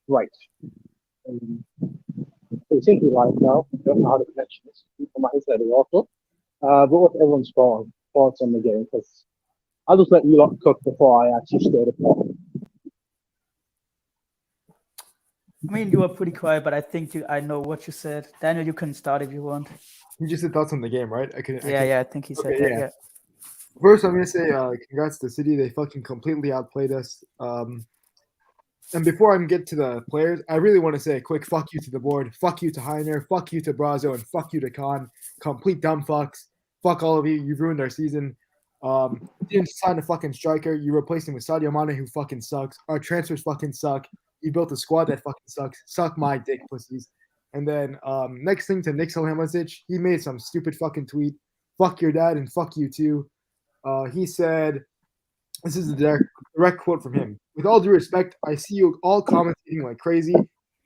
right. Um, it seems to be live now. I don't know how the connection is. People might say it also. But what's everyone's thoughts on the game? Because I'll just let you lot cook before I actually stir the pot. I mean, you were pretty quiet, but I think I know what you said. Daniel, you can start if you want. You just said thoughts on the game, right? I think he said that. Yeah. First, I'm gonna say congrats to City. They fucking completely outplayed us. And before I get to the players, I really want to say a quick fuck you to the board, fuck you to Heiner, fuck you to Brazo, and fuck you to Khan. Complete dumb fucks. Fuck all of you. You've ruined our season. You didn't sign a fucking striker. You replaced him with Sadio Mane, who fucking sucks. Our transfers fucking suck. You built a squad that fucking sucks. Suck my dick, pussies. And then next thing to Nick Salhamasic, he made some stupid fucking tweet. Fuck your dad and fuck you too. He said, this is a direct quote from him. With all due respect, I see you all commentating like crazy.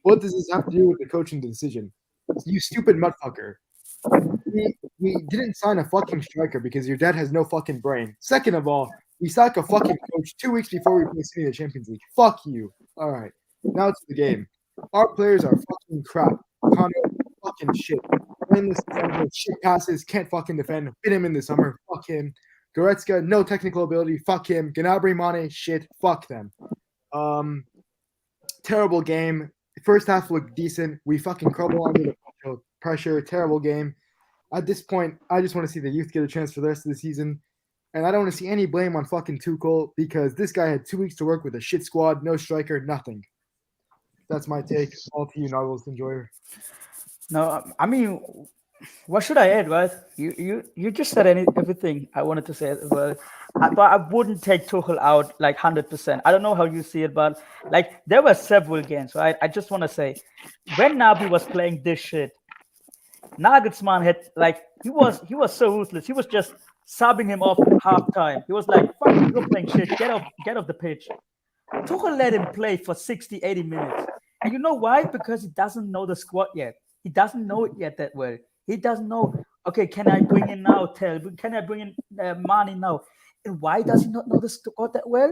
What does this have to do with the coaching decision? You stupid mudfucker. We didn't sign a fucking striker because your dad has no fucking brain. Second of all, we sack a fucking coach 2 weeks before we play City in the Champions League. Fuck you. All right. Now to the game. Our players are fucking crap. Connor, fucking shit. Brainless defender, shit passes, can't fucking defend. Bit him in the summer. Fuck him. Goretzka, no technical ability. Fuck him. Gnabry, Mane, shit. Fuck them. Terrible game. First half looked decent. We fucking crumble under the pressure. Terrible game. At this point, I just want to see the youth get a chance for the rest of the season. And I don't want to see any blame on fucking Tuchel because this guy had 2 weeks to work with a shit squad, no striker, nothing. That's my take. All to you, novels enjoyer. No, I mean, what should I add, right? You just said everything I wanted to say. But I wouldn't take Tuchel out like 100%. I don't know how you see it, but like there were several games, right? I just want to say when Nabi was playing this shit, Nagelsmann had like he was so ruthless. He was just subbing him off at halftime. He was like, "Fuck you, you're playing shit. Get off the pitch." Tuchel let him play for 60, 80 minutes. And you know why? Because he doesn't know the squad yet. He doesn't know it yet that well. He doesn't know, okay, can I bring in now? Can I bring in Mane now? And why does he not know the squad that well?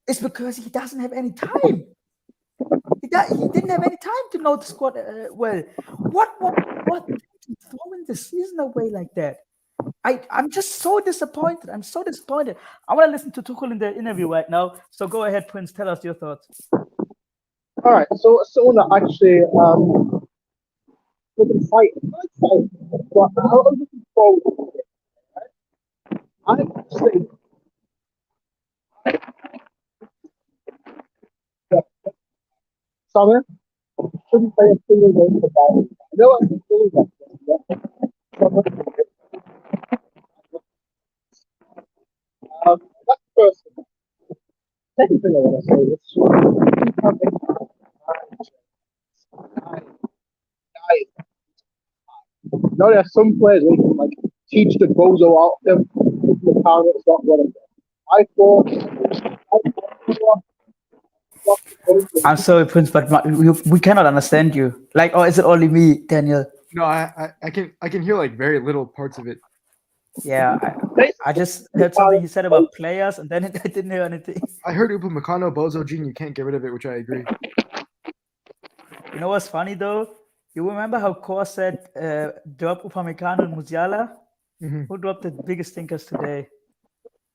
It's because he doesn't have any time. He didn't have any time to know the squad well. What throwing the season away like that? I'm just so disappointed. I'm so disappointed. I want to listen to Tuchel in the interview right now. So go ahead, Prince. Tell us your thoughts. All right. So someone that actually looking excited, not excited, but I was looking forward to it. Right? I say, Summer shouldn't play a single game for Bayern. I know I'm still that. That's the first thing. Second thing I want to say is, now there are some players where you can like teach the bozo out of them. The power it's not one of them. I thought. I'm sorry, Prince, but we cannot understand you. Like, or is it only me, Daniel? No, I can hear like very little parts of it. Yeah, I just heard something he said about players, and then I didn't hear anything. I heard Upamecano, Bozo, Gene, you can't get rid of it, which I agree. You know what's funny though? You remember how Core said drop Upamecano and Musiala? Mm-hmm. Who dropped the biggest thinkers today?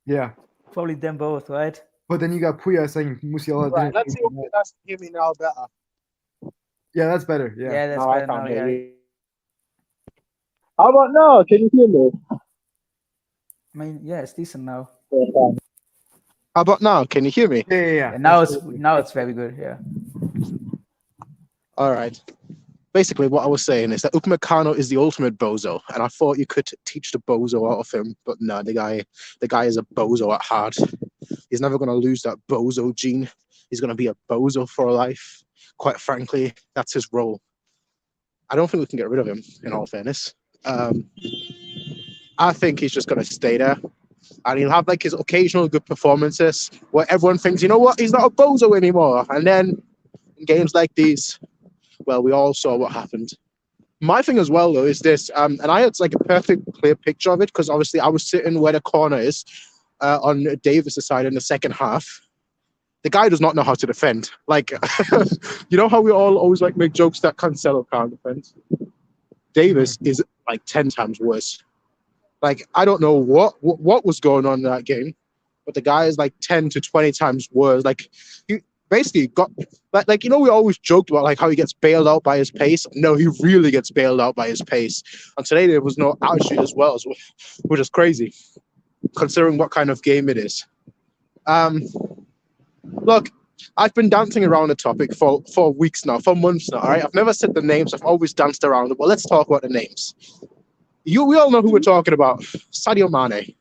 Yeah. Probably them both, right? But then you got Puya saying Musiala. Right, let's see if that's hear me now better. Yeah, that's better. Yeah, that's better now. Yeah. How about now? Can you hear me? I mean, yeah, it's decent now. How about now? Can you hear me? Yeah. And now it's very good. Yeah. All right. Basically, what I was saying is that Upamecano is the ultimate bozo, and I thought you could teach the bozo out of him, but no, the guy is a bozo at heart. He's never going to lose that bozo gene. He's going to be a bozo for life. Quite frankly, that's his role. I don't think we can get rid of him, in all fairness. I think he's just going to stay there, and he'll have like his occasional good performances where everyone thinks, you know what, he's not a bozo anymore. And then in games like these, well, we all saw what happened. My thing as well, though, is this, and I had like a perfect clear picture of it because obviously I was sitting where the corner is on Davis' side in the second half. The guy does not know how to defend. Like, you know how we all always like make jokes that Cancelo can't defend? Davis is like 10 times worse. Like, I don't know what was going on in that game, but the guy is like 10 to 20 times worse. Like, he basically got, like you know, we always joked about like how he gets bailed out by his pace. No, he really gets bailed out by his pace. And today there was no attitude as well, which is crazy, considering what kind of game it is. Look, I've been dancing around the topic for weeks now, for months now, all right? I've never said the names. I've always danced around it. Well, let's talk about the names. We all know who we're talking about. Sadio Mane.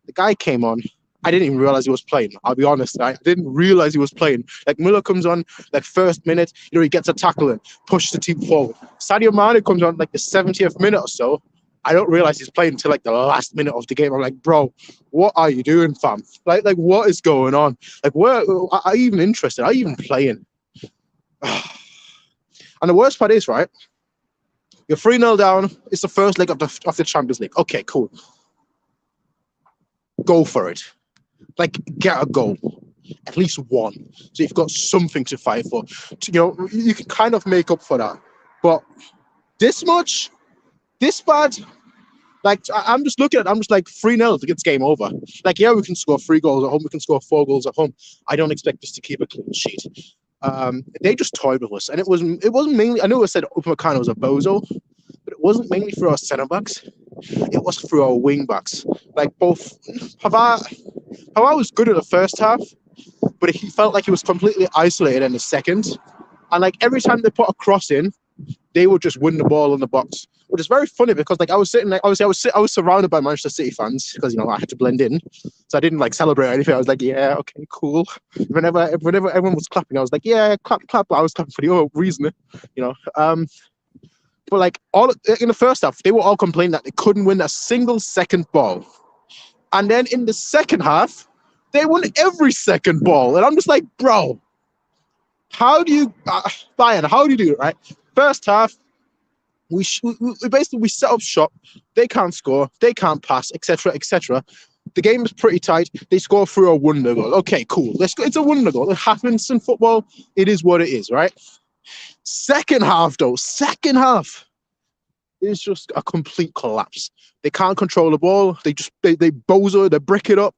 The guy came on. I didn't even realize he was playing. I'll be honest. I didn't realize he was playing. Like, Müller comes on, like, first minute, you know, he gets a tackle and pushes the team forward. Sadio Mane comes on, like, the 70th minute or so. I don't realize he's playing until, like, the last minute of the game. I'm like, bro, what are you doing, fam? Like what is going on? Like, where are you even interested? Are you even playing? And the worst part is, right, you're 3-0 down. It's the first leg of the Champions League. Okay, cool. Go for it. Like, get a goal. At least one. So you've got something to fight for. You know, you can kind of make up for that. But this much? This bad? Like, I'm just looking at it, I'm just like 3-0 to get this game over. Like, yeah, we can score 3 goals at home. We can score 4 goals at home. I don't expect us to keep a clean sheet. They just toyed with us. And it wasn't mainly, I know I said Upamecano was a bozo, but it wasn't mainly through our centre-backs. It was through our wing-backs. Like, both Pavard was good at the first half, but he felt like he was completely isolated in the second. And, like, every time they put a cross in, they would just win the ball in the box, which is very funny because, like, I was sitting, like, obviously I was surrounded by Manchester City fans because, you know, I had to blend in, so I didn't like celebrate or anything. I was like, yeah, okay, cool. Whenever everyone was clapping, I was like, yeah, clap. I was clapping for the other reason, you know. But like all in the first half, they were all complaining that they couldn't win a single second ball, and then in the second half, they won every second ball, and I'm just like, bro, how do you, Bayern? How do you do it, right? First half, we basically set up shop. They can't score, they can't pass, etc., etc. The game is pretty tight. They score through a wonder goal. Okay, cool. It's a wonder goal. It happens in football. It is what it is, right? Second half, though. Second half is just a complete collapse. They can't control the ball. They bozo, they brick it up,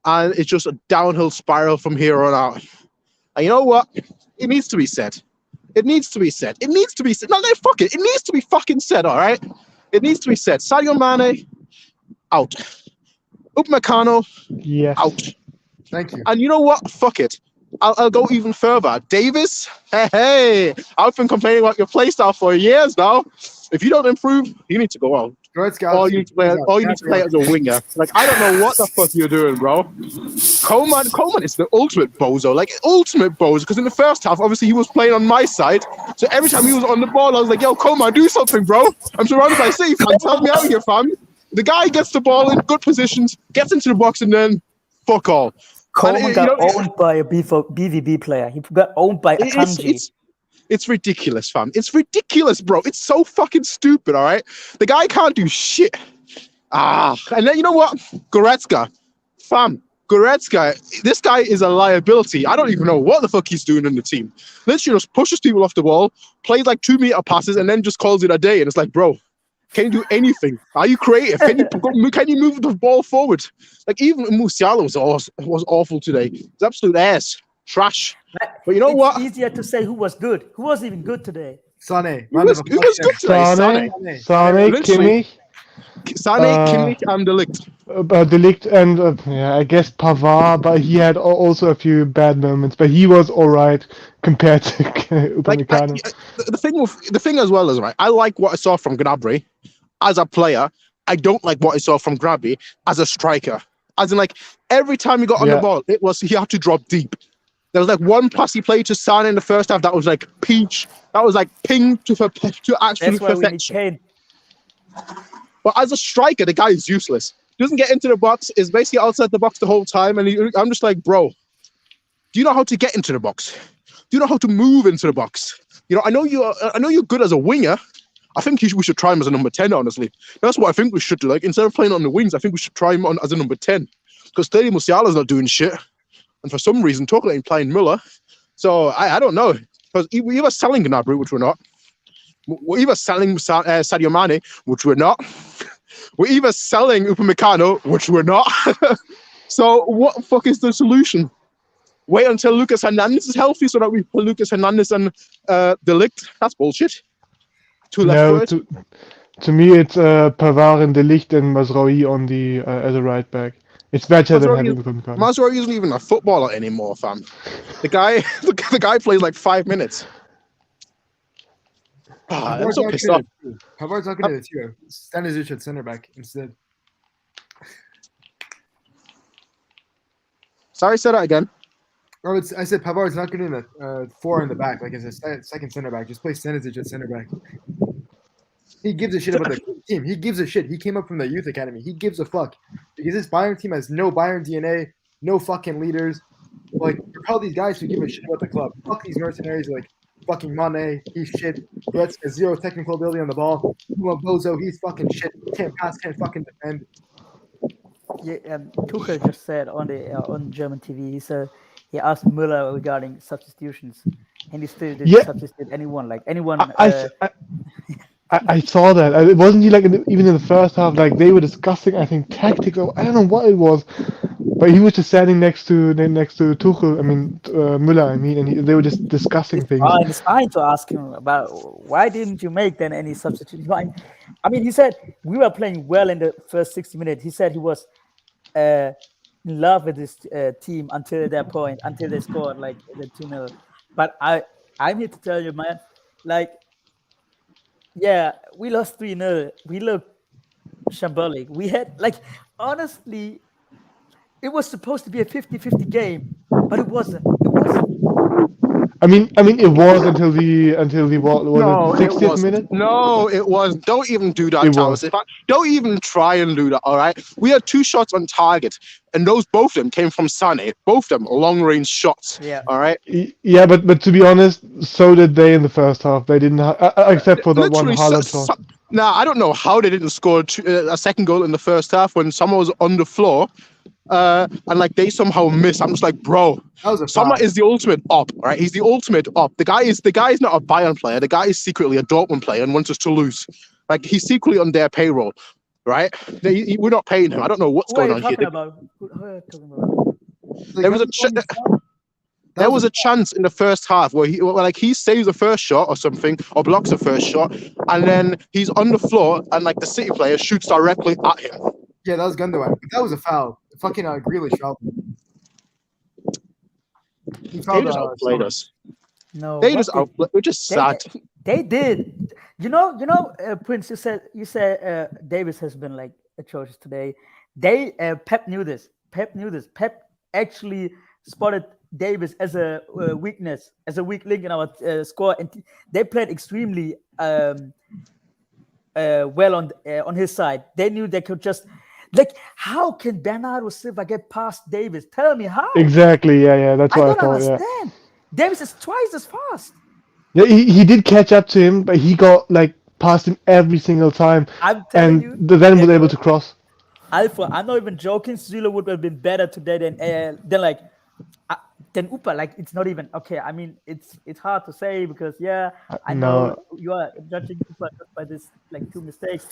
and it's just a downhill spiral from here on out. And you know what? It needs to be said. It needs to be said. It needs to be said. No, fuck it. It needs to be fucking said, all right? It needs to be said. Sadio Mane, out. Upamecano, Yes. out. Thank you. And you know what? Fuck it. I'll go even further. Davis, hey, I've been complaining about your playstyle for years now. If you don't improve, you need to go out. Or you need to play as a winger. Like, I don't know what the fuck you're doing, bro. Coleman is the ultimate bozo. Like, ultimate bozo. Because in the first half, obviously, he was playing on my side. So every time he was on the ball, I was like, yo, Coleman, do something, bro. I'm surrounded by City fans. Help me out here, fam. The guy gets the ball in good positions, gets into the box, and then fuck all. Coleman got owned by a BVB player. He got owned by Akanji. It's ridiculous, fam. It's ridiculous, bro. It's so fucking stupid, all right? The guy can't do shit. And then you know what? Goretzka. Fam, Goretzka, this guy is a liability. I don't even know what the fuck he's doing in the team. Literally just pushes people off the ball, plays like 2-meter passes, and then just calls it a day. And it's like, bro, can you do anything? Are you creative? Can you move the ball forward? Like, even Musiala was awful today. It's absolute ass. Trash. But you know what? It's easier to say who was good. Who was even good today? Sané. Who was good today? Sané, Kimmich. Sané, Kimmich, and De Ligt. De Ligt and I guess Pavard, but he had also a few bad moments. But he was all right compared to Upamecano. The thing as well is, right, I like what I saw from Gnabry as a player. I don't like what I saw from Gnabry as a striker. As in, like, every time he got on the ball, he had to drop deep. There was like one pass he played to Sané in the first half that was like peach. That was like ping to absolute perfection. But as a striker, the guy is useless. Doesn't get into the box. Is basically outside the box the whole time. And I'm just like, bro, do you know how to get into the box? Do you know how to move into the box? You know, I know you're good as a winger. I think we should try him as a number 10. Honestly, that's what I think we should do. Like, instead of playing on the wings, I think we should try him on as a number 10. Because clearly Musiala's not doing shit. and for some reason Tuchel ain't playing Müller. So I don't know, because we're either selling Gnabry, which we're not. We're either selling Sadio Mane, which we're not. We're either selling Upamecano, which we're not. So what the fuck is the solution? Wait until Lucas Hernandez is healthy so that we put Lucas Hernandez and De Ligt. That's bullshit. Two left No, to me it's Pavard and De Ligt and Mazraoui on the as a right back. It's better than having Upamecano. Mazraoui isn't even a footballer anymore, fam. The guy, the guy plays like 5 minutes. I'm so pissed off. Pavard's not going to do it. Stanisic at center back instead. Sorry, say that again. Oh, I said Pavard's not getting a 4 in the back, like as a second center back. Just play Stanisic at center back. He gives a shit about the team. He gives a shit. He came up from the youth academy. He gives a fuck. Because this Bayern team has no Bayern DNA, no fucking leaders. Like, all these guys who give a shit about the club. Fuck these mercenaries like fucking Mane. He's shit. Goretzka has 0 technical ability on the ball. Bozo, he's fucking shit. Can't pass, can't fucking defend. Yeah, Tuchel just said on German TV, he asked Müller regarding substitutions, and he still didn't substitute anyone. Like anyone. I saw that. It wasn't he like even in the first half, like they were discussing. I think tactics. I don't know what it was, but he was just standing next to Tuchel. I mean Müller. I mean, and they were just discussing things. It's fine to ask him about why didn't you make then any substitutions. I mean, he said we were playing well in the first 60 minutes. He said he was in love with this team until that point, until they scored like the 2-0. But I'm here to tell you, man, like. Yeah, we lost 3-0. We looked shambolic. We had, like, honestly, it was supposed to be a 50-50 game, but it wasn't. I mean, it was until the 60th minute. No, it was. Don't even do that, Thomas. Don't even try and do that. All right. We had 2 shots on target, and both of them came from Sané. Both of them long-range shots. Yeah. All right. Yeah, but to be honest, so did they in the first half. They didn't, except for that one Haaland shot. Nah, I don't know how they didn't score a second goal in the first half when someone was on the floor. And like they somehow missed. I'm just like, bro, Sommer is the ultimate op, right? He's the ultimate op. The guy is not a Bayern player. The guy is secretly a Dortmund player and wants us to lose. Like he's secretly on their payroll, right? We're not paying him. I don't know what's going on here. There was a chance in the first half where he saves the first shot or something, or blocks the first shot, and then he's on the floor and like the City player shoots directly at him. Yeah, that was Gundogan. That was a foul. Fucking Grealish foul. They just outplayed us. No, they just outplayed. We're just sad. They did. You know, Prince. You said Davis has been like atrocious today. Pep knew this. Pep actually spotted Davis as a weakness, as a weak link in our score, and they played extremely well on his side. They knew they could just. Like, how can Bernardo Silva get past Davis? Tell me how. Exactly, yeah. That's what I thought. Understand. Yeah. Davis is twice as fast. Yeah, he did catch up to him, but he got like past him every single time. I'm telling you, then was able to cross. Alpha, I'm not even joking. Süle would have been better today than Upa. Like, it's not even okay. I mean, it's hard to say because I know you are judging Upa just by this like 2 mistakes,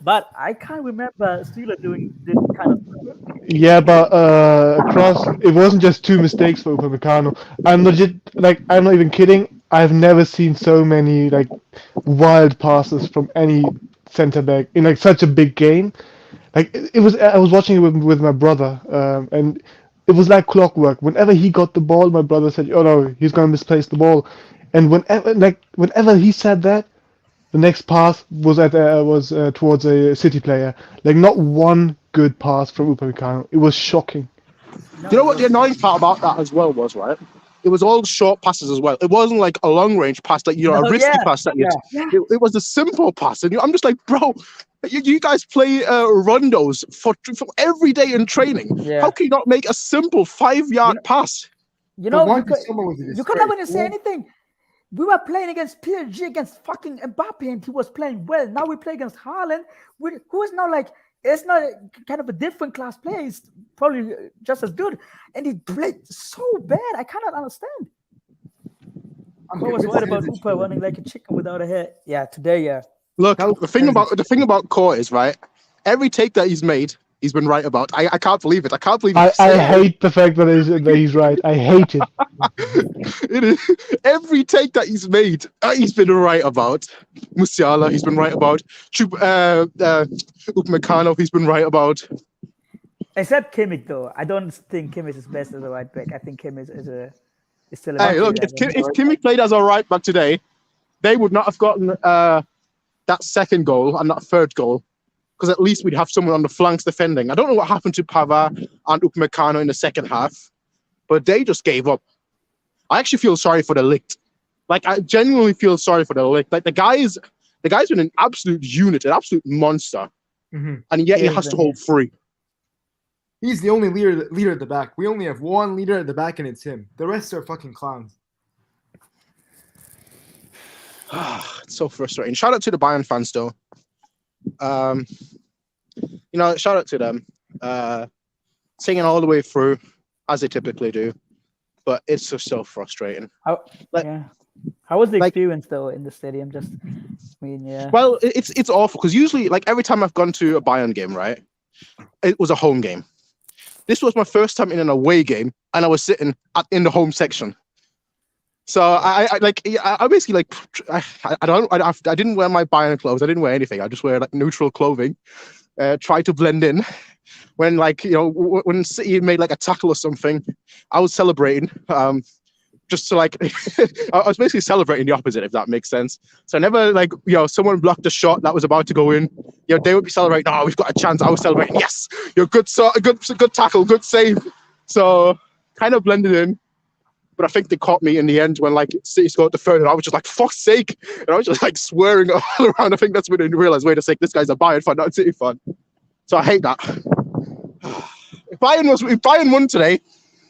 but I can't remember Süle doing this kind of stuff. Yeah, but across it wasn't just 2 mistakes for Upamecano. I'm not even kidding. I've never seen so many like wild passes from any center back in like such a big game. Like it was, I was watching it with my brother, and it was like clockwork. Whenever he got the ball, my brother said, "Oh no, he's gonna misplace the ball," and whenever he said that, the next pass was towards a City player. Like not one good pass from Upamecano. It was shocking. You know what the annoying part about that as well was, right? It was all short passes as well. It wasn't like a long range pass that a risky pass that it was a simple pass, and I'm just like, bro. You guys play rondos for every day in training. Yeah. How can you not make a simple 5-yard pass? You could not even say anything. We were playing against PSG, against fucking Mbappe, and he was playing well. Now we play against Haaland, who is now like It's not kind of a different class player. He's probably just as good, and he played so bad. I cannot understand. I was worried about Upa running like a chicken without a head. Yeah, today, yeah. Look, the thing about Court is right. Every take that he's made, he's been right about. I can't believe it. I can't believe it. I hate the fact that he's right. I hate it. It is, every take that he's made, he's been right about. Musiala, he's been right about. Upamecano, he's been right about. Except Kimmich, though. I don't think Kimmich is best as a right back. I think Kimmich is still a. Hey, look, if Kimmich played as a right back today, they would not have gotten that second goal and that third goal. Because at least we'd have someone on the flanks defending. I don't know what happened to Pavard and Upamecano in the second half, but they just gave up. I actually feel sorry for the Ligt. Like, I genuinely feel sorry for the Ligt. Like, the guy's been an absolute unit, an absolute monster, and yet he has to hold free. He's the only leader at the back. We only have one leader at the back, and it's him. The rest are fucking clowns. It's so frustrating. Shout out to the Bayern fans, though. Shout out to them. Singing all the way through, as they typically do. But it's just so frustrating. How was the experience though in the stadium? Yeah. Well, it's awful because usually, like every time I've gone to a Bayern game, right, it was a home game. This was my first time in an away game, and I was sitting in the home section. So I basically I didn't wear my Bayern clothes. I didn't wear anything. I just wear like neutral clothing. Try to blend in. When when City made like a tackle or something, I was celebrating. Just to like, I was basically celebrating the opposite, if that makes sense. So never someone blocked a shot that was about to go in. They would be celebrating. Oh, we've got a chance. I was celebrating. Yes, you're good tackle, good save. So kind of blended in. But I think they caught me in the end when City scored the third, and I was just like, fuck's sake. And I was just like swearing all around. I think that's when I realized, wait a sec, this guy's a Bayern fan, not a City fan. So I hate that. If Bayern won today,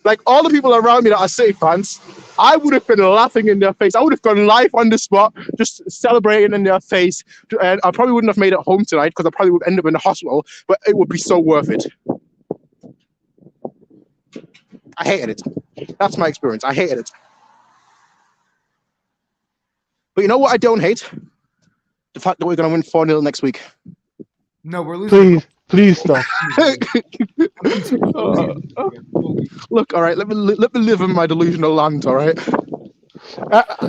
like all the people around me that are City fans, I would have been laughing in their face. I would have gone live on the spot, just celebrating in their face. And I probably wouldn't have made it home tonight because I probably would end up in the hospital, but it would be so worth it. I hated it. That's my experience. I hated it. But you know what I don't hate? The fact that we're going to win 4-0 next week. No, we're losing. Please stop. Look, all right, let me live in my delusional land, all right?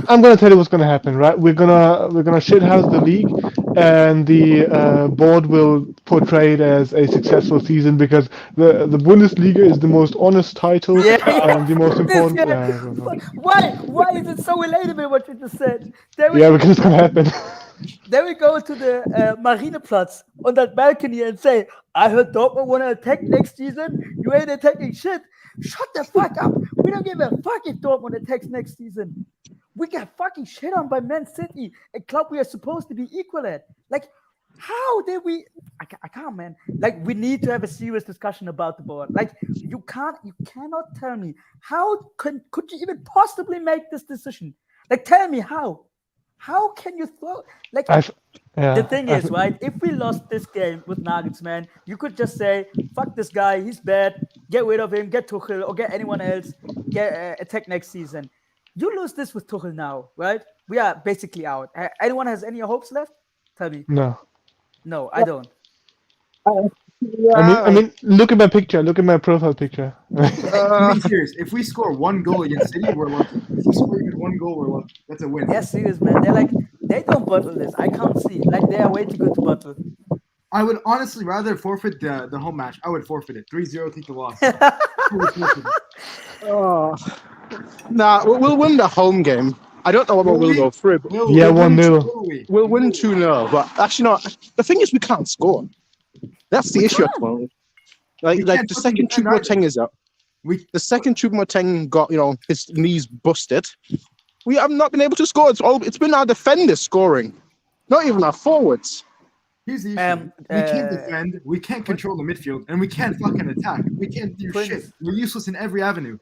I'm gonna tell you what's gonna happen, right? We're gonna shithouse the league, and the board will portray it as a successful season because the Bundesliga is the most honest title and the most important. Why is it so relatable what you just said? Because it's gonna happen. Then we go to the Marineplatz on that balcony and say, I heard Dortmund want to attack next season. You ain't attacking shit. Shut the fuck up. We don't give a fuck if Dortmund attacks next season. We got fucking shit on by Man City, a club we are supposed to be equal at. Like, how did we? I can't, man. Like, we need to have a serious discussion about the board. Like, you cannot tell me how could you even possibly make this decision? Like, tell me how. How can you throw the thing is, right? If we lost this game with Nagelsmann, you could just say, "Fuck this guy, he's bad. Get rid of him. Get Tuchel or get anyone else. Get attack next season." You lose this with Tuchel now, right? We are basically out. Anyone has any hopes left? Tell me. No, I don't. I mean, look at my picture. Look at my profile picture. Be serious. If we score one goal against City, we're lucky. If we score even one goal, we're lucky. That's a win. Yeah, serious, man. They don't bottle this. I can't see. Like, they are way too good to bottle. I would honestly rather forfeit the home match. I would forfeit it. 3-0, take the loss. Nah, we'll win the home game. I don't know what we'll go through. But 1-0. We'll win 2-0. But actually, no. The thing is, we can't score. That's the issue at the moment. Like the second Choupo-Moting is up. The second Choupo-Moting got, his knees busted. We have not been able to score. It's been our defenders scoring, not even our forwards. Here's the issue. We can't defend, we can't control the midfield, and we can't fucking attack. We can't do shit. We're useless in every avenue.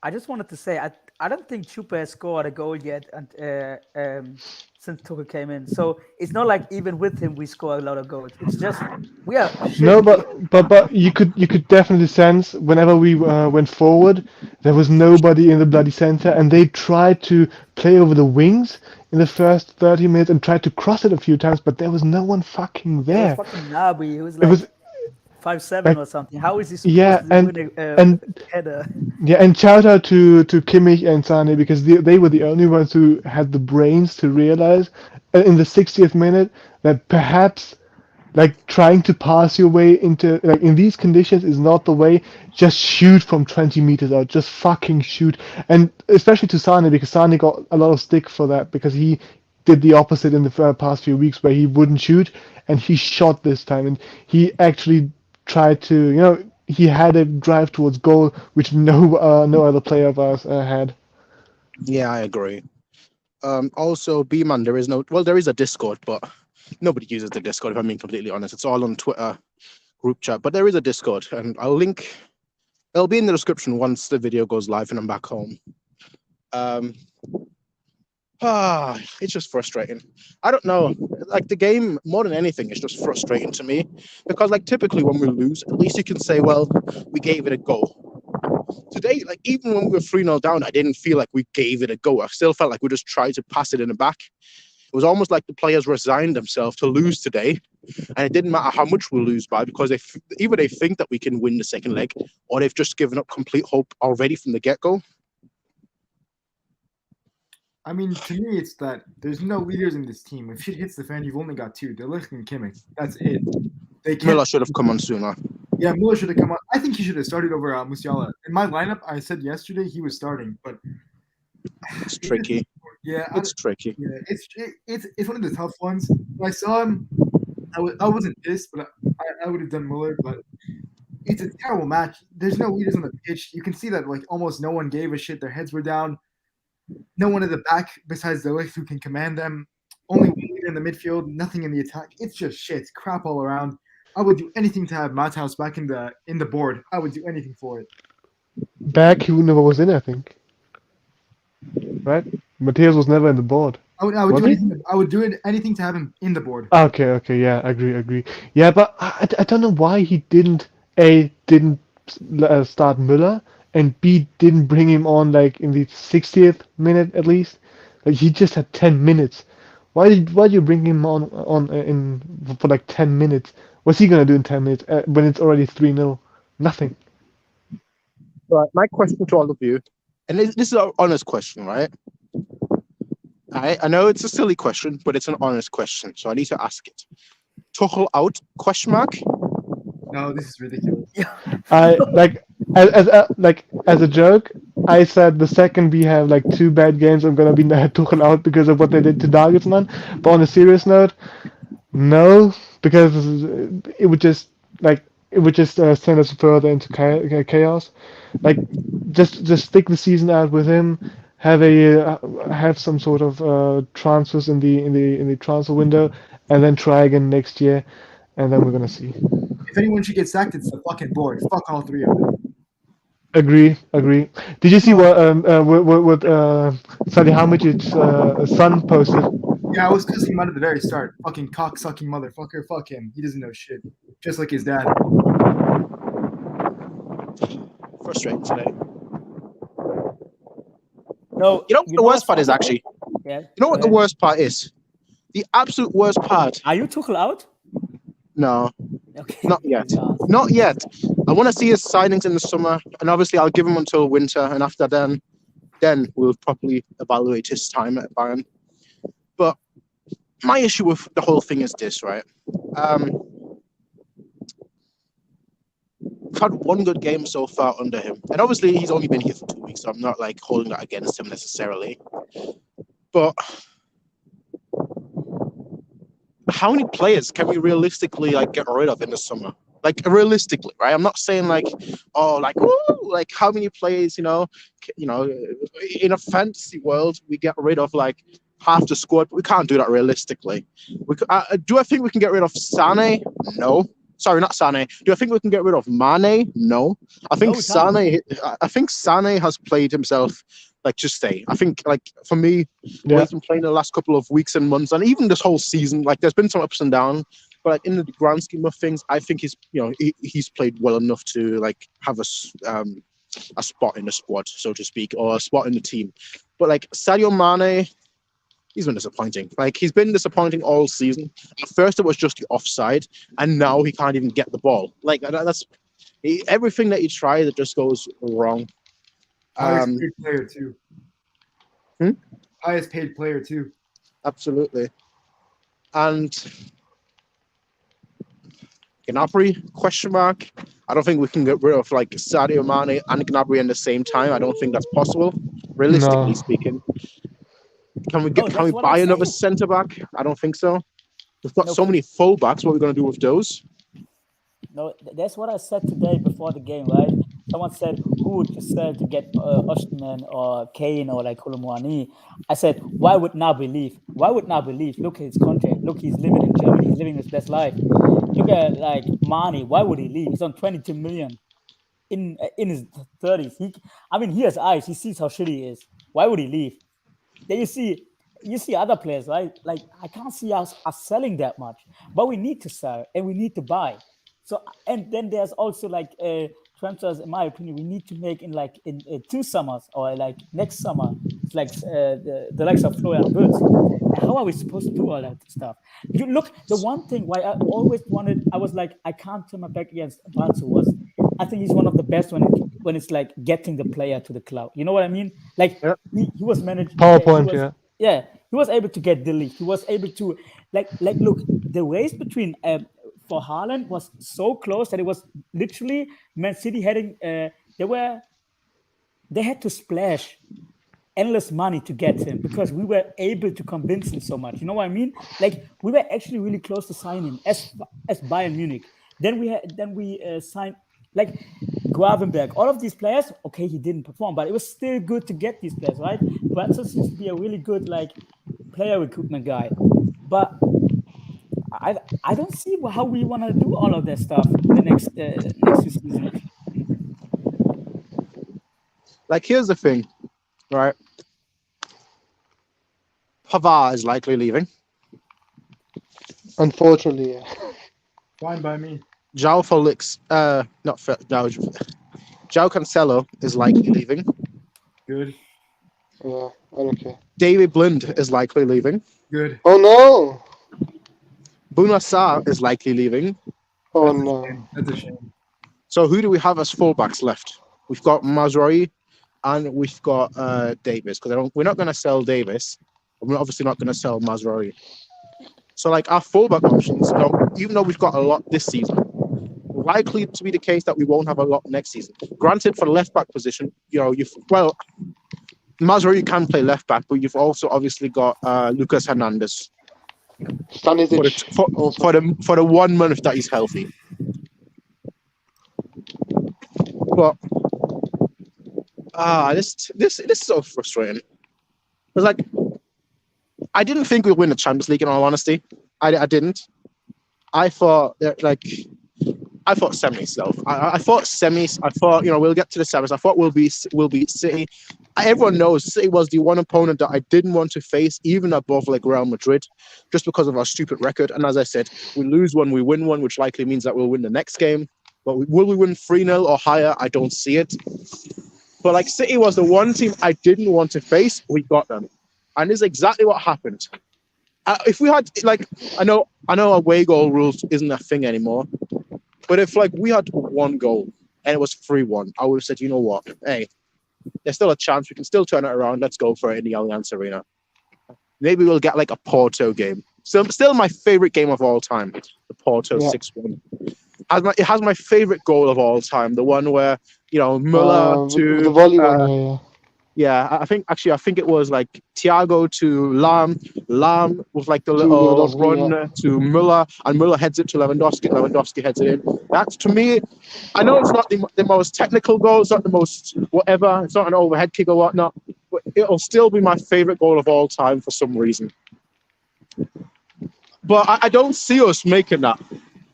I just wanted to say I don't think Chupa has scored a goal yet, and since Tuchel came in, so it's not like even with him we score a lot of goals. It's just we are No, shit. but you could definitely sense whenever we went forward, there was nobody in the bloody center, and they tried to play over the wings in the first 30 minutes and tried to cross it a few times, but there was no one fucking It was there. fucking Nabi. He was It like was 5'7" like, or something. How is he supposed yeah, to and win a and header? yeah, and shout out to Kimmich and Sane because they were the only ones who had the brains to realize in the 60th minute that perhaps like trying to pass your way into like in these conditions is not the way. Just shoot from 20 meters out. Just fucking shoot. And especially to Sane because Sane got a lot of stick for that because he did the opposite in the past few weeks where he wouldn't shoot and he shot this time and he actually tried to he had a drive towards goal which no other player of ours had. Yeah, I agree. Also, B-Man, there is a Discord, but nobody uses the Discord, if I'm being completely honest. It's all on Twitter group chat, but there is a Discord, and it'll be in the description once the video goes live and I'm back home. It's just frustrating. I don't know, like the game, more than anything, is just frustrating to me, because like typically when we lose, at least you can say, well, we gave it a go. Today, like even when we were 3-0 down, I didn't feel like we gave it a go. I still felt like we just tried to pass it in the back. It was almost like the players resigned themselves to lose today, and it didn't matter how much we lose by, because either they think that we can win the second leg, or they've just given up complete hope already from the get-go. I mean, to me, it's that there's no leaders in this team. If shit hits the fan, you've only got two: De Ligt and Kimmich. That's it. They can't. Miller should have come on sooner. Yeah, Muller should have come on. I think he should have started over Musiala. In my lineup, I said yesterday he was starting, but It's tricky. yeah, It's tricky. yeah, it's one of the tough ones. When I saw him, I wasn't pissed, but I would have done Muller. But it's a terrible match. There's no leaders on the pitch. You can see that like almost no one gave a shit. Their heads were down. No one at the back besides the Ligt who can command them. Only one leader in the midfield. Nothing in the attack. It's just shit. It's crap all around. I would do anything to have Matthaus back in the board. I would do anything for it. Back, he never was in, I think. Right? Matthias was never in the board. I would Was do he? anything. I would do anything to have him in the board. Okay, yeah, agree. Yeah, but I don't know why he didn't start Müller, and B didn't bring him on like in the 60th minute at least. Like he just had 10 minutes. Why did you bring him on in for like 10 minutes? What's he gonna do in 10 minutes when it's already 3-0? Nothing. Right, my question to all of you, and this is an honest question, right? I know it's a silly question, but it's an honest question, so I need to ask it. Tuchel out? Question mark? No, this is ridiculous. I like as a joke. I said the second we have like 2 bad games, I'm gonna be Tuchel out because of what they did to Nagelsmann. But on a serious note, no, because it would just send us further into chaos. Like just stick the season out with him. Have some sort of transfers in the transfer window, and then try again next year, and then we're gonna see. If anyone should get sacked, it's the fucking board. Fuck all three of them. Agree. Did you see what Salihamidzic's son posted? Yeah, I was cussing him out at the very start. Fucking cock-sucking motherfucker. Fuck him. He doesn't know shit. Just like his dad. Frustrating today. No, You know what the worst part is, what's- actually? Yeah. You know what the worst part is? The absolute worst part. Are you Tuchel out? No, Okay. not yet. Not yet. I want to see his signings in the summer, and obviously I'll give him until winter, and after then we'll properly evaluate his time at Bayern. But my issue with the whole thing is this, right? We've had one good game so far under him, and obviously he's only been here for 2 weeks, so I'm not like holding that against him necessarily. But how many players can we realistically like get rid of in the summer? Like realistically, right? I'm not saying like, oh, like, woo, like how many players, in a fantasy world we get rid of like half the squad, but we can't do that realistically. Do I think we can get rid of Sané? No. Sorry, not Sane. Do I think we can get rid of Mane? No. I think No, we can't. Sane. I think Sane has played himself like just stay. I think like for me, the way Yeah. he's been playing the last couple of weeks and months, and even this whole season, like there's been some ups and downs. But like in the grand scheme of things, I think he's played well enough to like have a spot in the squad, so to speak, or a spot in the team. But like Sadio Mane, he's been disappointing. Like he's been disappointing all season. At first it was just the offside, and now he can't even get the ball. Like that's everything that he tries, it just goes wrong. Highest paid player too. Hmm? Highest paid player too. Absolutely. And Gnabry, question mark. I don't think we can get rid of like Sadio Mane and Gnabry in the same time. I don't think that's possible, realistically No. speaking. Can we No, that's what buy I'm another saying. centre back? I don't think so. We've got No, so many fullbacks. What are we going to do with those? No, that's what I said today before the game, right? Someone said, who would you sell to get Osterman or Kane or like Kolomwani? I said, why would Naby leave? Why would Naby leave? Look at his contract. Look, he's living in Germany. He's living his best life. Look at like Mane. Why would he leave? He's on 22 million in his 30s. He has eyes. He sees how shitty he is. Why would he leave? Then you see other players, right? Like I can't see us selling that much, but we need to sell and we need to buy. So and then there's also like transfers, in my opinion, we need to make in 2 summers or like next summer. It's like the likes of Florian Wirtz. How are we supposed to do all that stuff? You look, the one thing why I always wanted, I was like, I can't turn my back against Barca was, I think he's one of the best when it's like getting the player to the club. You know what I mean? Like Yep. he was managed. PowerPoint, yeah. Yeah, he was able to get the league. He was able to like look, the race between for Haaland was so close that it was literally Man City heading. They had to splash endless money to get him because we were able to convince him so much. You know what I mean? Like we were actually really close to signing as Bayern Munich. Then we signed like Gravenberg. All of these players, okay, he didn't perform, but it was still good to get these players, right? Brazil seems to be a really good like player recruitment guy, but I don't see how we want to do all of that stuff in the next 2 seasons. Like here's the thing, right? Pavard is likely leaving. Unfortunately, yeah. Fine by me. João Felix, João Cancelo is likely leaving. Good. Yeah, I don't care. David Blind is likely leaving. Good. Oh no! Bouna Sarr is likely leaving. Oh That's a no! shame. That's a shame. So who do we have as fullbacks left? We've got Mazraoui and we've got Davis, because we're not going to sell Davis. And we're obviously not going to sell Mazraoui. So like our fullback options, even though we've got a lot this season, likely to be the case that we won't have a lot next season. Granted, for the left back position, Mazraoui can play left back, but you've also obviously got Lucas Hernandez Stanisic for the 1 month that he's healthy. But this is so frustrating. It's like I didn't think we'd win the Champions League. In all honesty, I didn't. I thought semis though. I thought semis. I thought we'll get to the semis. I thought we'll beat City. Everyone knows City was the one opponent that I didn't want to face, even above like Real Madrid, just because of our stupid record. And as I said, we lose one, we win one, which likely means that we'll win the next game. But will we win 3-0 or higher? I don't see it. But like City was the one team I didn't want to face. We got them, and this is exactly what happened. If we had I know away goal rules isn't a thing anymore, but if we had 1 goal and it was 3-1, I would have said, you know what, hey, there's still a chance. We can still turn it around. Let's go for it in the Allianz Arena. Maybe we'll get a Porto game. Still my favorite game of all time, the Porto 6-1. It has my favorite goal of all time, the one where Müller to the volley one. Yeah, I think it was Thiago to Lam with the little run to Müller, and Müller heads it to Lewandowski. Lewandowski heads it in. That's, to me, I know it's not the most technical goal, it's not the most whatever, it's not an overhead kick or whatnot, but it'll still be my favorite goal of all time for some reason. But I don't see us making that.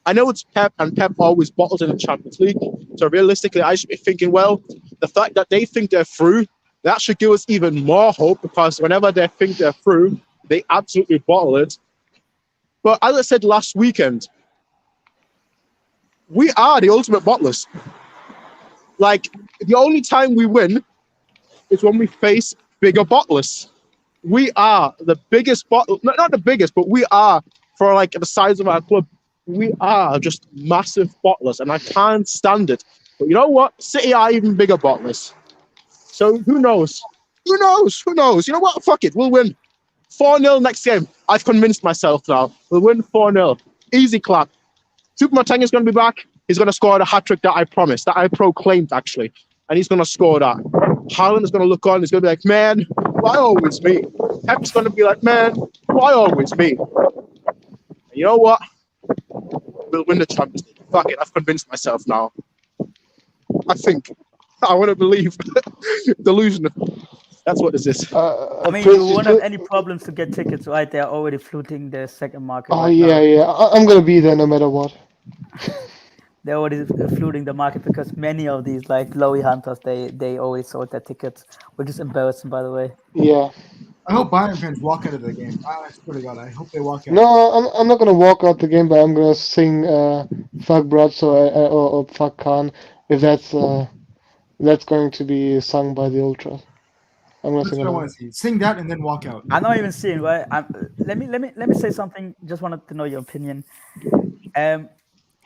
I know it's Pep, and Pep always bottles in the Champions League. So realistically, I should be thinking, well, the fact that they think they're through, that should give us even more hope, because whenever they think they're through, they absolutely bottle it. But as I said last weekend, we are the ultimate bottlers. Like, the only time we win is when we face bigger bottlers. We are the biggest bottle, not the biggest, but we are, for like the size of our club, we are just massive bottlers, and I can't stand it. But you know what? City are even bigger bottlers. So who knows? Who knows? Who knows? You know what? Fuck it. We'll win 4-0 next game. I've convinced myself now. We'll win 4-0. Easy clap. Choupo-Moting is going to be back. He's going to score the hat-trick that I promised, that I proclaimed, actually. And he's going to score that. Haaland is going to look on. He's going to be like, man, why always me? Pep's going to be like, man, why always me? And you know what? We'll win the Champions League. Fuck it. I've convinced myself now. I think. I want to believe. Delusion. That's what this is. I mean, you won't have any problems to get tickets, right? They're already fluting the second market. Oh right yeah, now. yeah. I'm gonna be there no matter what. They're already fluting the market, because many of these like glowy hunters, they always sold their tickets, which is embarrassing, by the way. Yeah. I hope Bayern fans walk out of the game. I swear to God, I hope they walk out. No, I'm not gonna walk out the game, but I'm gonna sing "Fuck Brazzo" or "Fuck Khan" if that's going to be sung by the ultras. I'm gonna That's sing what I it. want to see. Sing that and then walk out. I'm not even seeing, right? Let me say something. Just wanted to know your opinion.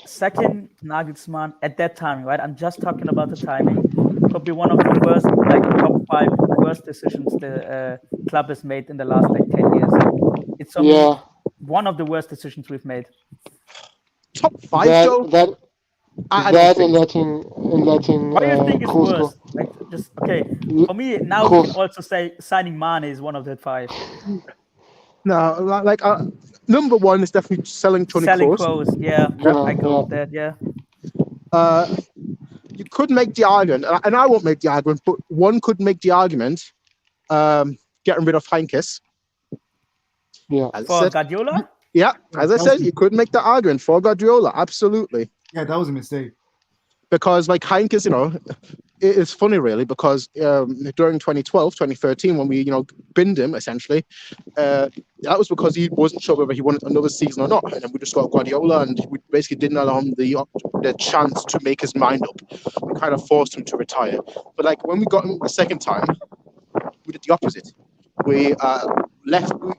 Second, Nagelsmann at that time, right? I'm just talking about the timing. Probably one of the worst, like top 5 worst decisions the club has made in the last like 10 years. It's for me one of the worst decisions we've made. Top 5 though? I don't think. in letting What do you think is Kroos worse? go. Like, just okay. For me, now we can also say signing Mane is one of the 5. No, like number 1 is definitely selling Toni Selling Kroos. Kroos, yeah, I go with that, yeah. You could make the argument, and I won't make the argument, but one could make the argument, getting rid of Heinkes. Yeah. For Guardiola? Yeah, as I said, you could make the argument for Guardiola, absolutely. Yeah, that was a mistake. Because like Heinkes, you know, it's funny really, because during 2012, 2013, when we, you know, binned him essentially, that was because he wasn't sure whether he wanted another season or not, and then we just got Guardiola, and we basically didn't allow him the chance to make his mind up. We kind of forced him to retire. But like when we got him the second time, we did the opposite. We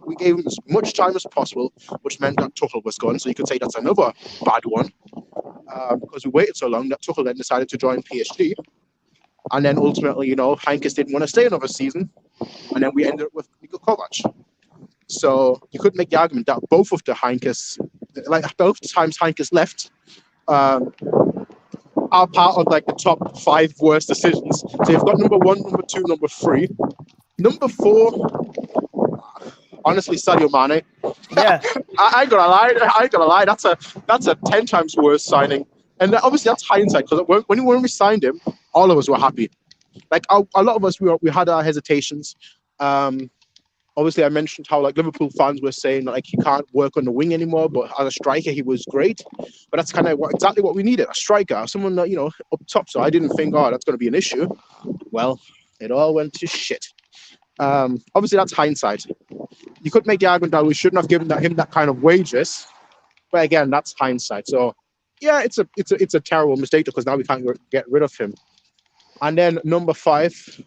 we gave him as much time as possible, which meant that Tuchel was gone. So you could say that's another bad one. Because we waited so long that Tuchel then decided to join PSG. And then ultimately, you know, Heinkes didn't want to stay another season. And then we ended up with Niko Kovac. So you could make the argument that both of the Heinkes, like both times Heinkes left, are part of like the top 5 worst decisions. So you've got number 1, number 2, number 3. Number 4, honestly, Sadio Mane. Yeah. I ain't gonna lie. That's a 10 times worse signing. And obviously that's hindsight, because when we signed him, all of us were happy. Like a lot of us, we had our hesitations. Obviously, I mentioned how like Liverpool fans were saying like he can't work on the wing anymore, but as a striker he was great. But that's kind of exactly what we needed, a striker, someone that, you know, up top. So I didn't think, oh, that's going to be an issue. Well, it all went to shit. Obviously, that's hindsight. You could make the argument that we shouldn't have given him that kind of wages, but again, that's hindsight. So yeah, it's a terrible mistake, because now we can't get rid of him. And then number 5.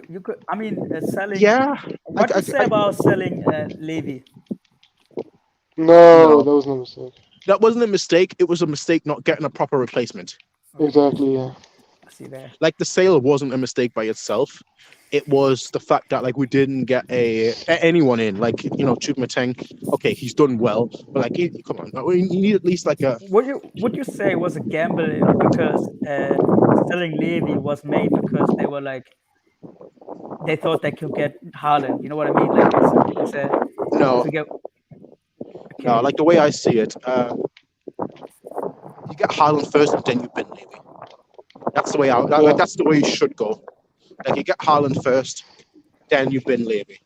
You could. I mean, selling. Yeah. What do you say about selling Levy? No, that was no mistake. That wasn't a mistake. It was a mistake not getting a proper replacement. Exactly, yeah. I see there. Like the sale wasn't a mistake by itself. It was the fact that like we didn't get anyone in. Like, you know, Choupo-Moting, okay, he's done well, but like, come on, you need at least like a. Would you say it was a gamble because selling Levy was made because they were like, they thought they could get Haaland? You know what I mean? Like it's a No. okay. No, like the way I see it, you get Haaland first and then you bin Levy. That's the way out. Like that's the way you should go. Like you get Haaland first, then you bin Levy.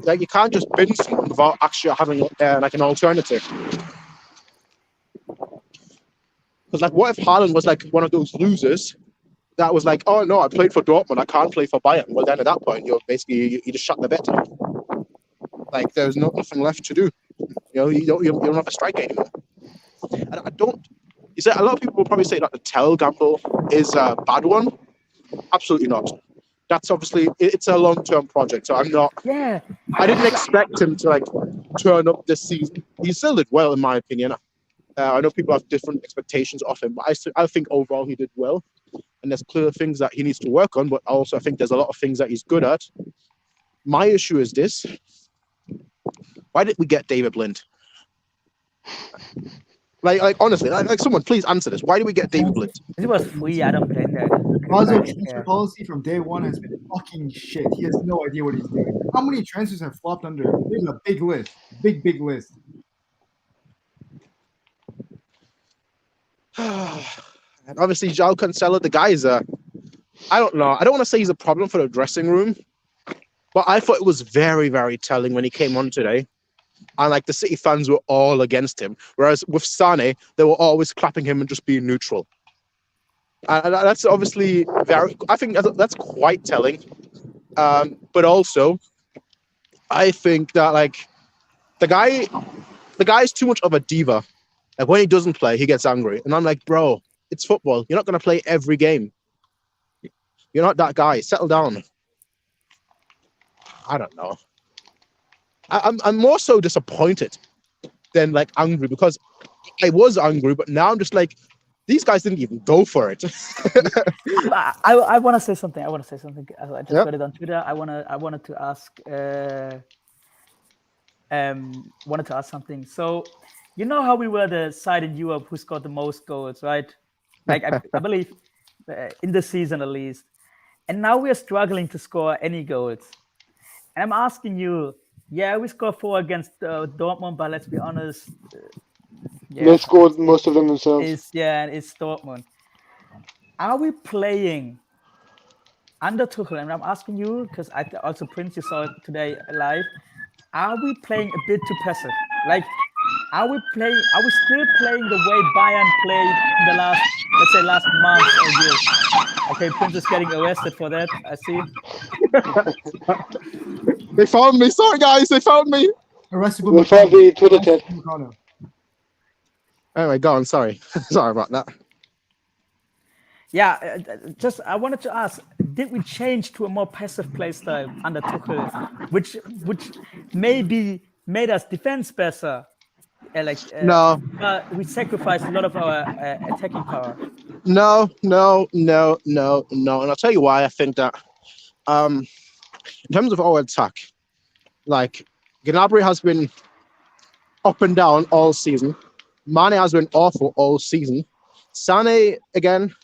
like you can't just bin someone without actually having like an alternative. Because like, what if Haaland was like one of those losers that was like, oh no, I played for Dortmund, I can't play for Bayern. Well, then at that point, you're basically you just shut the bet. Like there's nothing left to do. You don't have a strike anymore. And I don't. Is that a lot of people will probably say that the Tell gamble is a bad one? Absolutely not. That's obviously it's a long-term project, so I'm not. Yeah. I didn't expect him to like turn up this season. He still did well, in my opinion. I know people have different expectations of him, but I think overall he did well. And there's clear things that he needs to work on, but also I think there's a lot of things that he's good at. My issue is this: why did we get David Blind? Like honestly, like someone please answer this. Why did we get David Blind? It was free. I don't blame that. Brazil's transfer policy from day one has been fucking shit. He has no idea what he's doing. How many transfers have flopped under him? There's a big list. Big list. And obviously, João Cancelo, the guy is I don't know. I don't want to say he's a problem for the dressing room, but I thought it was very, very telling when he came on today. And like the City fans were all against him. Whereas with Sané, they were always clapping him and just being neutral. And that's obviously I think that's quite telling. But also, I think that like the guy is too much of a diva. Like when he doesn't play, he gets angry. And I'm like, bro, it's football. You're not going to play every game. You're not that guy. Settle down. I don't know. I'm more so disappointed than like angry, because I was angry, but now I'm just like, these guys didn't even go for it. I want to say something. I just got it on Twitter. I wanted to ask something. So, you know how we were the side in Europe who scored the most goals, right? Like I believe in the season at least. And now we are struggling to score any goals. And I'm asking you, yeah, we scored 4 against Dortmund, but let's be honest. They scored most of them themselves. It's Dortmund. Are we playing under Tuchel? And I'm asking you, because I also Prince, you saw it today live. Are we playing a bit too passive? Like, are we still playing the way Bayern played in the last month or years? Okay, Prince is getting arrested for that. I see. They found me. Sorry, guys. They found me. Arrested. We'll find the Twitter chat. Anyway, go on. Sorry. Sorry about that. Yeah, I wanted to ask, did we change to a more passive play style under Tuchel, which maybe made us defense better? No. We sacrificed a lot of our attacking power. No. And I'll tell you why I think that. In terms of our attack, like Gnabry has been up and down all season. Mane has been awful all season. Sané, again,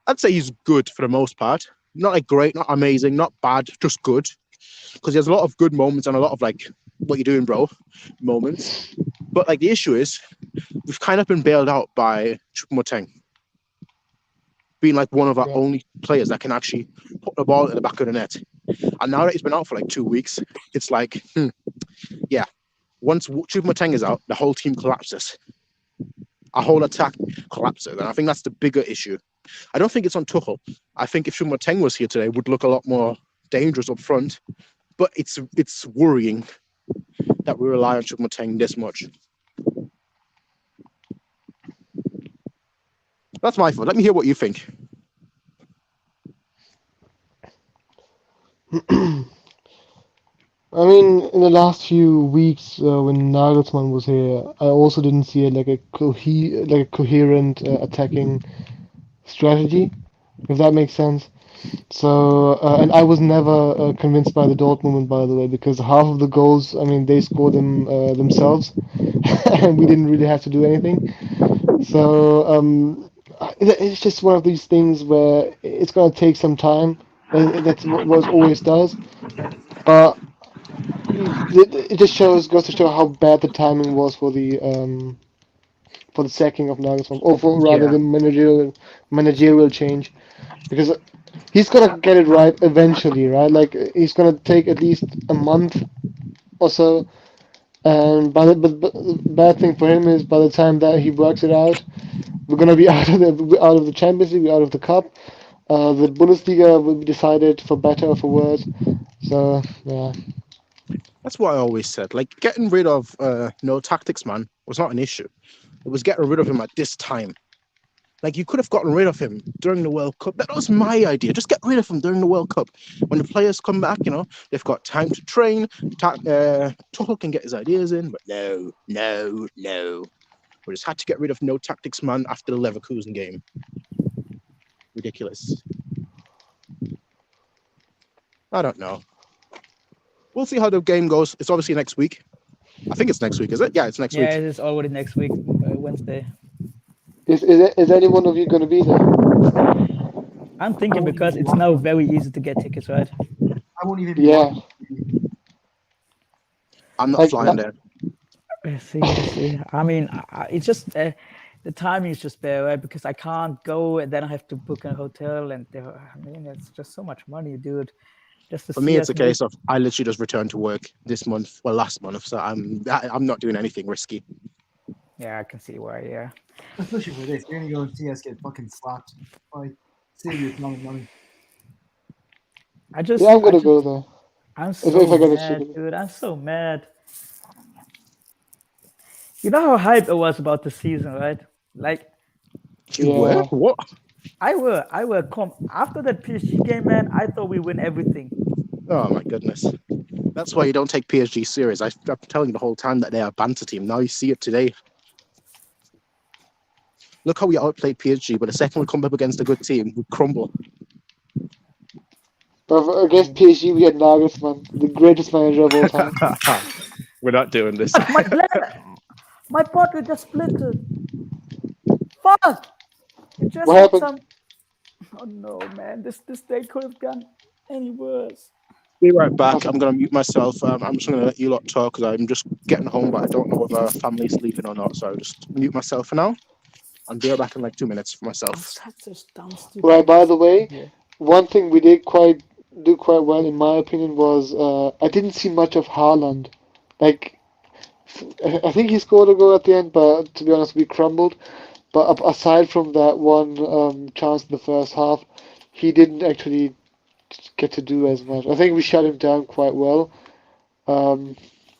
I'd say he's good for the most part. Not like great, not amazing, not bad, just good. Because he has a lot of good moments and a lot of like, what you doing, bro, moments. But like the issue is, we've kind of been bailed out by Choupo-Moting being like one of our only players that can actually put the ball in the back of the net. And now that he's been out for like 2 weeks, it's like, once Choupo-Moting is out, the whole team collapses. Our whole attack collapses. And I think that's the bigger issue. I don't think it's on Tuchel. I think if Choupo-Moting was here today, it would look a lot more dangerous up front. But it's worrying that we rely on Choupo-Moting this much. That's my thought. Let me hear what you think. I mean, in the last few weeks, when Nagelsmann was here, I also didn't see a coherent attacking strategy, if that makes sense. So, and I was never convinced by the Dortmund, by the way, because half of the goals, I mean, they scored them themselves, and we didn't really have to do anything. So, it's just one of these things where it's going to take some time. That's what it always does. But it just goes to show how bad the timing was for the sacking of Nagelsmann, or for rather the managerial change. Because he's gonna get it right eventually, right? Like he's gonna take at least a month or so. And but bad thing for him is by the time that he works it out, we're gonna be out of the Champions League, out of the cup. The Bundesliga will be decided for better or for worse. So yeah, That's what I always said. Like getting rid of no tactics man was not an issue. It was getting rid of him at this time. Like you could have gotten rid of him during the World Cup. That was my idea. Just get rid of him during the World Cup. When the players come back, you know, they've got time to train. Tuchel can get his ideas in, but no. We just had to get rid of no tactics man after the Leverkusen game. Ridiculous. I don't know. We'll see how the game goes. It's obviously next week. I think it's next week, is it? Yeah, it's next Yeah, week. it is already next week, Wednesday. is any one of you gonna be there? I'm thinking because it's now very easy to get tickets, right? I won't even. Yeah. I'm not Like, flying there. I see. I mean, it's just the timing is just there, right? Because I can't go and then I have to book a hotel, and I mean, it's just so much money, dude. Just to For see me, it's us a case of I literally just returned to work this month, well, last month, so I'm not doing anything risky. Yeah, I can see why. Yeah, Especially for this, you're gonna go and see us get fucking slapped. Like, save your time and money. I just. Yeah, I'm gonna go there. I'm If so I get a mad, ticket. dude. I'm so mad. You know how hyped I was about the season, right? Like You were? Yeah. What? I were come after that PSG game, man. I thought we win everything. Oh my goodness. That's why you don't take PSG serious. I'm telling you the whole time that they are a banter team. Now you see it today. Look how we outplayed PSG, but the second we come up against a good team, we crumble. But against PSG, we had Nagelsmann, the greatest manager of all time. We're not doing this. My bottle just split. Fuck! It just What had happened? some. Oh no, man! This day could have gone any worse. Be right back. I'm going to mute myself. I'm just going to let you lot talk because I'm just getting home, but I don't know if family's sleeping or not. So I'll just mute myself for now. I'll be right back in like 2 minutes for I'm myself. such a dumb, stupid. Right. By the way, Yeah. one thing we did do quite well, in my opinion, was I didn't see much of Haaland. Like, I think he scored a goal at the end, but to be honest, we crumbled. But aside from that one chance in the first half, he didn't actually get to do as much. I think we shut him down quite well.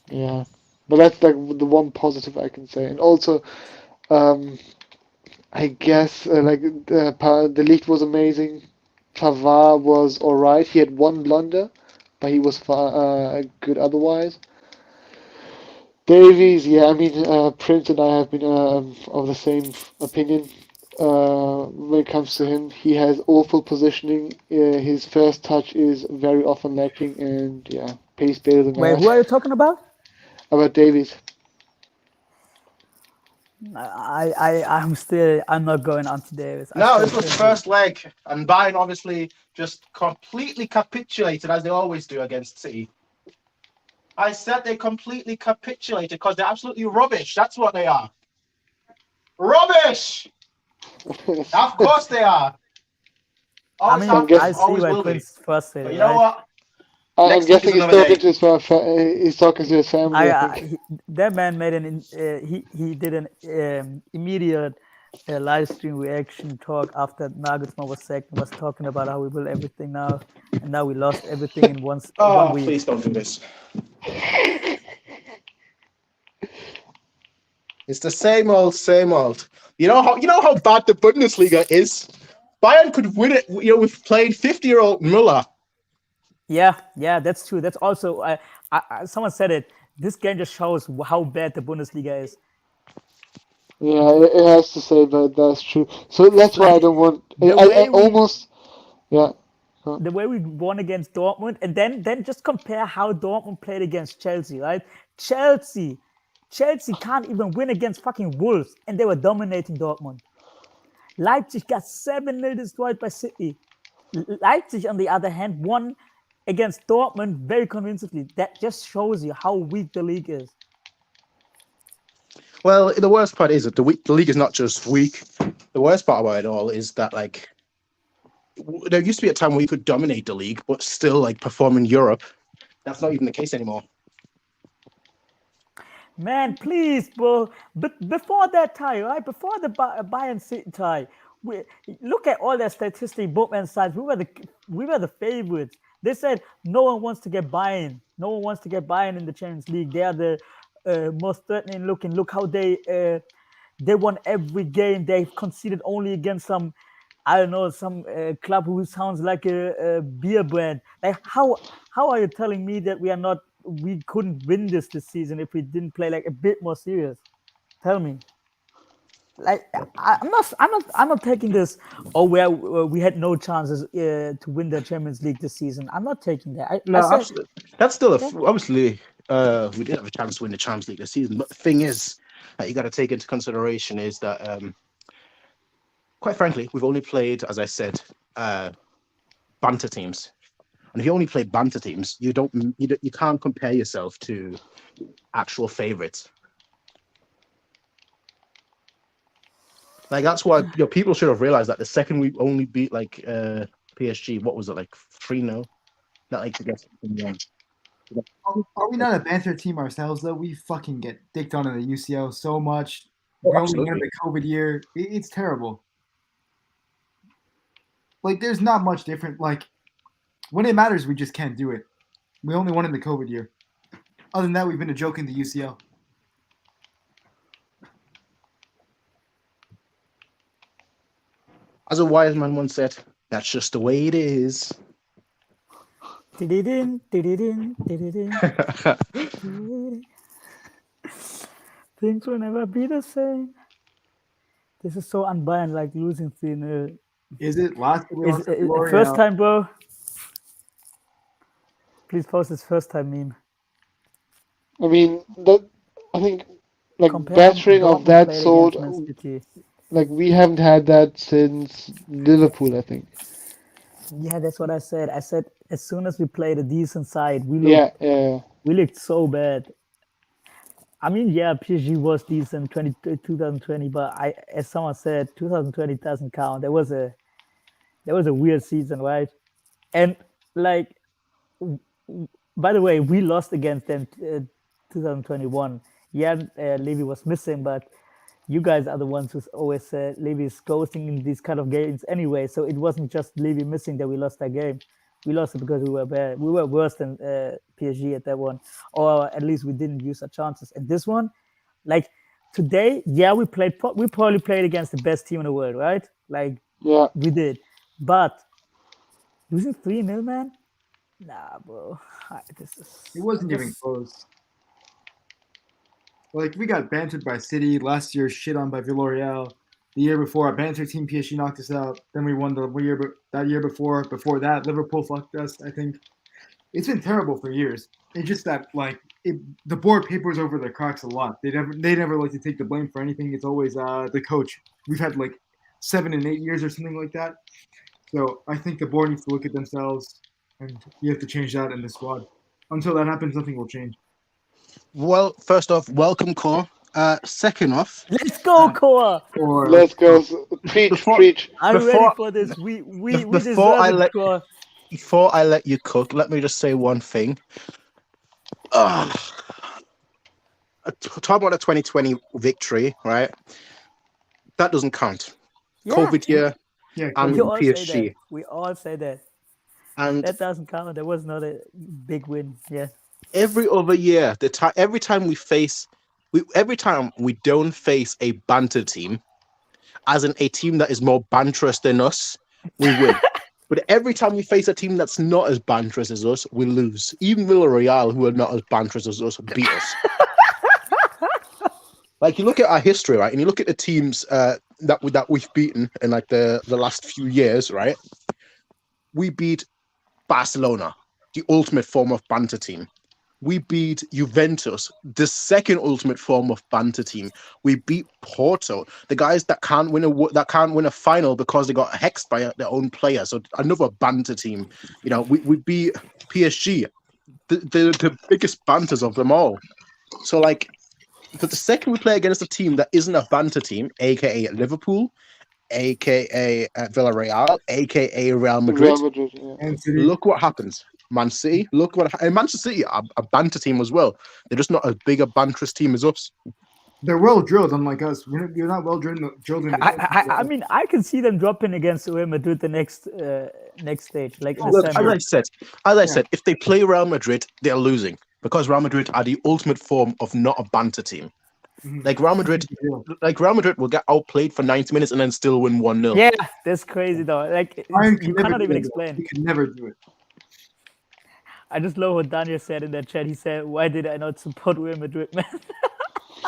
Yeah, but that's like the one positive I can say. And also, I guess the league was amazing. Pavard was alright. He had one blunder, but he was good otherwise. Davies, yeah, I mean, Prince and I have been of the same opinion. When it comes to him, he has awful positioning. His first touch is very often lacking, and yeah, pace better than Wait, that. who are you talking about? About Davies. I'm not going on to Davis. No, this was the first leg, and Bayern obviously just completely capitulated as they always do against City. I said they completely capitulated because they're absolutely rubbish. That's what they are. Rubbish! Of course they are. I mean, I see always why will be. Prince first said But it, you know right? what? I'm Next week guessing is he's another talking day. to he's talking to his family. I think. That man made he did an immediate live stream reaction talk after Nagelsmann was talking about how we will everything now, and now we lost everything in one week. Please don't do this. It's the same old, same old. You know how bad the Bundesliga is. Bayern could win it. You know, we've played 50-year-old Müller. Yeah, that's true. That's also someone said it. This game just shows how bad the Bundesliga is. Yeah, it has to say that that's true. So that's why I don't want. I almost. Yeah. The way we won against Dortmund, and then just compare how Dortmund played against Chelsea, right? Chelsea can't even win against fucking Wolves, and they were dominating Dortmund. Leipzig got 7-0 destroyed by City. Leipzig, on the other hand, won against Dortmund very convincingly. That just shows you how weak the league is. Well, the worst part is that the league is not just weak. The worst part about it all is that, like, there used to be a time where you could dominate the league, but still like perform in Europe. That's not even the case anymore. Man, please, bro. But before that tie, right? Before the Bayern City tie, we look at all their statistics, both and sides. We were the favorites. They said no one wants to get Bayern. No one wants to get Bayern in the Champions League. They are the most threatening looking. Look how they won every game. They've conceded only against some, I don't know, some club who sounds like a beer brand. Like how are you telling me that we couldn't win this season if we didn't play like a bit more serious? Tell me. Like I'm not taking this. Oh, we had no chances to win the Champions League this season. I'm not taking that. Absolutely. That's still obviously we did have a chance to win the Champions League this season. But the thing is that you got to take into consideration is that quite frankly, we've only played, as I said, banter teams. And if you only play banter teams, you can't compare yourself to actual favorites. Like that's why people should have realized that the second we only beat like PSG, what was it, like 3-0? Not like to get Are we not a banter team ourselves though? We fucking get dicked on in the UCL so much. We only won the COVID year. It's terrible. Like there's not much different. Like when it matters, we just can't do it. We only won in the COVID year. Other than that, we've been a joke in the UCL. As a wise man once said, that's just the way it is. Things will never be the same. This is so unbiased, like losing 3-0. Is it last first time, bro? Please post this first time meme. I mean, I think like Compare battering of Dortmund that played sort, against Man City. like we haven't had that since Liverpool, I think. Yeah, that's what I said. I said as soon as we played a decent side, we looked so bad. I mean, yeah, PSG was decent 2020, but as someone said, 2020 doesn't count. There was a weird season, right? And like, by the way, we lost against them 2021. Yeah, Levy was missing, but you guys are the ones who always said Levy's ghosting in these kind of games anyway. So it wasn't just Levy missing that we lost that game. We lost it because we were bad. We were worse than PSG at that one, or at least we didn't use our chances. And this one, like today, yeah, we probably played against the best team in the world, right? Like, Yeah, we did. But losing 3-0, man, nah, bro. It wasn't even close. Like we got bantered by City last year, shit on by Villarreal. The year before, our banter team PSG knocked us out. Then we won that year before. Before that, Liverpool fucked us. I think it's been terrible for years. It's just that the board papers over the cracks a lot. They never like to take the blame for anything. It's always the coach. We've had like 7 and 8 years or something like that. So I think the board needs to look at themselves, and you have to change that in the squad. Until that happens, nothing will change. Well, first off, welcome, Core. Second off, let's go, Koa. let's go. Preach. I'm ready for this. We deserve it, Koa. Before I let you cook, let me just say one thing. Talk about the 2020 victory, right? That doesn't count. Yeah. COVID year and We all say PSG. that. We all say that. And That doesn't count. That was not a big win. Yeah. every other year, every time we don't face a banter team, as in a team that is more banterous than us, we win. But every time we face a team that's not as banterous as us, we lose. Even Villarreal, who are not as banterous as us, beat us. Like you look at our history, right, and you look at the teams that we've beaten in like the last few years, right? We beat Barcelona, the ultimate form of banter team. We beat Juventus, the second ultimate form of banter team. We beat Porto, the guys that can't win a final because they got hexed by their own player. So another banter team. You know, we beat PSG, the biggest banters of them all. So like, but the second we play against a team that isn't a banter team, aka Liverpool, aka Villarreal, aka Real Madrid. Real Madrid. Yeah. And City. Look what happens. Man City, look what and Manchester City are a banter team as well. They're just not as big a banterous team as us. They're well drilled, unlike us. You're not well drilled in the I mean, I can see them dropping against Real Madrid the next stage, like in the Look, as semi. I said, if they play Real Madrid, they're losing because Real Madrid are the ultimate form of not a banter team. Mhm. Like Real Madrid will get outplayed for 90 minutes and then still win 1-0. Yeah, that's crazy though. Like Bayern you can never cannot do even it. explain. He can never do it. I just love what Daniel said in that chat. He said, "Why did I not support Real Madrid, man?"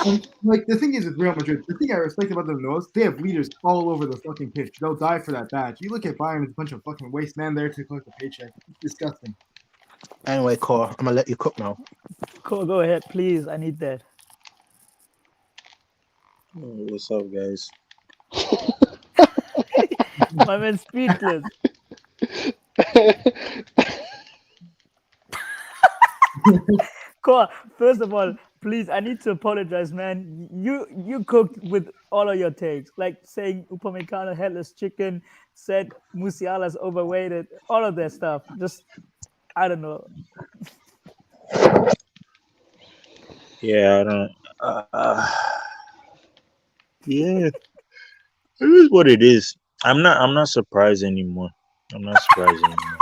And, like the thing is with Real Madrid, the thing I respect about them the most, they have leaders all over the fucking pitch. They'll die for that badge. You look at Bayern, it's a bunch of fucking waste man there to collect a paycheck. It's disgusting. Anyway, Core, I'm gonna let you cook now. Cool, go ahead, please. I need that. What's up, guys? My man, speechless. Cool. First of all, please, I need to apologize, man. You cooked with all of your takes, like saying Upamecano headless chicken, said Musiala's overweighted, all of that stuff. Just, I don't know. Yeah, I don't. Yeah, it is what it is. I'm not surprised anymore. I'm not surprised anymore.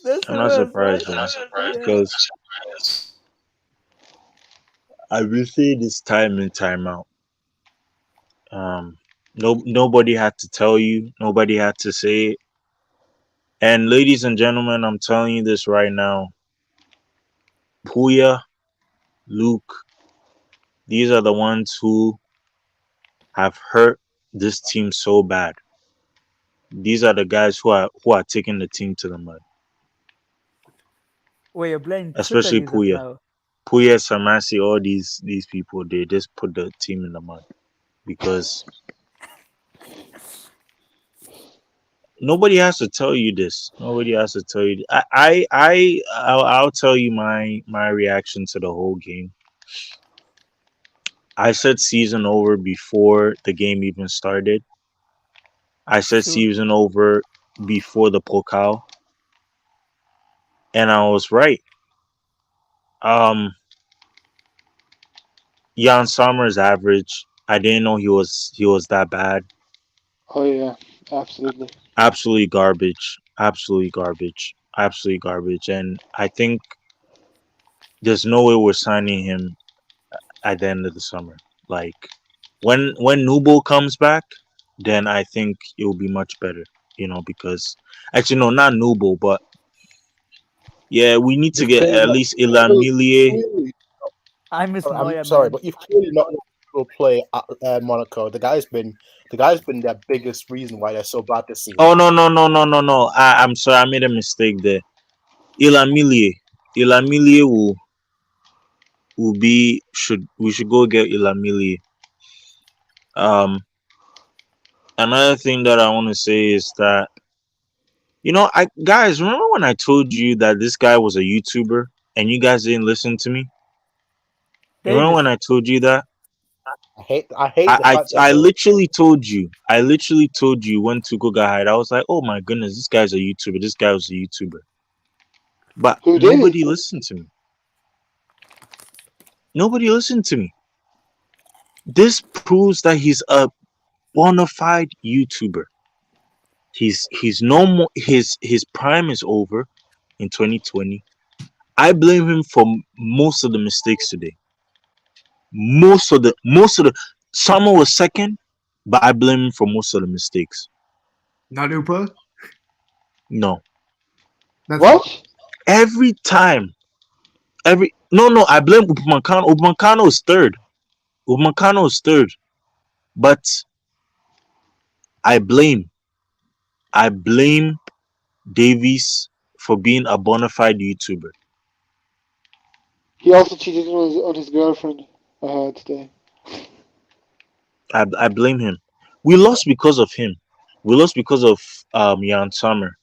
That's I'm the not worst, surprised, man. man, because I've been saying this time in time out. Nobody had to tell you. Nobody had to say it. And ladies and gentlemen, I'm telling you this right now. Puya, Luke, these are the ones who have hurt this team so bad. These are the guys who are taking the team to the mud. Wait, you're blaming Twitter Especially users Puya. now. Puya, Samasi, all these people, they just put the team in the mud because nobody has to tell you this. Nobody has to tell you. I'll tell you my reaction to the whole game. I said season over before the game even started. I said True. season over before the Pokal, and I was right. Jan Sommer's average. I didn't know he was that bad. Oh yeah, absolutely. Absolutely garbage. Absolutely garbage. Absolutely garbage. And I think there's no way we're signing him at the end of the summer. Like when Nubo comes back, then I think it will be much better. Because actually no, not Nubo, but yeah, we need to You've get clearly at not- least Ilamilie. clearly- I miss Neuer, I'm sorry, man. but you've clearly not will play at Monaco. The guy's been their biggest reason why they're so bad this season. Oh no. I'm sorry, I made a mistake there. Ilamilie will be we should go get Ilamilie. Another thing that I want to say is that I guys remember when I told you that this guy was a YouTuber and you guys didn't listen to me? Remember Davis. when I told you that? I hate the I fact that I literally told you. I literally told you when Tuko got hired. I was like, oh my goodness, this guy's a YouTuber. This guy was a YouTuber. But Who did? nobody listened to me. Nobody listened to me. This proves that he's a bona fide YouTuber. He's no more. His prime is over in 2020. I blame him for most of the mistakes today. Most of the Summer was second, but I blame him for most of the mistakes. Not Upa. No, That's What? every time, no, I blame Upamecano. Upamecano is third. Upamecano is third, but I blame Davies for being a bona fide YouTuber. He also cheated on his girlfriend today. I blame him. We lost because of him. We lost because of Jan Sommer.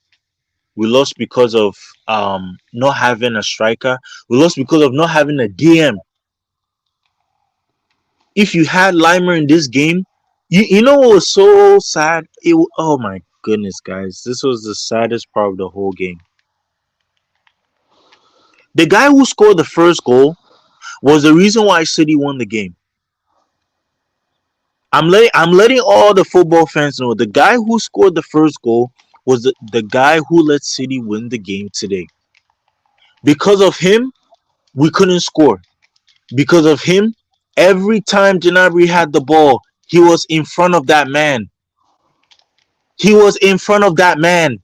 We lost because of not having a striker. We lost because of not having a DM. if you had Limer in this game, you know what was so sad? Oh my goodness, guys, this was the saddest part of the whole game. The guy who scored the first goal was the reason why City won the game. I'm letting all the football fans know the guy who scored the first goal was the guy who let City win the game today. Because of him, we couldn't score. Because of him, every time Gnabry had the ball, he was in front of that man. He was in front of that man.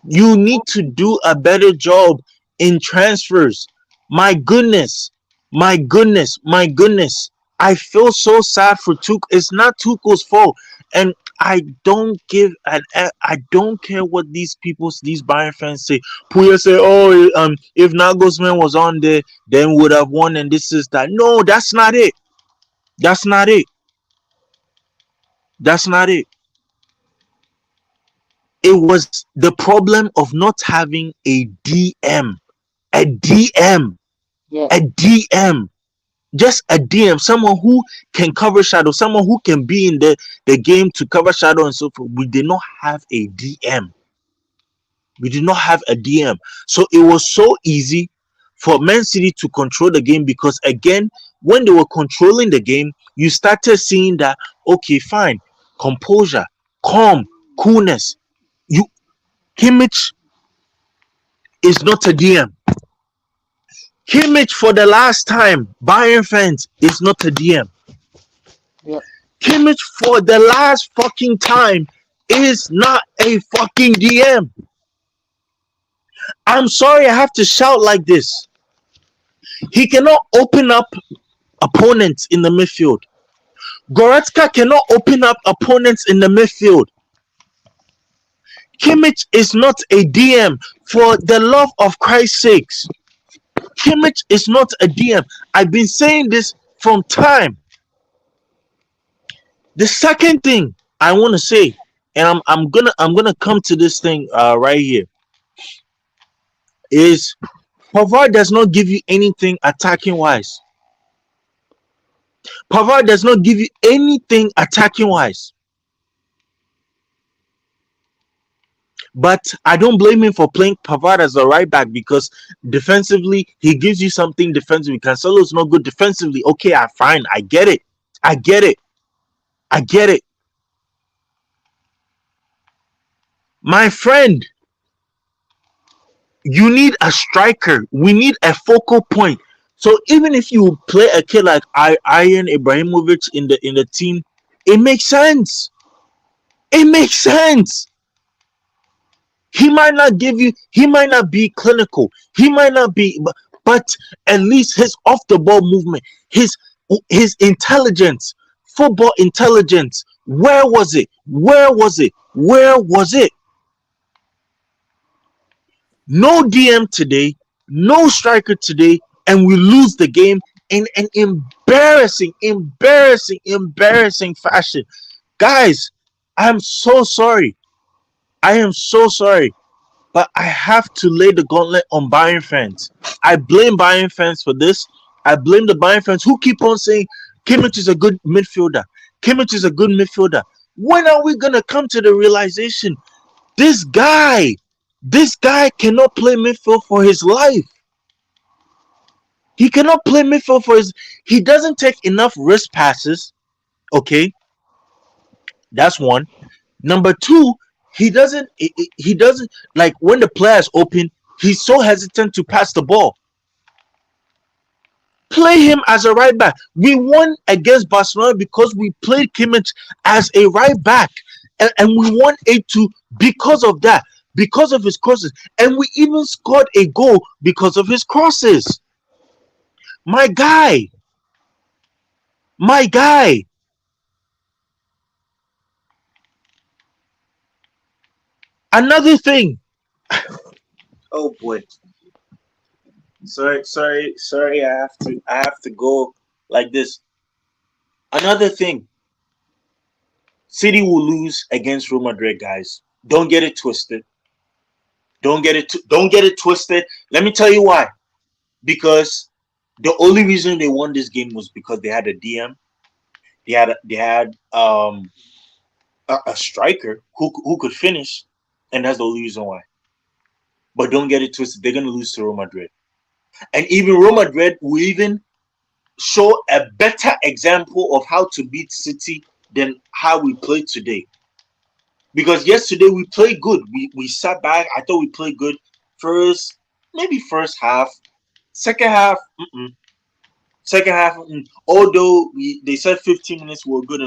You need to do a better job in transfers. My goodness. My goodness. My goodness. I feel so sad for Tuchel. It's not Tuchel's fault. And I don't care what these Bayern fans say. Puya say, oh, if Nagelsmann was on there, then would have won, and this is that. No, that's not it. That's not it. That's not it. It was the problem of not having a DM. A DM. Yeah. A DM. Just a DM. Someone who can cover shadow. Someone who can be in the game to cover shadow and so forth. We did not have a DM. We did not have a DM. So it was so easy for Man City to control the game because, again, when they were controlling the game, you started seeing that, okay, fine, composure, calm, coolness. Kimmich is not a DM. Kimmich, for the last time, Bayern fans, is not a DM. Yeah. Kimmich, for the last fucking time, is not a fucking DM. I'm sorry I have to shout like this. He cannot open up opponents in the midfield. Goretzka cannot open up opponents in the midfield. Kimmich is not a DM, for the love of Christ's sakes. Kimmich is not a DM. I've been saying this from time. The second thing I want to say, and I'm gonna come to this thing right here, is Pavard does not give you anything attacking wise. Pavard does not give you anything attacking wise. But I don't blame him for playing Pavard as a right back because defensively he gives you something defensively. Cancelo's not good defensively. Okay, fine. I get it. I get it. I get it. My friend, you need a striker. We need a focal point. So even if you play a kid like Iron Ibrahimovic in the team, it makes sense. It makes sense. He might not be clinical. He might not be, but at least his off the ball movement, his intelligence, football intelligence. Where was it? Where was it? Where was it? No DM today, no striker today, and we lose the game in an embarrassing fashion. Guys, I'm so sorry. I am so sorry, but I have to lay the gauntlet on Bayern fans. I blame Bayern fans for this. I blame the Bayern fans who keep on saying Kimmich is a good midfielder. Kimmich is a good midfielder. When are we going to come to the realization this guy cannot play midfield for his life? He cannot play midfield for his... He doesn't take enough wrist passes. Okay? That's one. Number two, he doesn't like when the player is open, he's so hesitant to pass the ball. Play him as a right back. We won against Barcelona because we played Kimmich as a right back, and we won 8-2 because of that, because of his crosses, and we even scored a goal because of his crosses. My guy. Another thing. Oh boy. Sorry. I have to go like this. Another thing. City will lose against Real Madrid, guys. Don't get it twisted. Don't get it twisted. Let me tell you why. Because The only reason they won this game was because they had a DM. They had a striker who could finish, and that's the only reason why. But don't get it twisted. They're gonna lose to Real Madrid, and even Real Madrid will even show a better example of how to beat City than how we played today. Because yesterday we played good. We sat back. I thought we played good. Maybe first half. Second half, second half. Although they said 15 minutes were good.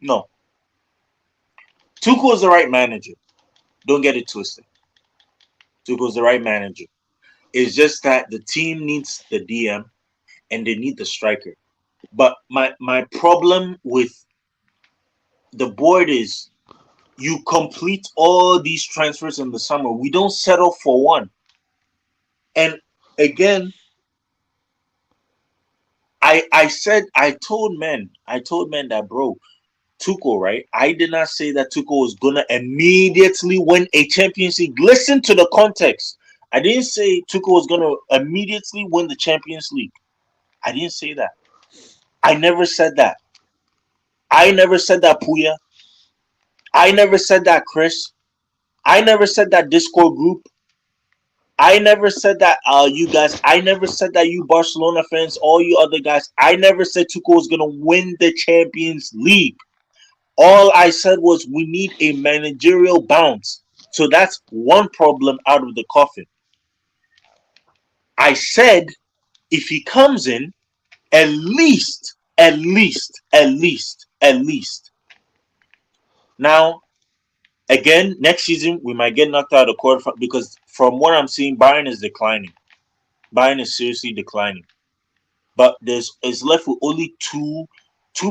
No, Tuchel's the right manager. Don't get it twisted. Tuchel's the right manager. It's just that the team needs the DM and they need the striker. But my problem with the board is you complete all these transfers in the summer. We don't settle for one. And again, I told men that, bro, Tuchel, right? I did not say that Tuchel was gonna immediately win a Champions League. Listen to the context. I didn't say Tuchel was gonna immediately win the Champions League. I didn't say that. I never said that. I never said that, Puya. I never said that, Chris. I never said that Discord group. I never said that, you guys. I never said that, you Barcelona fans, all you other guys. I never said Tuchel was gonna win the Champions League. All I said was we need a managerial bounce. So that's one problem out of the coffin. I said if he comes in, at least. Now, again, next season we might get knocked out of the quarterfinal because from what I'm seeing, Bayern is declining. Bayern is seriously declining. But it's left with only two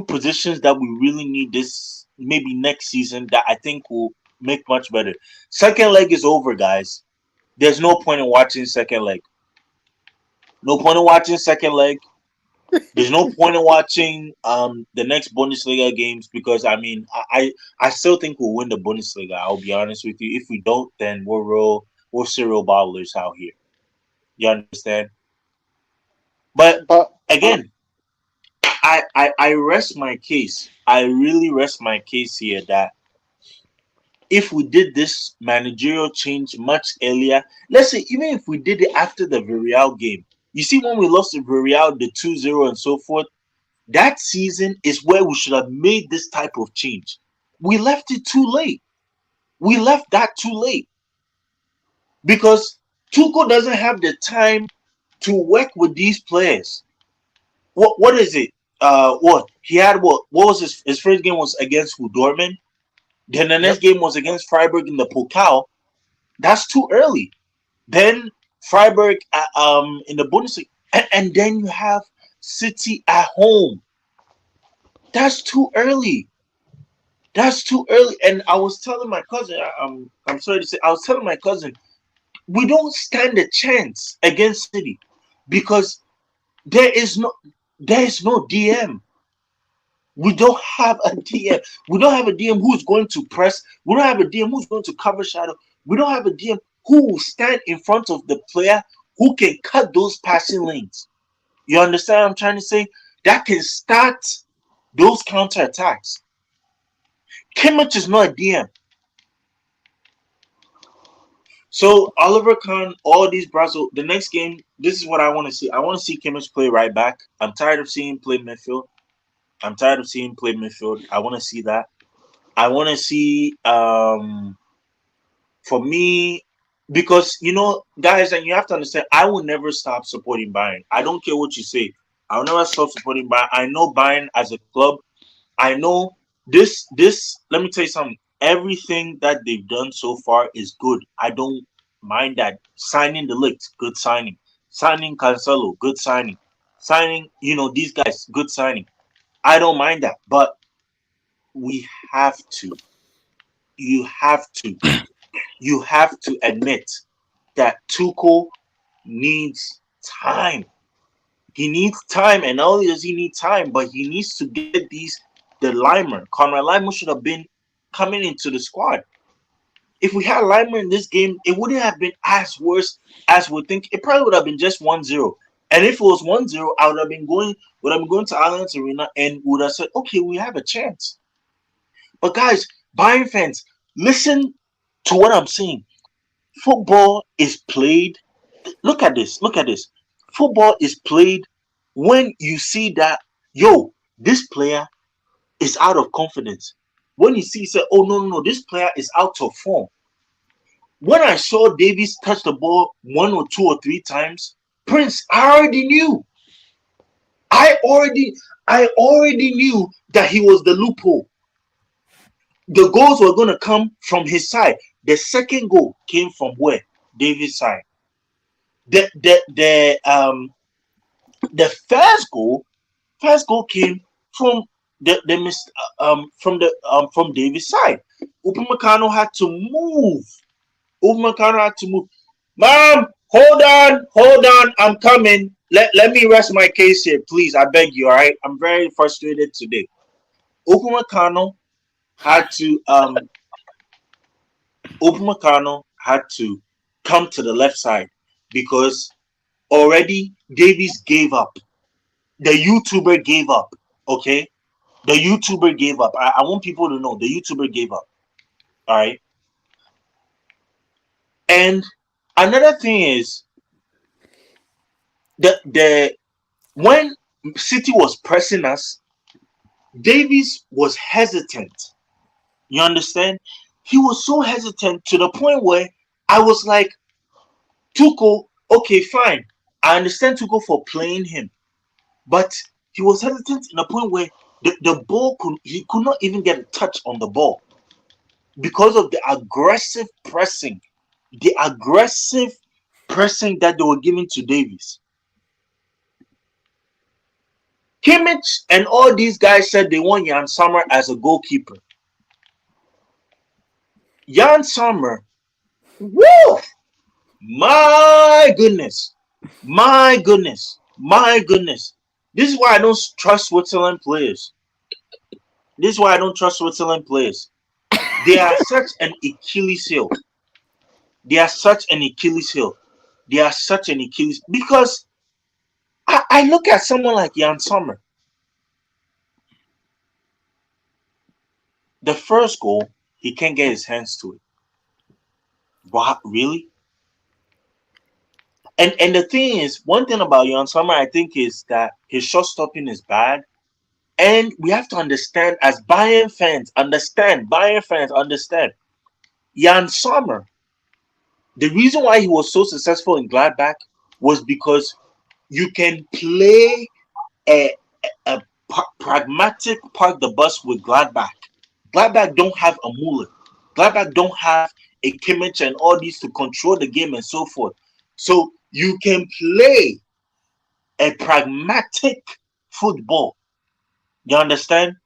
positions that we really need this maybe next season that I think will make much better. Second leg is over, guys. There's no point in watching second leg. No point in watching second leg. There's no point in watching the next Bundesliga games because I still think we'll win the Bundesliga. I'll be honest with you. If we don't, then we're serial bottlers out here. You understand? But again, I rest my case. I really rest my case here that if we did this managerial change much earlier, let's say even if we did it after the Villarreal game, you see when we lost to Villarreal, the 2-0 and so forth, that season is where we should have made this type of change. We left it too late. We left that too late because Tuchel doesn't have the time to work with these players. What is it? What he had? What was his first game was against who? Dortmund. Then the next game was against Freiburg in the Pokal. That's too early. Then Freiburg in the Bundesliga, and then you have City at home. That's too early. That's too early. And I was telling my cousin, I'm sorry to say, I was telling my cousin, we don't stand a chance against City because there is no DM. We don't have a DM. We don't have a DM who's going to press. We don't have a DM who's going to cover shadow. We don't have a DM who will stand in front of the player who can cut those passing lanes. You understand what I'm trying to say? That can start those counterattacks. Kimmich is not a DM. So Oliver Kahn, all these Brazil, the next game, this is what I want to see. I want to see Kimmich play right back. I'm tired of seeing him play midfield. I want to see that. I want to see, for me, because, guys, and you have to understand, I will never stop supporting Bayern. I don't care what you say. I will never stop supporting Bayern. I know Bayern as a club. I know this, let me tell you something. Everything that they've done so far is good. I don't mind that. Signing the Ligt, good signing. Signing Cancelo, good signing. Signing, these guys, good signing. I don't mind that. But we have to. You have to admit that Tuchel needs time. He needs time, and not only does he need time, but he needs to get the Limer. Conrad Limer should have been coming into the squad. If we had Limer in this game, it wouldn't have been as worse as we think. It probably would have been just 1-0. And if it was 1-0, I would have been going to Allianz Arena and would have said, okay, we have a chance. But guys, Bayern fans, listen to what I'm saying. Football is played. Look at this. Look at this. Football is played when you see that, yo, this player is out of confidence. When you see, say, oh, no, this player is out of form. When I saw Davies touch the ball 1 or 2 or 3 times, Prince, I already knew. I already knew that he was the loophole. The goals were going to come from his side. The second goal came from where? Davies' side. The first goal came from from Davies' side. Upamecano had to move. Mom, hold on, I'm coming. Let me rest my case here, please. I beg you, all right? I'm very frustrated today. Upamecano had to come to the left side because already Davies gave up. The YouTuber gave up. Okay? The YouTuber gave up. I want people to know the YouTuber gave up. All right. And another thing is the when City was pressing us, Davies was hesitant. You understand? He was so hesitant to the point where I was like, Tuchel, okay, fine. I understand Tuchel for playing him, but he was hesitant in a point where the ball he could not even get a touch on the ball because of the aggressive pressing that they were giving to Davies. Kimmich and all these guys said they want Jan Sommer as a goalkeeper. Jan Sommer, woo! My goodness. This is why I don't trust Switzerland players. They are such an Achilles heel. Because I look at someone like Jan Sommer. The first goal, he can't get his hands to it. What, really? And the thing is, one thing about Jan Sommer, I think, is that his shot stopping is bad. And we have to understand, as Bayern fans, understand. Jan Sommer, the reason why he was so successful in Gladbach was because you can play a pragmatic park the bus with Gladbach. Gladbach don't have a Muller. Gladbach don't have a Kimmich and all these to control the game and so forth. So you can play a pragmatic football. You understand?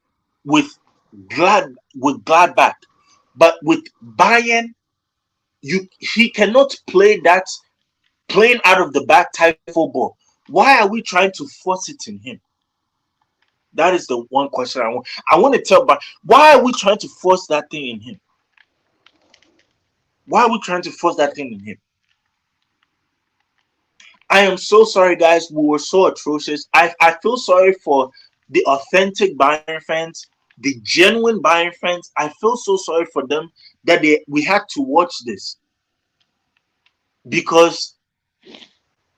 With Gladbach. But with Bayern, he cannot play that playing out of the back type football. Why are we trying to force it in him? That is the one question I want to tell. But why are we trying to force that thing in him? I am so sorry, guys. We were so atrocious. I feel sorry for the authentic Bayern fans, the genuine Bayern fans. I feel so sorry for them that we had to watch this, because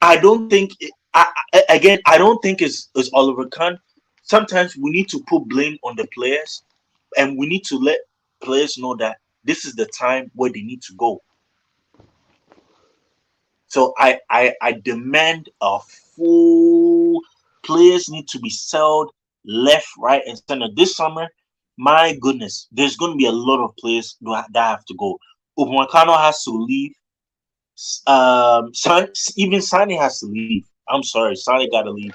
I don't think I don't think it's Oliver Kahn. Sometimes we need to put blame on the players, and we need to let players know that this is the time where they need to go. So I demand a full. Players need to be sold left, right, and center this summer. My goodness, there's going to be a lot of players that have to go. Upamecano has to leave. Even Sane has to leave. I'm sorry, Sane got to leave.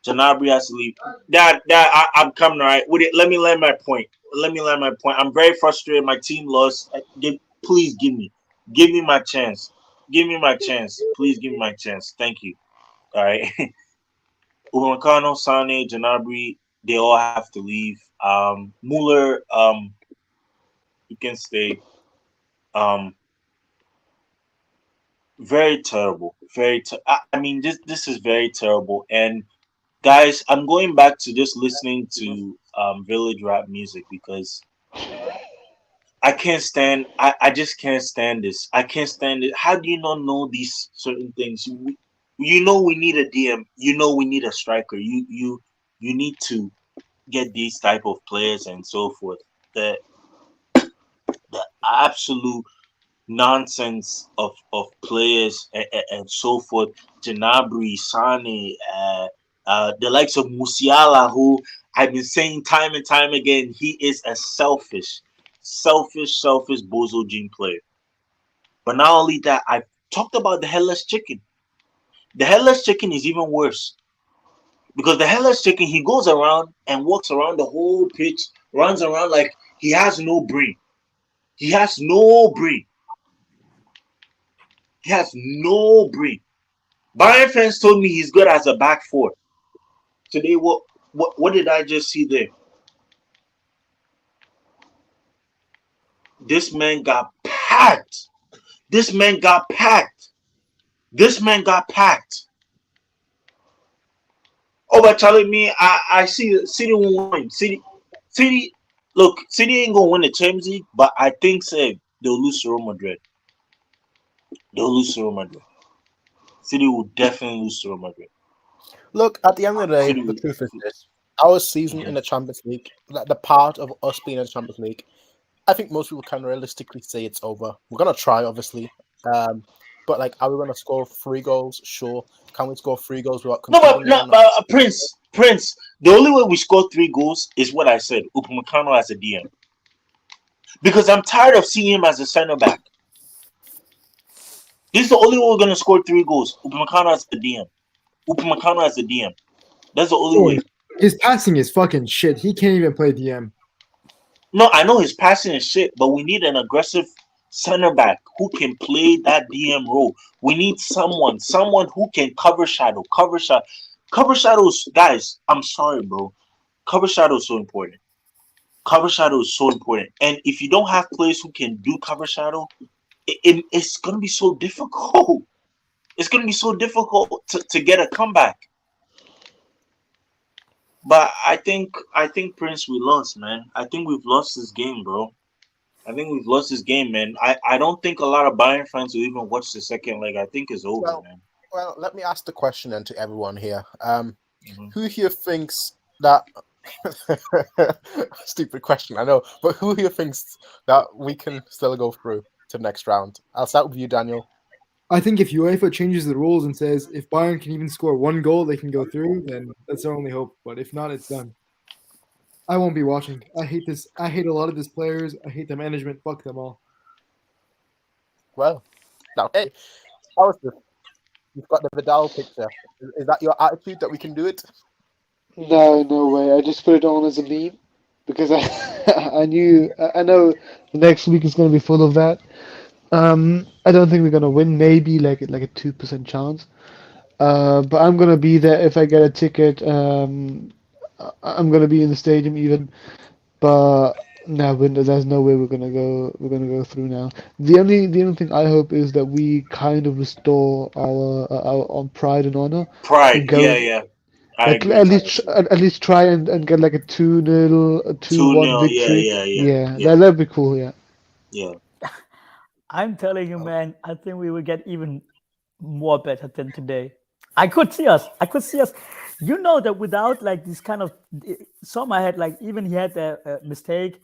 Janabri has to leave. I'm coming, all right. With it, let me land my point. I'm very frustrated. My team lost. Please give me my chance. Please give me my chance. Thank you. All right. Upamecano, Sane, Janabri, they all have to leave. Muller, you can stay. Very terrible. I mean, this is very terrible. And guys, I'm going back to just listening to village rap music because I can't stand. I just can't stand this. I can't stand it. How do you not know these certain things? You know we need a DM. You know we need a striker. You need to get these type of players and so forth. The absolute nonsense of players and so forth. Janabri, Sane, the likes of Musiala, who I've been saying time and time again, he is a selfish bozo gene player. But not only that, I've talked about the headless chicken. The headless chicken is even worse because the headless chicken he goes around and walks around the whole pitch, runs around like he has no brain. He has no brain. He has no brain. Bayern fans told me he's good as a back four. Today, what did I just see there? This man got packed. This man got packed. This man got packed. Oh, but telling me I see City won't win. City. Look, City ain't gonna win the Champions League, but I think say they'll lose to Real Madrid. They'll lose to Real Madrid. City will definitely lose to Real Madrid. Look, at the end of the day, City the will- truth is this: our season in the Champions League, the part of us being in the Champions League, I think most people can realistically say it's over. We're gonna try, obviously, but like, are we gonna score 3 goals? Sure. Can we score 3 goals without No, conceding? but Prince. The only way we score 3 goals is what I said. Upamecano as a DM, because I'm tired of seeing him as a center back. This is the only way we're gonna score 3 goals. Upamecano as a DM. Upamecano as a DM. That's the only way. His passing is fucking shit. He can't even play DM. No, I know his passing is shit, but we need an aggressive center back who can play that DM role. We need someone who can cover shadows, guys. I'm sorry, bro. Cover shadow is so important. Cover shadow is so important. And if you don't have players who can do cover shadow, it's gonna be so difficult. It's gonna be so difficult to get a comeback. But I think Prince, we lost, man. I think we've lost this game, bro. I think we've lost this game, man. I don't think a lot of Bayern fans will even watch the second leg. I think it's over, man. Well, let me ask the question then to everyone here. Mhm. Who here thinks that? Stupid question, I know, but who here thinks that we can still go through to the next round? I'll start with you, Daniel. I think if UEFA changes the rules and says if Bayern can even score 1 goal, they can go through, then that's our only hope. But if not, it's done. I won't be watching. I hate this. I hate a lot of these players. I hate the management. Fuck them all. Well, now, hey, how is this? You've got the Vidal picture. Is that your attitude that we can do it? No, no way. I just put it on as a meme because I I know Next week is going to be full of that. I don't think we're going to win. Maybe like a 2% chance. But I'm going to be there if I get a ticket. I'm going to be in the stadium even. But no, there's no way we're going to go. We're going to go through now. The only thing I hope is that we kind of restore our on pride and honor. Pride, and go, yeah. I Like agree. at least try and get like a 2-0, a 2-1 2-0, victory. yeah. That'd be cool. Yeah. Yeah. I'm telling you, man, I think we will get even more better than today. I could see us. You know that without like this kind of, some I had like, even he had a mistake.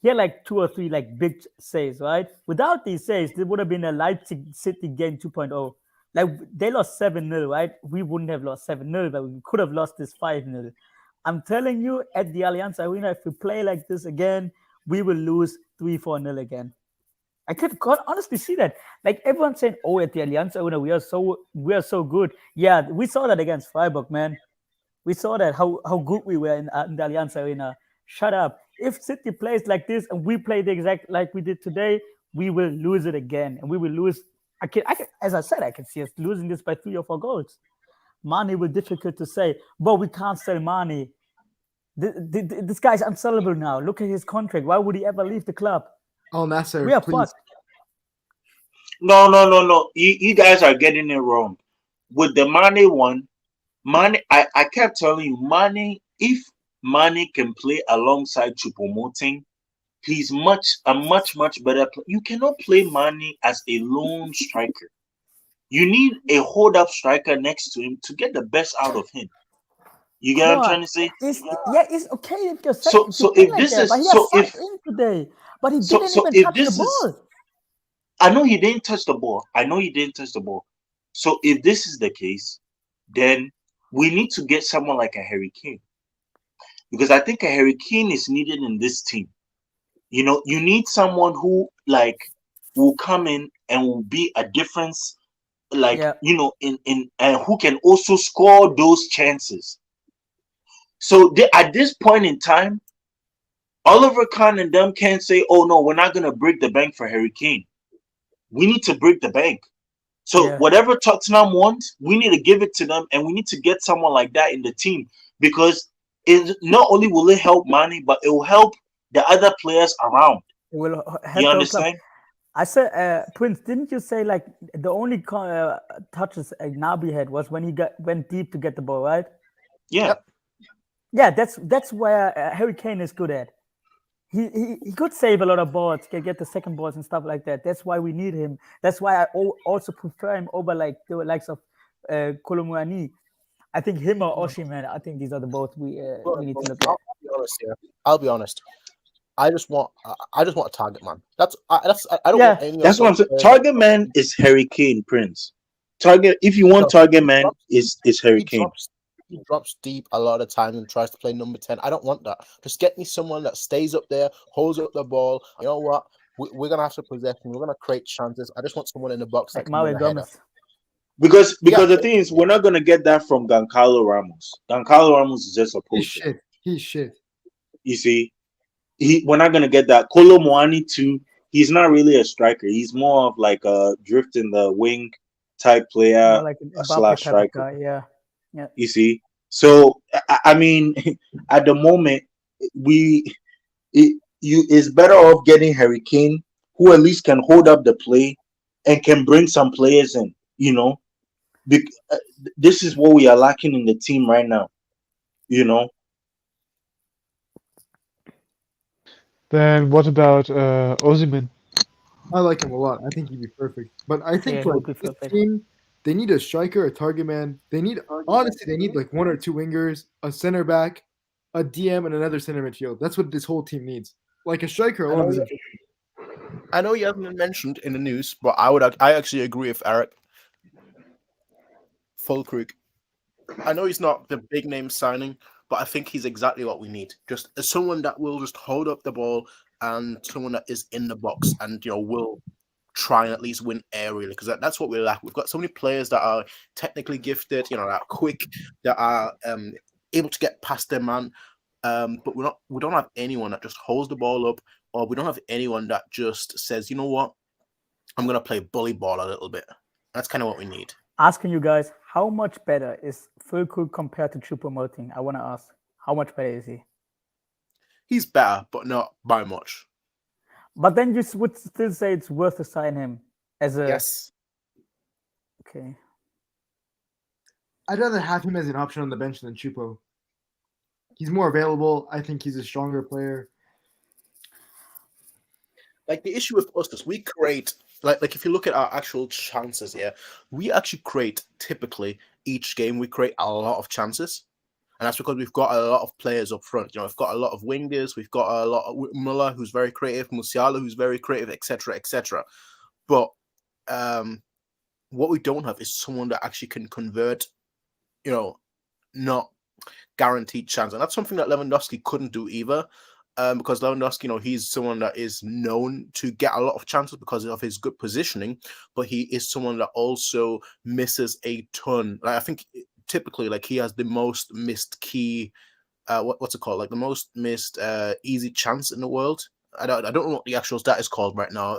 He had like 2 or 3 like big saves, right? Without these saves, there would have been a Leipzig City game 2.0. Like they lost 7-0, right? We wouldn't have lost 7-0, but we could have lost this 5-0. I'm telling you, at the Allianz Arena, if we play like this again, we will lose 3-4-0 again. I could honestly see that. Like everyone's saying, "Oh, at the Allianz Arena, we are so good." Yeah, we saw that against Freiburg, man. We saw that how good we were in the Allianz Arena. Shut up. If City plays like this and we play the exact like we did today, we will lose it again, and we will lose. I can, as I said, I can see us losing this by 3 or 4 goals. Mane will difficult to say, but we can't sell Mane. This guy's unsellable now. Look at his contract. Why would he ever leave the club? Al Nasser, We are please. fucked. No. You guys are getting it wrong. With the Mane one, Mane, I kept telling you, Mane, if Mane can play alongside Choupo-Moting, he's a much better player. You cannot play Mane as a lone striker. You need a hold-up striker next to him to get the best out of him. You get what I'm trying to say? It's okay if you're So play if like this that, is but he so has if sucked in today, but he so didn't so even if touch the this is, ball. I know he didn't touch the ball. I know he didn't touch the ball. So if this is the case, then we need to get someone like a Harry Kane, because I think a Harry Kane is needed in this team. You know, you need someone who will come in and will be a difference, Yeah, in and who can also score those chances. So at this point in time, Oliver Kahn and them can't say, "Oh no, we're not gonna break the bank for Harry Kane." We need to break the bank. So yeah. whatever Tottenham wants, we need to give it to them, and we need to get someone like that in the team, because it not only will it help Mane, but it will help the other players around. It will You help the whole club. understand? I said, Prince, didn't you say like the only touches Nabi had was when he went deep to get the ball, right? Yeah. Yep. Yeah, that's where Harry Kane is good at. He could save a lot of balls, can get the second balls and stuff like that. That's why we need him. That's why I also prefer him over like the likes of Kolomouani. I think him or Osimhen. I think these are the both we need to look at. I'll be honest here. I'll be honest. I just want a target man. I don't Yeah. want any. That's what I'm saying. Target man is Harry Kane, Prince. Target, if you want target man, is Harry Kane. He drops deep a lot of times and tries to play number 10. I don't want that. Just get me someone that stays up there, holds up the ball. You know what? We're gonna have to possession. We're gonna create chances. I just want someone in the box that Like can Maui win a header. Gomez. Because the thing is, we're not gonna get that from Giancarlo Ramos. Giancarlo Ramos is just a poacher. He's shit. You see, we're not gonna get that. Kolo Muani too. He's not really a striker. He's more of like a drift in the wing type player More like an / Mbappe type of striker. guy. Yeah. You see, so I mean, at the moment, it's better off getting Harry Kane, who at least can hold up the play and can bring some players in. You know, this is what we are lacking in the team right now. You know. Then what about Osimhen? I like him a lot. I think he'd be perfect. But I think Yeah, he would like be this perfect. team, they need a striker, a target man. They need like one or two wingers, a center back, a DM, and another center midfield. That's what this whole team needs. Like a striker alone isn't. I know he hasn't been mentioned in the news, but I actually agree with Eric. Fulkrug. I know he's not the big name signing, but I think he's exactly what we need. Just someone that will just hold up the ball and someone that is in the box and will try and at least win aerially, because that's what we lack. We've got so many players that are technically gifted, that are quick, that are able to get past their man, but we don't have anyone that just holds the ball up, or we don't have anyone that just says, you know what, I'm gonna play bully ball a little bit. That's kind of what we need. Asking you guys, how much better is Fulkrug compared to Choupo-Moting? I want to ask, how much better is he? He's better, but not by much. But then you would still say it's worth to sign him as a. Yes. Okay. I'd rather have him as an option on the bench than Choupo. He's more available. I think he's a stronger player. Like the issue with us is we create like if you look at our actual chances here, we actually create typically each game we create a lot of chances. And that's because we've got a lot of players up front. We've got a lot of wingers. We've got a lot of Muller, who's very creative, Musiala, who's very creative, etc., etc. But what we don't have is someone that actually can convert, not guaranteed chance. And that's something that Lewandowski couldn't do either. Because Lewandowski, he's someone that is known to get a lot of chances because of his good positioning, but he is someone that also misses a ton. Like I think typically, like he has the most missed key, what's it called? Like the most missed easy chance in the world. I don't know what the actual stat is called right now.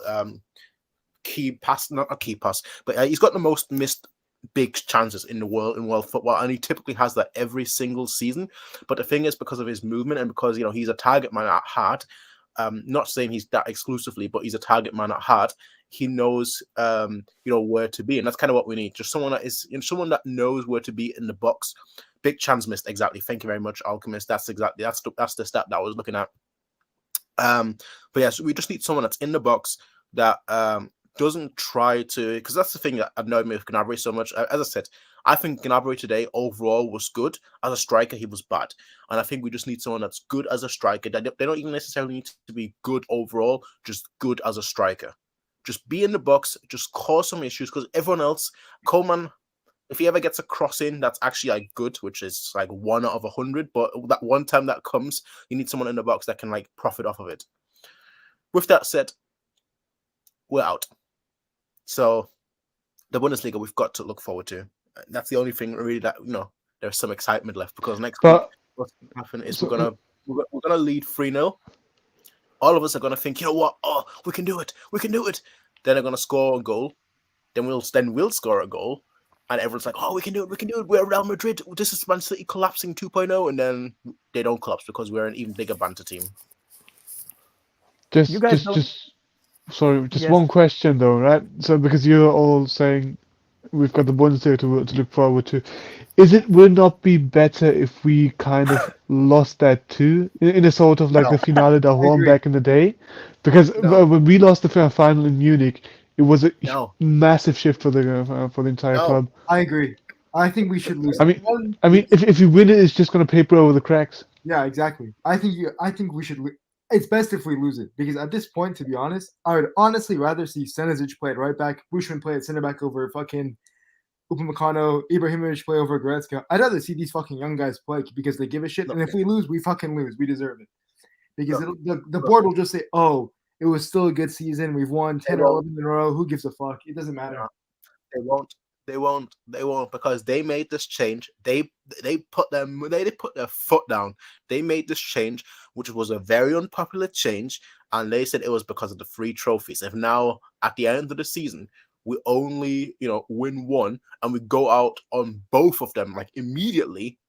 Key pass, not a key pass, but he's got the most missed big chances in the world in world football, and he typically has that every single season. But the thing is, because of his movement and because he's a target man at heart, not saying he's that exclusively, but he's a target man at heart. He knows, where to be, and that's kind of what we need. Just someone that is, someone that knows where to be in the box. Big chance missed, exactly. Thank you very much, Alchemist. That's the stat that I was looking at. But yeah, so we just need someone that's in the box that doesn't try to, because that's the thing that annoyed me with Gnabry so much. As I said, I think Gnabry today overall was good. As a striker, he was bad. And I think we just need someone that's good as a striker. They don't even necessarily need to be good overall, just good as a striker. Just be in the box, just cause some issues, because everyone else, Coleman, if he ever gets a cross in, that's actually like good, which is like 1 out of 100. But that one time that comes, you need someone in the box that can like profit off of it. With that said, we're out. So the Bundesliga we've got to look forward to. That's the only thing really that there's some excitement left, because next week what's going to happen is we're gonna lead 3-0. All of us are gonna think, you know what? Oh, we can do it. Then they're gonna score a goal. Then we'll score a goal, and everyone's like, oh, we can do it. We're Real Madrid. This is Man City collapsing 2.0, and then they don't collapse because we're an even bigger banter team. Just one question though, right? So because you're all saying we've got the Bundesliga to look forward to, would it not be better if we kind of lost that too, in a sort of like the Finale da Horn back in the day? Because when we lost the final in Munich, it was a massive shift for the entire club. I agree. I think we should lose. I mean, if you win it, it's just going to paper over the cracks. Yeah, exactly. I think we should. It's best if we lose it, because at this point, to be honest, I would honestly rather see Senezic play at right back, Bushman play at center back over fucking Upamecano, Ibrahimovic play over Goretzka. I'd rather see these fucking young guys play because they give a shit. And if we lose, we fucking lose. We deserve it. Because the board will just say, oh, it was still a good season. We've won 10 or 11 in a row. Who gives a fuck? It doesn't matter. They won't, because they made this change. They put their foot down. They made this change, which was a very unpopular change, and they said it was because of the 3 trophies. If now at the end of the season we only win 1 and we go out on both of them like immediately,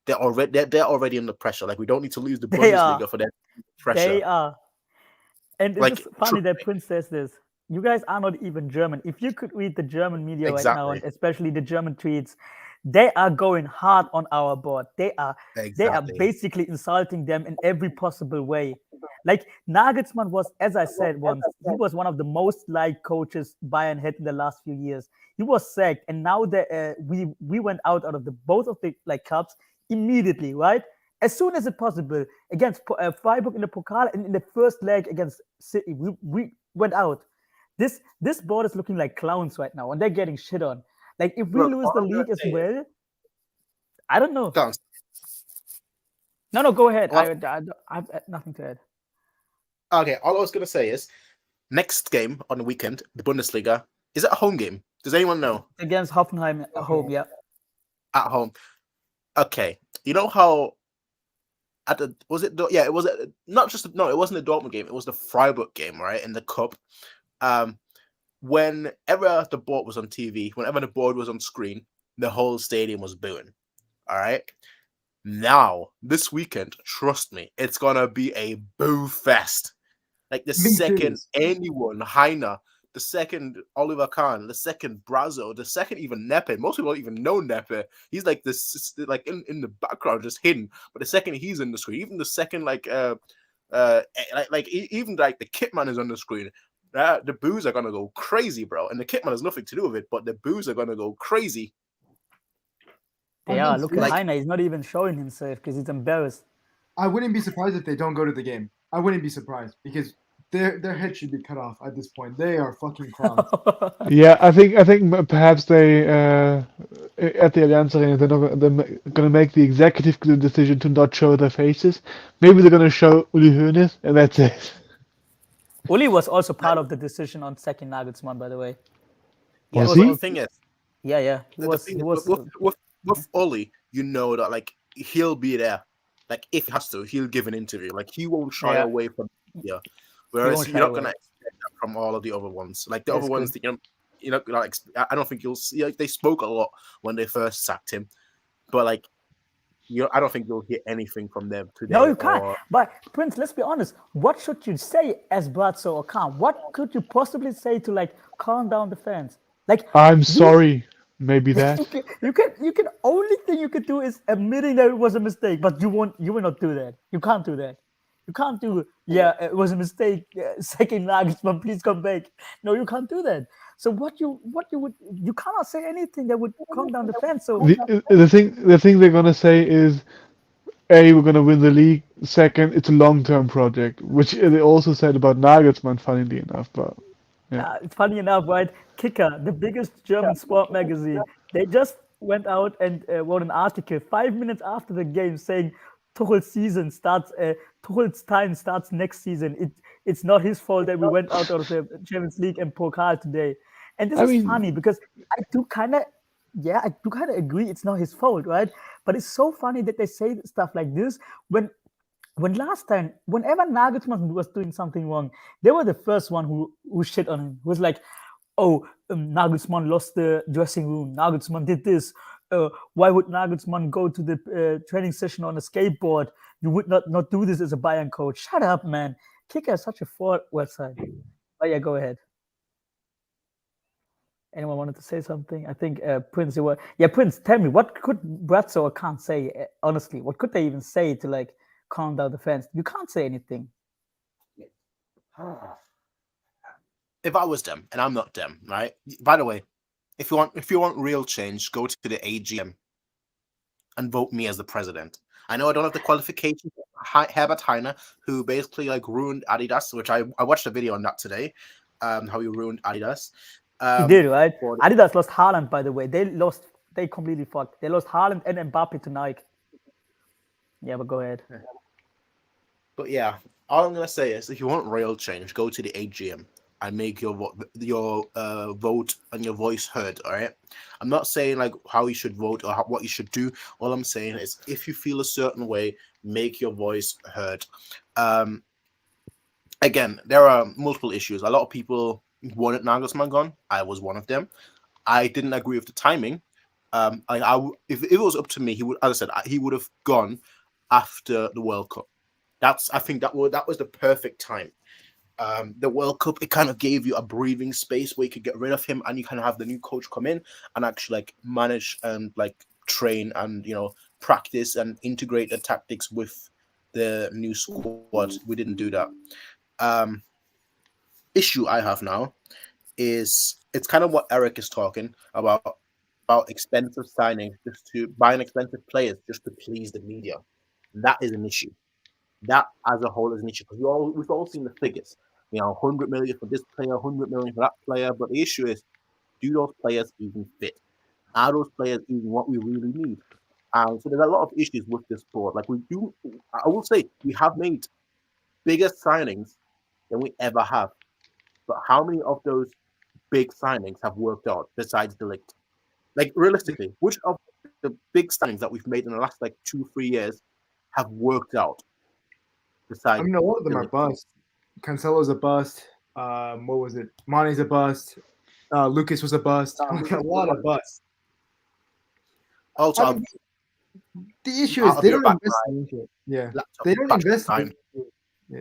they're already under pressure. Like, we don't need to lose the Bundesliga for that pressure. They are. And it's funny that Prince says this. You guys are not even German. If you could read the German media right now, and especially the German tweets, they are going hard on our board. They are basically insulting them in every possible way. Like, Nagelsmann was, as I said once, he was one of the most liked coaches Bayern had in the last few years. He was sacked, and now we went out of both of the cups immediately, right? As soon as it possible, against Freiburg in the Pokal and in the first leg against City, we went out. This board is looking like clowns right now, and they're getting shit on. Like, if we lose the league as well, I don't know. No, go ahead. I've nothing to add. Okay, all I was going to say is, next game on the weekend, the Bundesliga, is it a home game? Does anyone know? Against Hoffenheim at home, yeah. At home. Okay. You know how it wasn't the Dortmund game, it was the Freiburg game, right, in the cup. Whenever the board was on TV, whenever the board was on screen, the whole stadium was booing. All right. Now, this weekend, trust me, it's gonna be a boo fest. Like, the second anyone, Heiner, the second Oliver Kahn, the second Brazo, the second even Nepe. Most people don't even know Nepe. He's like this, like in the background, just hidden. But the second he's in the screen, even the second even the Kitman is on the screen. The boos are gonna go crazy, bro. And the Kitman has nothing to do with it, but the boos are gonna go crazy. Yeah, look at Heiner. He's not even showing himself because he's embarrassed. I wouldn't be surprised if they don't go to the game. I wouldn't be surprised, because their head should be cut off at this point. They are fucking clowns. Yeah, I think perhaps they at the Allianz Arena they're gonna make the executive decision to not show their faces. Maybe they're gonna show Uli Hoeneß, and that's it. Uli was also part of the decision on second Nagelsmann, by the way. Was he? The thing is, yeah. He was with Uli, you know that like he'll be there. Like, if he has to, he'll give an interview. Like, he won't shy away from media. Whereas you're not gonna expect that from all of the other ones. Like, the other ones, I don't think you'll see. Like, they spoke a lot when they first sacked him, but like, I don't think you'll hear anything from them today. No, you can't. Or, But Prince, let's be honest. What should you say as Brazzo or Khan? What could you possibly say to like calm down the fans? Like I'm sorry. Maybe that. you can only thing you could do is admitting that it was a mistake, but you will not do that. You can't do that. You can't do it was a mistake. Second Nagelsmann, please come back. No, you can't do that. So you cannot say anything that would calm down the fans. So The thing they're gonna say is, A, we're gonna win the league. Second, it's a long-term project, which they also said about Nagelsmann, funnily enough. But it's funny enough, right? Kicker, the biggest German sport magazine, they just went out and wrote an article 5 minutes after the game saying Tuchel's time starts next season. It's not his fault that we went out of the Champions League and Pokal today. And this is funny because I do kind of agree it's not his fault, right? But it's so funny that they say stuff like this when last time, whenever Nagelsmann was doing something wrong, they were the first one who shit on him. Who was like, "Oh, Nagelsmann lost the dressing room. Nagelsmann did this. Why would Nagelsmann go to the training session on a skateboard? You would not do this as a Bayern coach. Shut up, man. Kicker is such a fraud website." But yeah, go ahead. Anyone wanted to say something? I think Prince. Prince, tell me, what could Brazzo or Khan say? Honestly, what could they even say to like calm down the fans? You can't say anything. if I was them, and I'm not them, right? By the way, if you want real change, go to the AGM and vote me as the president. I know I don't have the qualifications. Herbert Heiner, who basically like ruined Adidas, which I watched a video on that today, how he ruined Adidas. He did, right? Adidas lost Haaland, by the way. They completely fucked. They lost Haaland and Mbappe to Nike. Yeah, but go ahead. But yeah, all I'm gonna say is, if you want real change, go to the AGM and make your vote and your voice heard. All right. I'm not saying like how you should vote or what you should do. All I'm saying is, if you feel a certain way, make your voice heard. Again, there are multiple issues. A lot of people wanted Nagelsmann gone. I was one of them. I didn't agree with the timing. If it was up to me, he would, as I said, he would have gone after the World Cup. I think that was the perfect time. The World Cup, it kind of gave you a breathing space where you could get rid of him and you kind of have the new coach come in and actually like manage and like train and practice and integrate the tactics with the new squad. We didn't do that. Issue I have now is it's kind of what Eric is talking about expensive signings, just to buying expensive players just to please the media. That is an issue. That as a whole is an issue, because we've all seen the figures. 100 million for this player, 100 million for that player. But the issue is, do those players even fit? Are those players even what we really need? So there's a lot of issues with this sport. Like I will say, we have made bigger signings than we ever have. But how many of those big signings have worked out besides De Ligt? Like realistically, which of the big signings that we've made in the last like 2-3 years have worked out? Besides, I mean, a lot of them are bust. Cancelo's a bust. What was it? Mane's a bust. Lucas was a bust. A lot of busts. Also, the issue is they don't invest in it. Yeah, they don't invest in it. Yeah.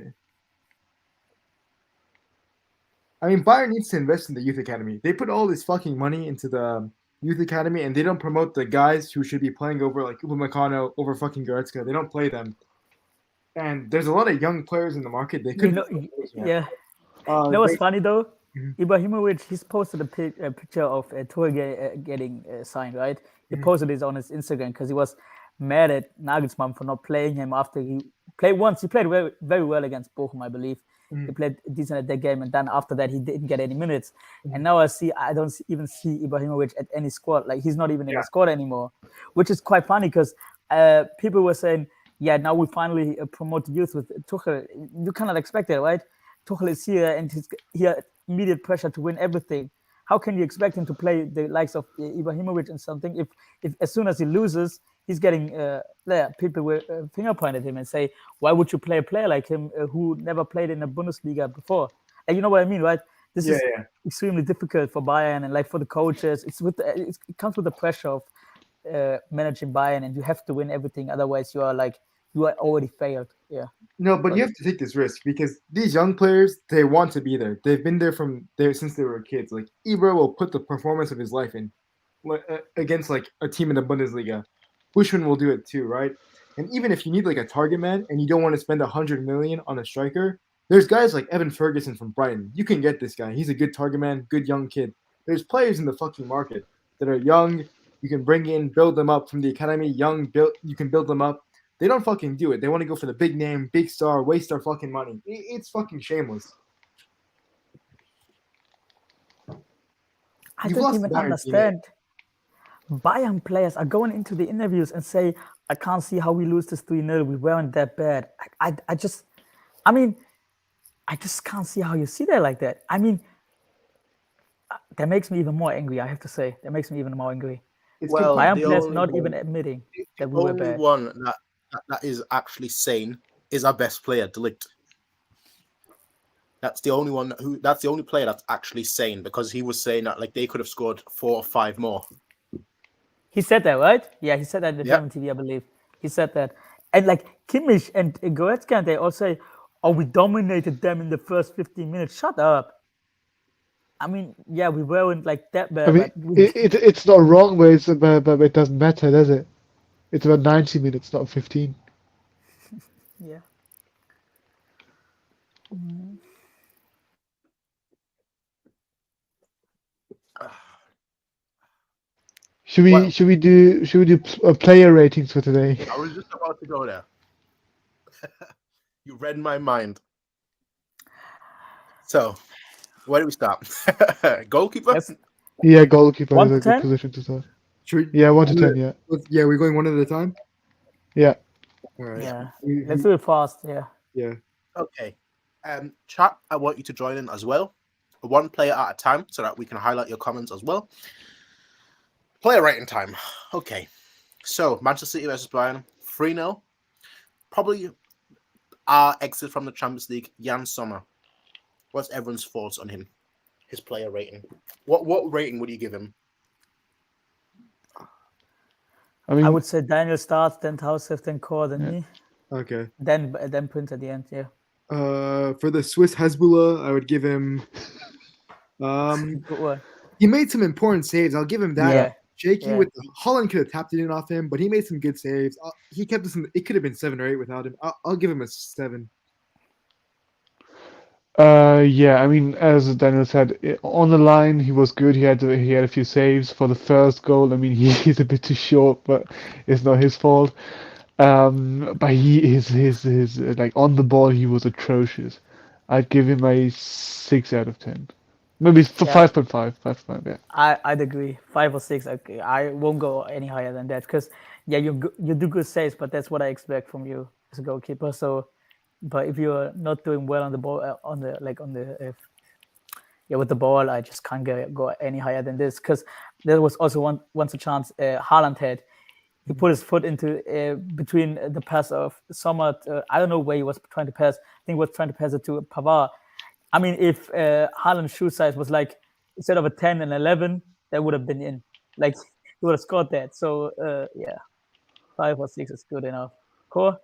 I mean, Bayern needs to invest in the youth academy. They put all this fucking money into the youth academy, and they don't promote the guys who should be playing over like Upamecano, over fucking Goretzka. They don't play them. And there's a lot of young players in the market. They could, yeah. What's funny though? Mm-hmm. Ibrahimovic, he's posted a picture of Tuchel getting signed, right? He posted this on his Instagram because he was mad at Nagelsmann for not playing him after he played once. He played very, very well against Bochum, I believe. He played decent at that game, and then after that, he didn't get any minutes. And now I don't even see Ibrahimovic at any squad. Like, he's not even in the squad anymore, which is quite funny because people were saying, yeah, now we finally promote youth with Tuchel. You cannot expect it, right? Tuchel is here, and he had immediate pressure to win everything. How can you expect him to play the likes of Ibrahimovic and something if as soon as he loses, he's getting people will finger point at him and say, why would you play a player like him who never played in the Bundesliga before? And you know what I mean, right? This is extremely difficult for Bayern and like for the coaches. It comes with the pressure of managing Bayern, and you have to win everything. Otherwise, you are already failed. Yeah. No, but you have to take this risk because these young players, they want to be there. They've been there from there since they were kids. Like Ibra will put the performance of his life in against like a team in the Bundesliga. Bushman will do it too, right? And even if you need like a target man and you don't want to spend 100 million on a striker, there's guys like Evan Ferguson from Brighton. You can get this guy. He's a good target man, good young kid. There's players in the fucking market that are young. You can bring in, build them up from the academy. You can build them up. They don't fucking do it. They want to go for the big name, big star, waste our fucking money. It's fucking shameless. I You've don't lost even the Bayern understand. Bayern players are going into the interviews and say, "I can't see how we lose this 3-0. We weren't that bad." I just can't see how you see that like that. I mean, that makes me even more angry. I have to say, that makes me even more angry. It's Well, Bayern the players only not one- even admitting The that we were only bad. one that is actually sane is our best player, Delict. That's the only one that's the only player that's actually sane because he was saying that like they could have scored 4 or 5 more. He said that, right? Yeah, he said that in the Yep. German TV, I believe. He said that. And like Kimmich and Goretzka, they all say, "Oh, we dominated them in the first 15 minutes." Shut up. I mean, yeah, we weren't like that bad. I mean, but we, it's not wrong, but it doesn't matter, does it? It's about 90 minutes, not 15. yeah. Should we Well- should we do player ratings for today? I was just about to go there. You read my mind. So, where do we start? Goalkeeper? Yes. Yeah, goalkeeper 1 is to a good 10? position to start. Should we, Yeah, 1 to 10. Yeah, yeah, we're going one at a time. yeah. All right. Yeah. We- Let's do it fast. Yeah. yeah. Okay. Chat, I want you to join in as well. One player at a time so that we can highlight your comments as well. Player rating time. Okay. So, Manchester City versus Bayern, 3-0. Probably our exit from the Champions League, Jan Sommer. What's everyone's thoughts on him? His player rating. What rating would you give him? I mean, I would say Daniel starts, then Tausef, then Core, then Yeah. me, Okay. then Prince at the end. Yeah. For the Swiss Hezbollah, I would give him. Good one. He made some important saves. I'll give him that. Yeah. Shaky Yeah. with Holland could have tapped it in off him, but he made some good saves. He kept us in. It could have been 7 or 8 without him. I'll give him a 7. yeah. I mean, as Daniel said, on the line he was good. He had a few saves for the first goal. I mean, he's a bit too short, but it's not his fault. But his like on the ball he was atrocious. I'd give him a 6 out of 10. Maybe 5.5. 5.5. Yeah. I'd agree. 5 or 6. Okay. I won't go any higher than that because you do good saves, but that's what I expect from you as a goalkeeper. So, but if you're not doing well on the ball, with the ball, I just can't go any higher than this because there was also once a chance Haaland had. He put his foot into between the pass of Sommer. I don't know where he was trying to pass. I think he was trying to pass it to Pavard. I mean, if Haaland's shoe size was like instead of a 10 and 11, that would have been in. Like he would have scored that. So yeah, 5 or 6 is good enough. Core?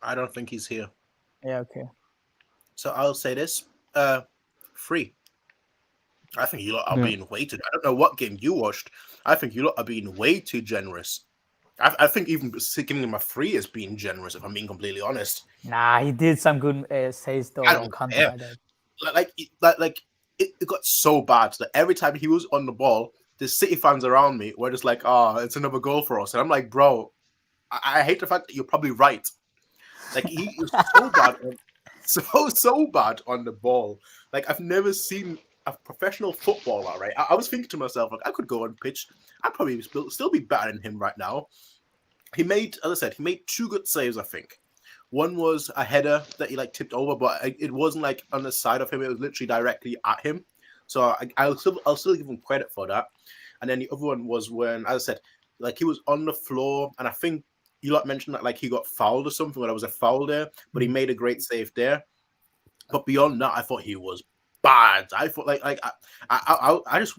I don't think he's here. Yeah, okay. So I'll say this. 3. I think you lot are being way too. I don't know what game you watched. I think you lot are being way too generous. I think even giving him a 3 is being generous, if I'm being completely honest. Nah, he did some good saves though. I don't care. It got so bad that every time he was on the ball, the City fans around me were just like, "Oh, it's another goal for us." And I'm like, "Bro, I hate the fact that you're probably right." Like he was so bad, so bad on the ball. Like I've never seen a professional footballer. Right? I was thinking to myself, like I could go on pitch. I'd probably still be better than him right now. He made, as I said, 2 good saves. I think one was a header that he like tipped over, but it wasn't like on the side of him. It was literally directly at him. So I'll still give him credit for that. And then the other one was when, as I said, like he was on the floor, and I think you lot mentioned that like he got fouled or something, when there was a foul there, but he made a great save there. But beyond that, I thought he was bad. I thought I just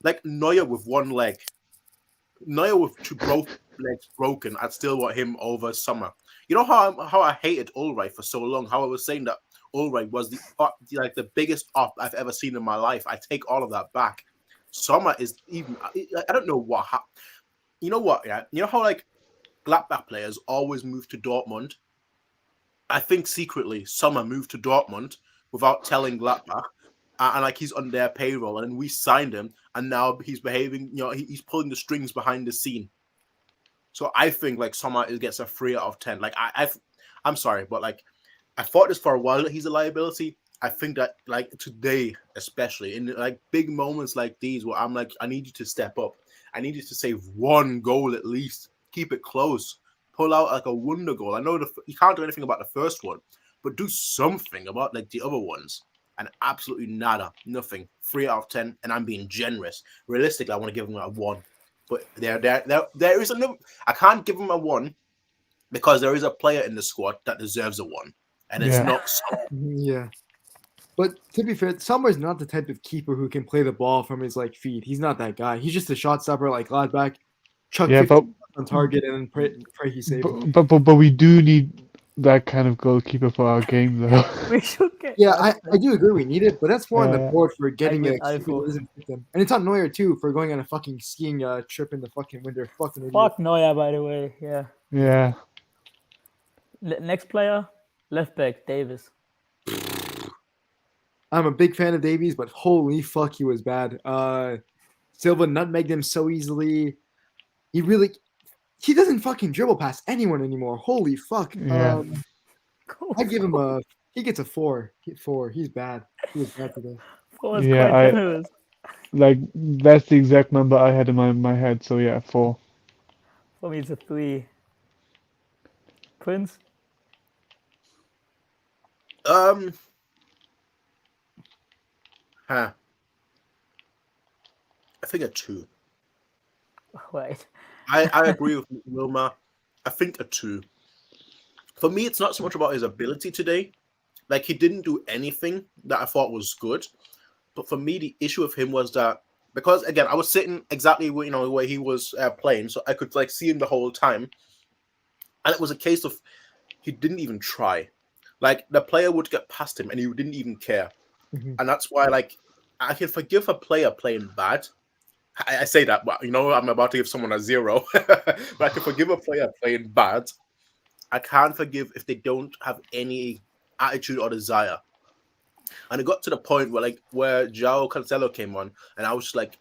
like Neuer with one leg. Neuer with both legs broken. I'd still want him over Sommer. You know how I hated Ulreich for so long. How I was saying that Ulreich was the biggest op I've ever seen in my life. I take all of that back. Sommer is even. I don't know what. You know what? Yeah. You know how like Gladbach players always move to Dortmund. I think secretly Sommer moved to Dortmund without telling Gladbach, and like he's on their payroll, and we signed him, and now he's behaving. You know, he's pulling the strings behind the scene. So I think like Sommer gets a 3 out of 10. Like I'm sorry, but like I thought this for a while that he's a liability. I think that like today, especially in like big moments like these, where I'm like, I need you to step up. I need you to save one goal at least. Keep it close. Pull out like a wonder goal. I know you can't do anything about the first one, but do something about like the other ones. And absolutely nada, nothing. 3 out of 10, and I'm being generous. Realistically, I want to give him a 1, but there is another. I can't give him a 1 because there is a player in the squad that deserves a 1, and it's not. Yeah. But to be fair, Sommer's not the type of keeper who can play the ball from his like feet. He's not that guy. He's just a shot stopper like Gladbach. Chuck 50 on target and then pray he saves him. But we do need that kind of goalkeeper for our game, though. We should get. Yeah, I do agree we need it, but that's more on the Yeah. board for getting I a keeper thought- that doesn't fit them. And it's on Neuer too for going on a fucking skiing trip in the fucking winter. Fucking idiot. Fuck Neuer, by the way. Yeah. Yeah. Next player, left back Davis. I'm a big fan of Davies, but holy fuck, he was bad. Silva nutmegged him so easily. He doesn't fucking dribble past anyone anymore. Holy fuck. Yeah. I give him he gets a 4. 4. He's bad. He was bad today. Was Yeah, quite generous. Like that's the exact number I had in my head. So yeah, 4. For me, it's a 3. Prince. I think a 2. Wait. I agree with Wilma. I think a 2. For me, it's not so much about his ability today. Like, he didn't do anything that I thought was good. But for me, the issue with him was that, because, again, I was sitting exactly where he was playing, so I could, like, see him the whole time. And it was a case of he didn't even try. Like, the player would get past him, and he didn't even care. Mhm. And that's why, like, I can forgive a player playing bad. I say that, but, I'm about to give someone a 0. But I can forgive a player playing bad. I can't forgive if they don't have any attitude or desire. And it got to the point where João Cancelo came on, and I was just like,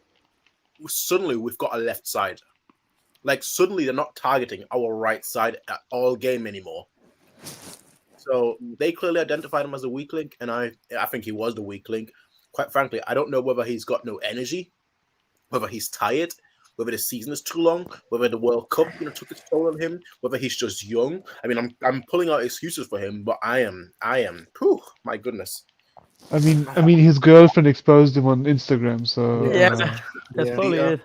suddenly we've got a left side. Like, suddenly they're not targeting our right side at all game anymore. So they clearly identified him as a weak link, and I think he was the weak link. Quite frankly, I don't know whether he's got no energy, whether he's tired, whether the season is too long, whether the World Cup took its toll on him, whether he's just young. I mean, I'm pulling out excuses for him, but I am. My goodness. I mean, his girlfriend exposed him on Instagram, so Yeah. That's Yeah. probably it.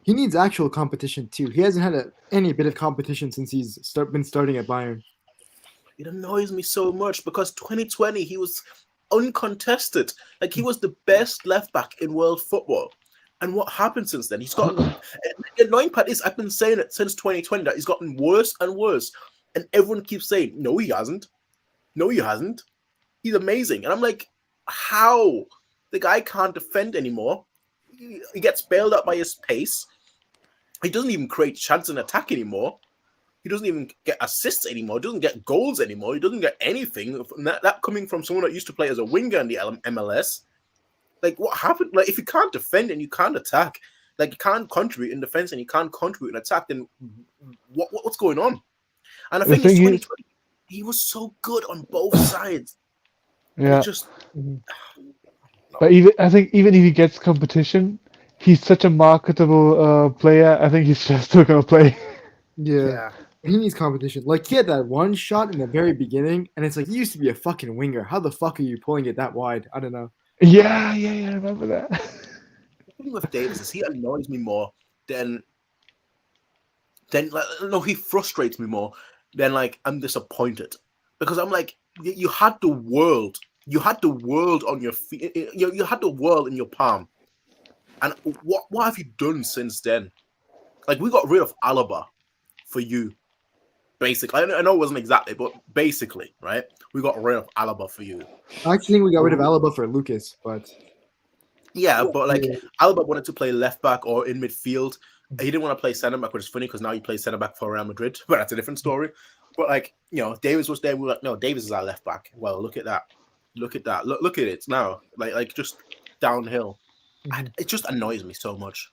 He needs actual competition too. He hasn't had any bit of competition since he's been starting at Bayern. It annoys me so much because 2020 he was uncontested. Like, he was the best left back in world football. And what happened since then? He's gotten. The annoying part is I've been saying it since 2020 that he's gotten worse and worse, and everyone keeps saying, "No, he hasn't. No, he hasn't. He's amazing." And I'm like, how? The guy can't defend anymore. He gets bailed out by his pace. He doesn't even create chance in attack anymore. He doesn't even get assists anymore. He doesn't get goals anymore. He doesn't get anything. That coming from someone that used to play as a winger in the MLS. Like, what happened? Like, if you can't defend and you can't attack, like, you can't contribute in defense and you can't contribute in attack, then what's going on? And I think in 2020, he was so good on both sides. yeah. Just, But I think even if he gets competition, he's such a marketable player. I think he's just still gonna play. Yeah. He needs competition. Like, he had that one shot in the very beginning, and it's like, he used to be a fucking winger. How the fuck are you pulling it that wide? I don't know. Yeah, I remember that. the thing with Davis is he annoys me more than he frustrates me more than, like, I'm disappointed. Because I'm like, you had the world You had the world on your feet. You had the world in your palm. And what have you done since then? Like, we got rid of Alaba for you. Basically, I know it wasn't exactly, but basically, right? We got rid of Alaba for you. I actually think we got rid of Alaba for Lucas, but Yeah, but like yeah. Alaba wanted to play left back or in midfield. He didn't want to play centre back, which is funny because now he plays centre back for Real Madrid, but that's a different story. But like, Davis was there. We were like, no, Davis is our left back. Well, look at that. Look at that. Look at it now. Like just downhill. It just annoys me so much.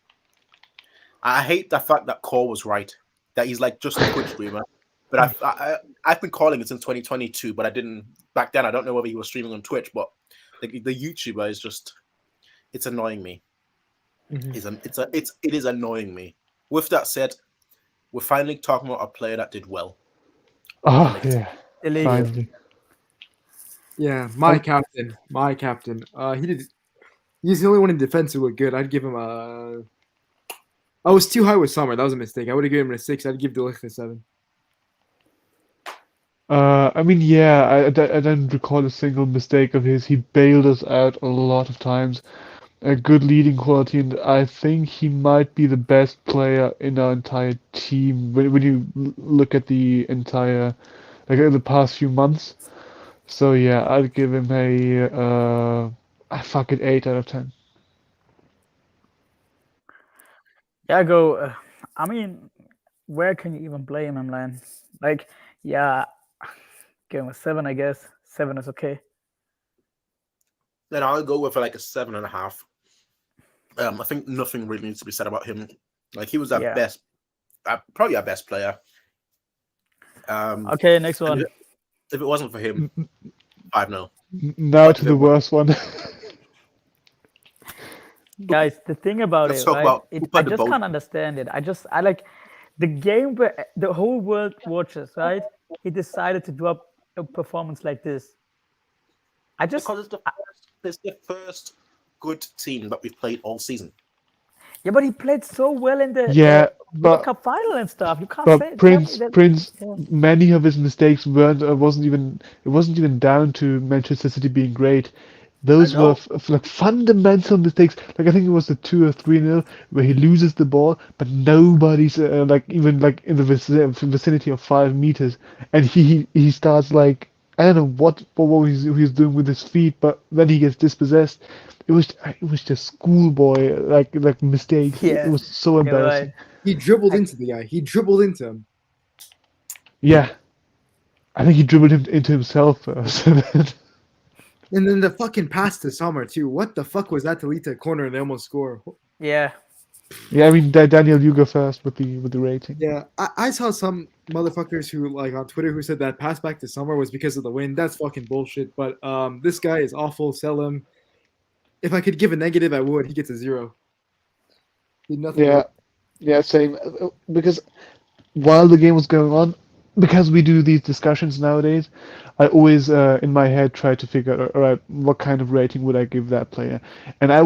I hate the fact that Cole was right. That he's like just a Twitch streamer. But I've been calling it since 2022, but I didn't back then. I don't know whether he was streaming on Twitch, but the YouTuber is just, it's annoying me. It is annoying me. With that said, we're finally talking about a player that did well. Oh, yeah. Elite. Finally. Yeah, my captain. He's the only one in defense who looked good. I'd give him a. I was too high with Summer. That was a mistake. I would have given him a 6. I'd give De Ligt a 7. I mean, yeah, I don't recall a single mistake of his. He bailed us out a lot of times. A good leading quality, and I think he might be the best player in our entire team when you look at the entire, like the past few months. So yeah, I'd give him a fucking 8 out of 10. Yeah, I go. I mean, where can you even blame him, man? Like, yeah, give him a 7, I guess. 7 is okay. Then I'll go with like a 7.5. I think nothing really needs to be said about him. Like, he was our best, probably our best player. Okay, next one. If it wasn't for him, 5-0. Now to the worst one. Guys, the thing about Let's it, talk right? about I just can't understand it. I like the game where the whole world watches, right? He decided to drop a performance like this. Because it's the first good team that we've played all season. Yeah, but he played so well in the World Cup final and stuff. You can't say Prince. Many of his mistakes wasn't even down to Manchester City being great. Those were like fundamental mistakes. Like I think it was the 2 or 3-0 where he loses the ball, but nobody's like even like in the vicinity of 5 meters, and he starts like I don't know what he's doing with his feet, but then he gets dispossessed. It was just schoolboy like mistakes. Yeah. It was so embarrassing. Right. He dribbled into the guy. He dribbled into him. Yeah, I think he dribbled him into himself first. And then the fucking pass to Summer too. What the fuck was that to lead to a corner and they almost score? Yeah. Yeah, I mean Daniel, you go first with the rating. Yeah, I saw some motherfuckers who like on Twitter who said that pass back to Summer was because of the wind. That's fucking bullshit. But this guy is awful. Sell him. If I could give a negative, I would. He gets a 0. He did nothing. Yeah, same. Because while the game was going on, because we do these discussions nowadays, I always in my head try to figure out, all right, what kind of rating would I give that player? And I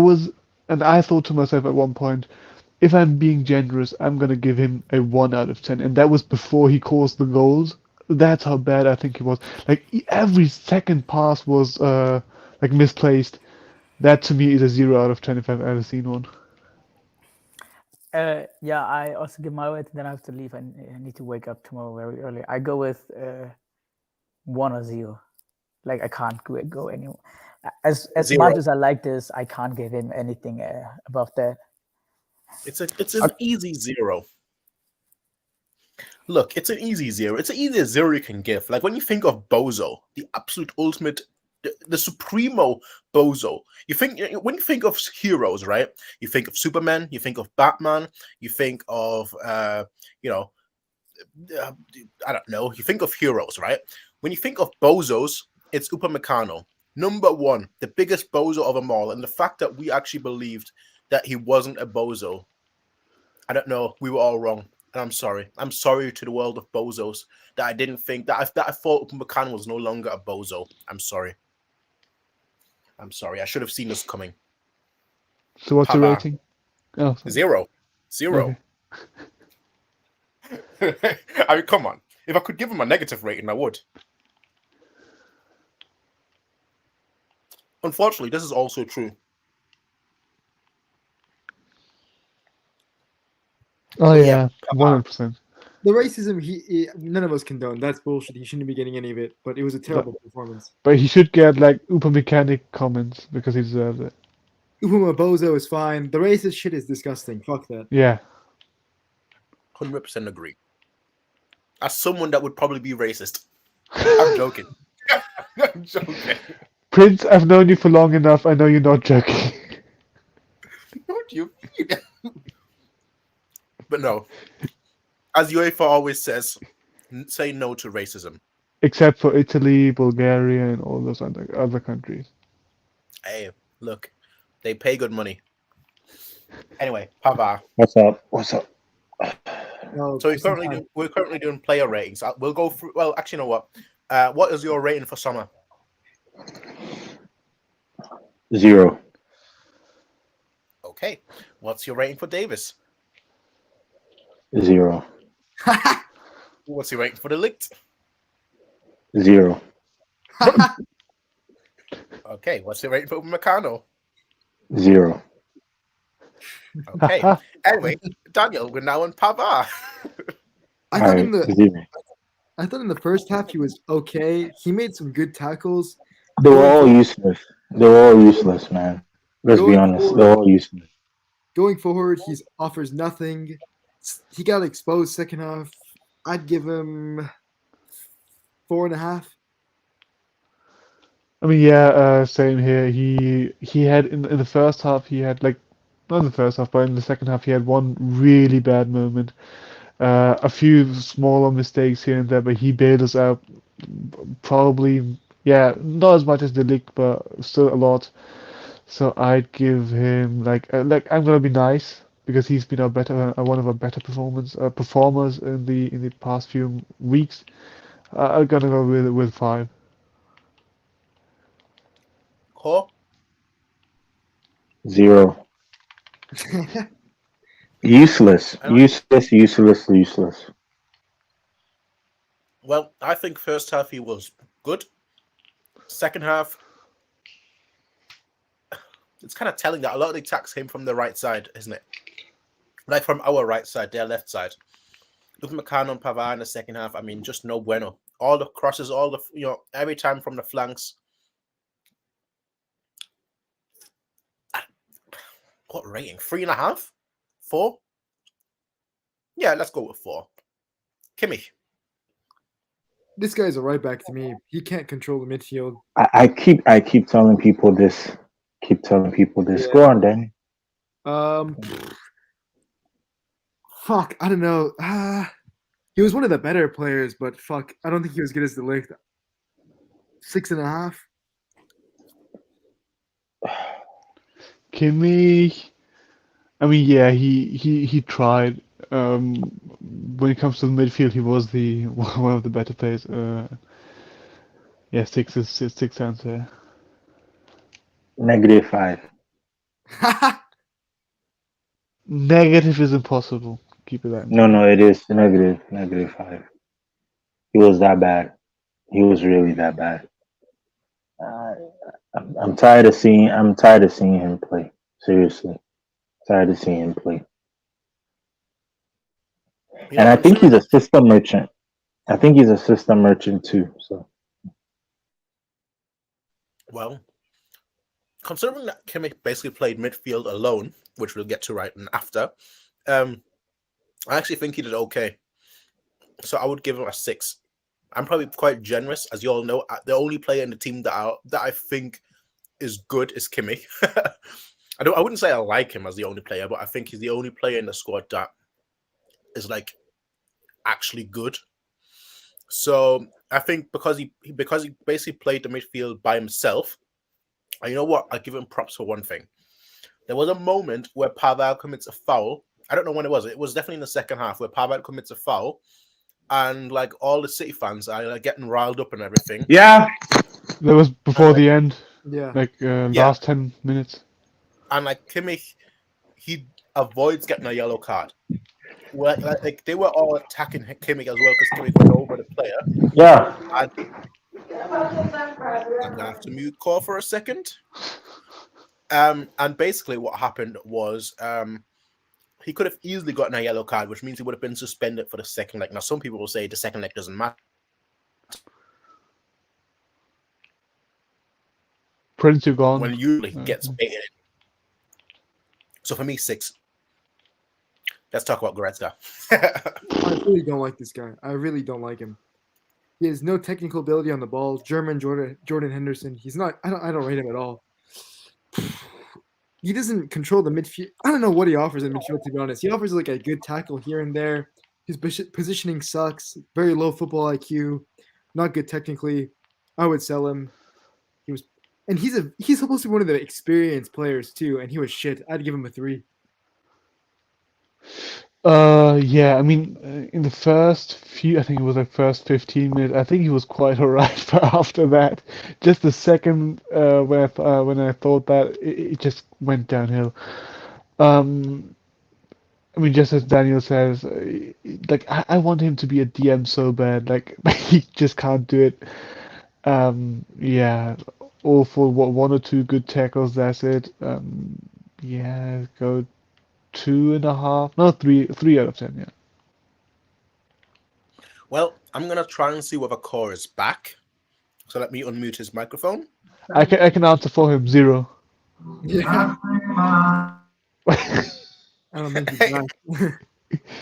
thought to myself at one point, if I'm being generous, I'm gonna give him a 1 out of 10, and that was before he caused the goals. That's how bad I think he was. Like every second pass was like misplaced. That to me is a 0 out of 10 if I've ever seen one. Yeah, I also give my rating. Then I have to leave. I need to wake up tomorrow very early. I go with 1 or 0. Like I can't go anymore. As much as I like this, I can't give him anything above that. It's an easy 0. Look, it's an easy 0. It's an easy 0 you can give. Like when you think of Bozo, the absolute ultimate, the supremo Bozo. When you think of heroes, right? You think of Superman. You think of Batman. You think of I don't know. You think of heroes, right? When you think of Bozos, it's Upamecano. Number 1, the biggest bozo of them all. And the fact that we actually believed that he wasn't a bozo, I don't know. We were all wrong. And I'm sorry. I'm sorry to the world of bozos that I didn't think that I thought Upamecano was no longer a bozo. I'm sorry. I should have seen this coming. So what's the rating? Oh, 0. Okay. I mean, come on. If I could give him a negative rating, I would. Unfortunately, this is also true. Oh But yeah, 100%. The racism, none of us condone. That's bullshit. He shouldn't be getting any of it. But it was a terrible performance. But he should get like Upa Mechanic comments because he deserves it. Upama Bozo is fine. The racist shit is disgusting. Fuck that. Yeah. 100% agree. As someone that would probably be racist. I'm joking. I'm joking. Prince, I've known you for long enough. I know you're not joking. What do you mean? But no. As UEFA always says, say no to racism. Except for Italy, Bulgaria, and all those other countries. Hey, look, they pay good money. Anyway, Pavard. What's up? What's up? No, So we're currently doing player ratings. We'll go through. Well, actually, you know what? What is your rating for Summer? 0. Okay. What's your rating for Davis? 0. What's your rating for the Ligt? 0. Okay. What's your rating for Meccano? 0. Okay. Anyway, Daniel, we're now on Pavard. I thought in Alright, the 0. I thought in the first half he was okay. He made some good tackles. They were all useless. They were all useless, man. Let's be Going honest. forward- They're all useless. Going forward, he offers nothing. He got exposed second half. I'd give him 4.5. I mean, yeah, same here. He had in the first half he had like not in the first half, but in the second half he had one really bad moment. A few smaller mistakes here and there, but he bailed us out. Probably, yeah, not as much as the league, but still a lot. So I'd give him like I'm gonna be nice because he's been one of our better performers in the past few weeks. I'm gonna go with 5. Core? 0. Useless. Useless. Well, I think first half he was good. Second half, it's kind of telling that a lot of the attacks came from the right side, isn't it? Like from our right side, their left side. Look at Meccano and Pavard in the second half. I mean, just no bueno. All the crosses, every time from the flanks. What rating? 3.5? 4? Yeah, let's go with 4. Kimmich. This guy's a right back to me. He can't control the midfield. I keep telling people this. Yeah. Go on, Danny. Fuck, I don't know. He was one of the better players, but fuck, I don't think he was good as the Ligt. 6.5. Kimmich, I mean, yeah, he tried. When it comes to the midfield, he was one of the better players. Yeah, 6 answer. -5. Negative is impossible. Keep it that. No, it is -5. He was that bad. He was really that bad. I'm tired of seeing him play. Seriously, tired of seeing him play. And I think he's a system merchant. I think he's a system merchant too. So, well, considering that Kimmich basically played midfield alone, which we'll get to right after, I actually think he did okay. So I would give him a 6. I'm probably quite generous, as you all know. The only player in the team that I think is good is Kimmich. I wouldn't say I like him as the only player, but I think he's the only player in the squad that is like actually good. So I think because he basically played the midfield by himself, and you know what? I'll give him props for one thing. There was a moment where Pavard commits a foul. I don't know when it was. It was definitely in the second half where Pavard commits a foul, and like all the City fans are like getting riled up and everything. yeah, That was before the end, Yeah. like last 10 minutes. And like Kimmich, he avoids getting a yellow card. Like they were all attacking Kimmich as well because Kimmich went over the player. yeah. And I'm gonna have to mute call for a second. And basically what happened was he could have easily gotten a yellow card, which means he would have been suspended for the second leg. Now, some people will say the second leg doesn't matter. Prince, you're gone. When usually he gets baited. So for me, 6. Let's talk about Goretzka. I really don't like this guy. I really don't like him. He has no technical ability on the ball. German Jordan Henderson. He's not. I don't rate him at all. He doesn't control the midfield. I don't know what he offers in midfield, to be honest. He offers like a good tackle here and there. His positioning sucks. Very low football IQ. Not good technically. I would sell him. He's supposed to be one of the experienced players too, and he was shit. I'd give him a 3. Yeah, I mean, in the first few, I think it was like first 15 minutes, I think he was quite alright, but after that, just the second when I thought that it just went downhill. I mean, just as Daniel says, like I want him to be a DM so bad, like he just can't do it. Yeah, awful. What, 1 or 2 good tackles, that's it. Yeah, go 2.5, no, 3 out of 10. Yeah. Well, I'm going to try and see whether Core is back. So let me unmute his microphone. I can answer for him, 0. Yeah. I don't think he's back.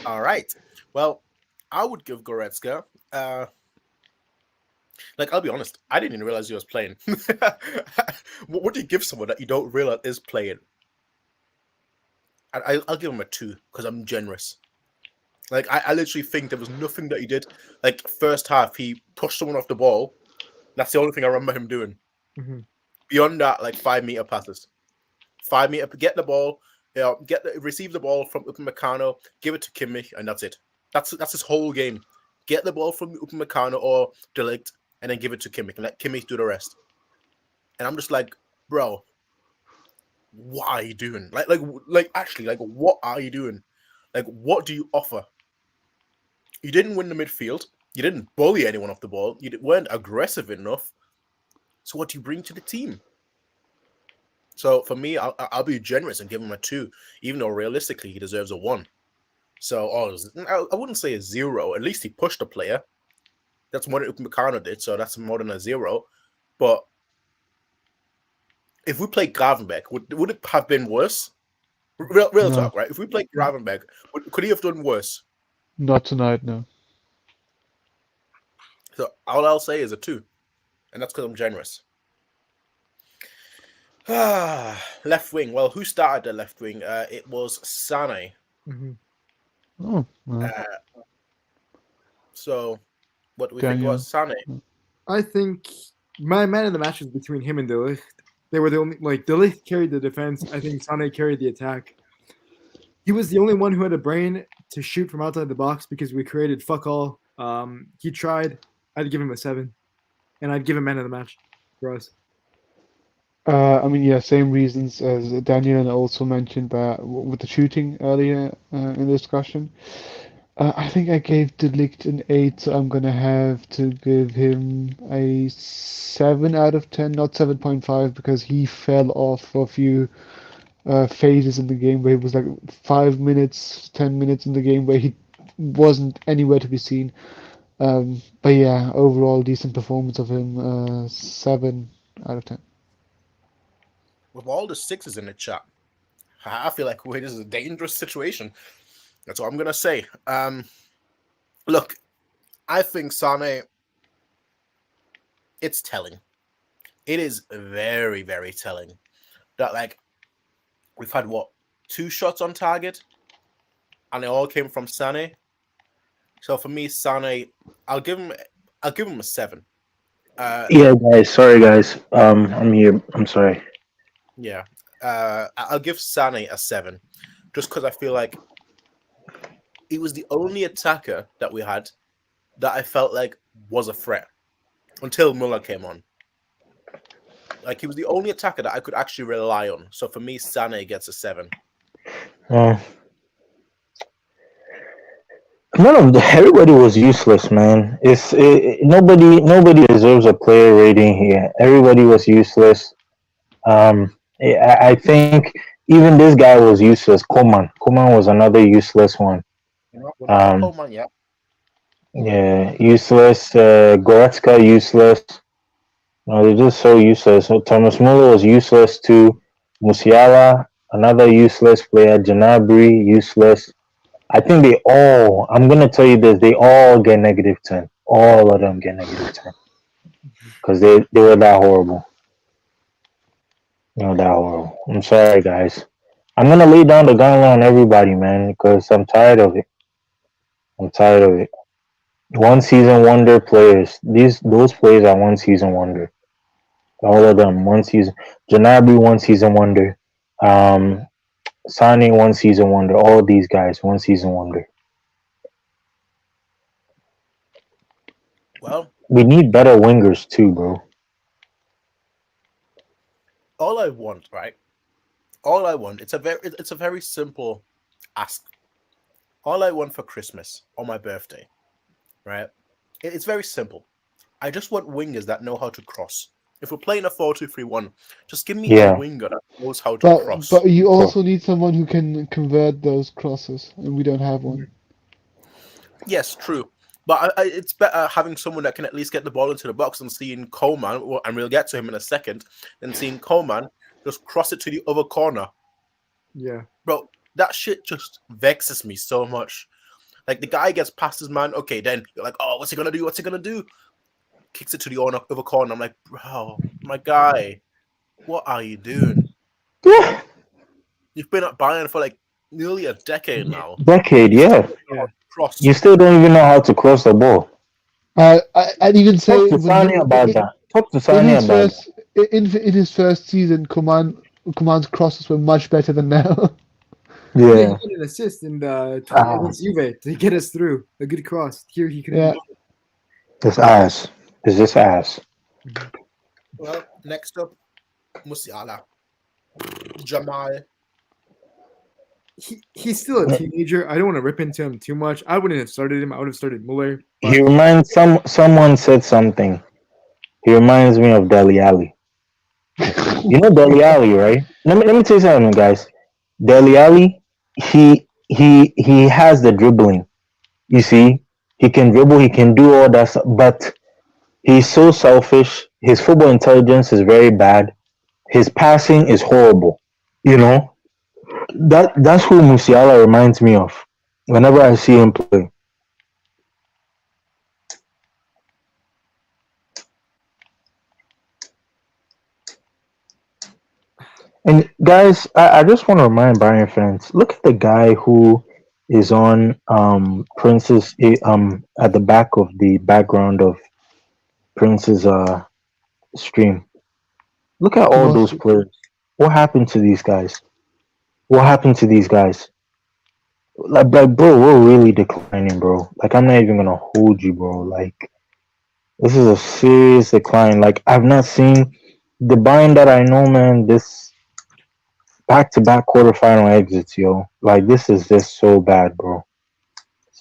All right. Well, I would give Goretzka. Like, I'll be honest, I didn't even realize he was playing. What do you give someone that you don't realize is playing? I'll give him a 2 because I'm generous. Like, I literally think there was nothing that he did. Like, first half, he pushed someone off the ball. That's the only thing I remember him doing. Mm-hmm. Beyond that, like 5-meter passes. 5 meter, get the ball, receive the ball from Upamecano, give it to Kimmich, and that's it. That's his whole game. Get the ball from Upamecano or De Ligt, and then give it to Kimmich, and let Kimmich do the rest. And I'm just like, bro, what are you doing? Actually, what are you doing? Like, what do you offer? You didn't win the midfield. You didn't bully anyone off the ball. You weren't aggressive enough. So what do you bring to the team? So for me, I'll be generous and give him a 2, even though realistically he deserves a 1. So I wouldn't say a 0. At least he pushed the player. That's more than Upamecano did, so that's more than a 0. But if we played Gravenberg, would it have been worse? Real No. talk, right? If we played Gravenberg, could he have done worse? Not tonight, no. So all I'll say is a 2, and that's because I'm generous. Left wing. Well, who started the left wing? It was Sane. Mm-hmm. Oh, well, So, what do we think Daniel. about Sane? I think my man of the match was between him and De Ligt. They were the only, like, De Ligt carried the defense. I think Sane carried the attack. He was the only one who had a brain to shoot from outside the box because we created fuck all. He tried. I'd give him a 7, and I'd give him man of the match for us. I mean, yeah, same reasons as Daniel, and I also mentioned that with the shooting earlier in the discussion. I think I gave De Ligt an 8, so I'm gonna have to give him a 7 out of 10, not 7.5, because he fell off for a few phases in the game where he was like 5 minutes, 10 minutes in the game where he wasn't anywhere to be seen. But yeah, overall decent performance of him, 7 out of 10. With all the 6s in the chat, I feel like this is a dangerous situation. That's what I'm gonna say. Look, I think Sane. It's telling. It is very, very telling that like we've had 2 shots on target, and they all came from Sane. So for me, Sane, I'll give him a 7. Yeah, guys. Sorry, guys. I'm here. I'm sorry. Yeah, I'll give Sane a 7, just because I feel like he was the only attacker that we had that I felt like was a threat until Muller came on. Like, he was the only attacker that I could actually rely on. So for me, Sane gets a 7. None of the everybody was useless, man. Nobody deserves a player rating here. Everybody was useless. I think even this guy was useless. Koman was another useless one. We're not on Um, Coleman yet. yeah, useless. Goretzka useless. No, they're just so useless. So Thomas Muller was useless too. Musiala, another useless player. Janabri, useless. I think they all, I'm going to tell you this, they all get -10. All of them get -10. Because they were that horrible. They were that horrible. I'm sorry, guys. I'm going to lay down the gauntlet on everybody, man, because I'm tired of it. I'm tired of it. One season wonder players. Those players are one season wonder. All of them, one season. Janabi, one season wonder. Um, Sane, one season wonder. All these guys, one season wonder. Well, We need better wingers too, bro. all I want, right? All I want. It's a very simple ask. All I want for Christmas or my birthday, right? It's very simple. I just want wingers that know how to cross. If we're playing a 4-2-3-1, just give me a Yeah. winger that knows how to cross. But you also need someone who can convert those crosses, and we don't have one. Yes, true. But it's better having someone that can at least get the ball into the box than seeing Coleman, and we'll get to him in a second, than seeing Coleman just cross it to the other corner. Yeah. Bro, that shit just vexes me so much. Like, the guy gets past his man, okay, then you're like, oh, what's he going to do? What's he going to do? Kicks it to the other corner. I'm like, bro, my guy, what are you doing? Yeah. You've been at Bayern for like nearly a decade now. Decade, yeah. Cross. You still don't even know how to cross the ball. I'd even say Talk to Sane about that. Talk to in Sane his about that. first in his first season, Coman's crosses were much better than now. Yeah, Yeah. he got an assist in the against Juve to get us through. A good cross. Here he can. Yeah. This ass. Is this ass? Well, next up, Musiala. Jamal. He's still a teenager. I don't want to rip into him too much. I wouldn't have started him. I would have started Muller. He reminds someone said something. He reminds me of Dele Alli. You know Dele Alli, right? Let me tell you something, guys. Dele Alli, he has the dribbling. You see, he can dribble, he can do all that stuff, but he's so selfish. His football intelligence is very bad. His passing is horrible. You know, that's who Musiala reminds me of whenever I see him play. And guys, I just want to remind Bayern fans, look at the guy who is on Prince's at the back of the background of Prince's stream. Look at all those players. What happened to these guys? What happened to these guys? Like bro, we're really declining, bro. Like, I'm not even gonna hold you, bro. Like, this is a serious decline. Like, I've not seen the Bayern that I know, man. This back-to-back quarterfinal exits, yo. Like, this is just so bad, bro.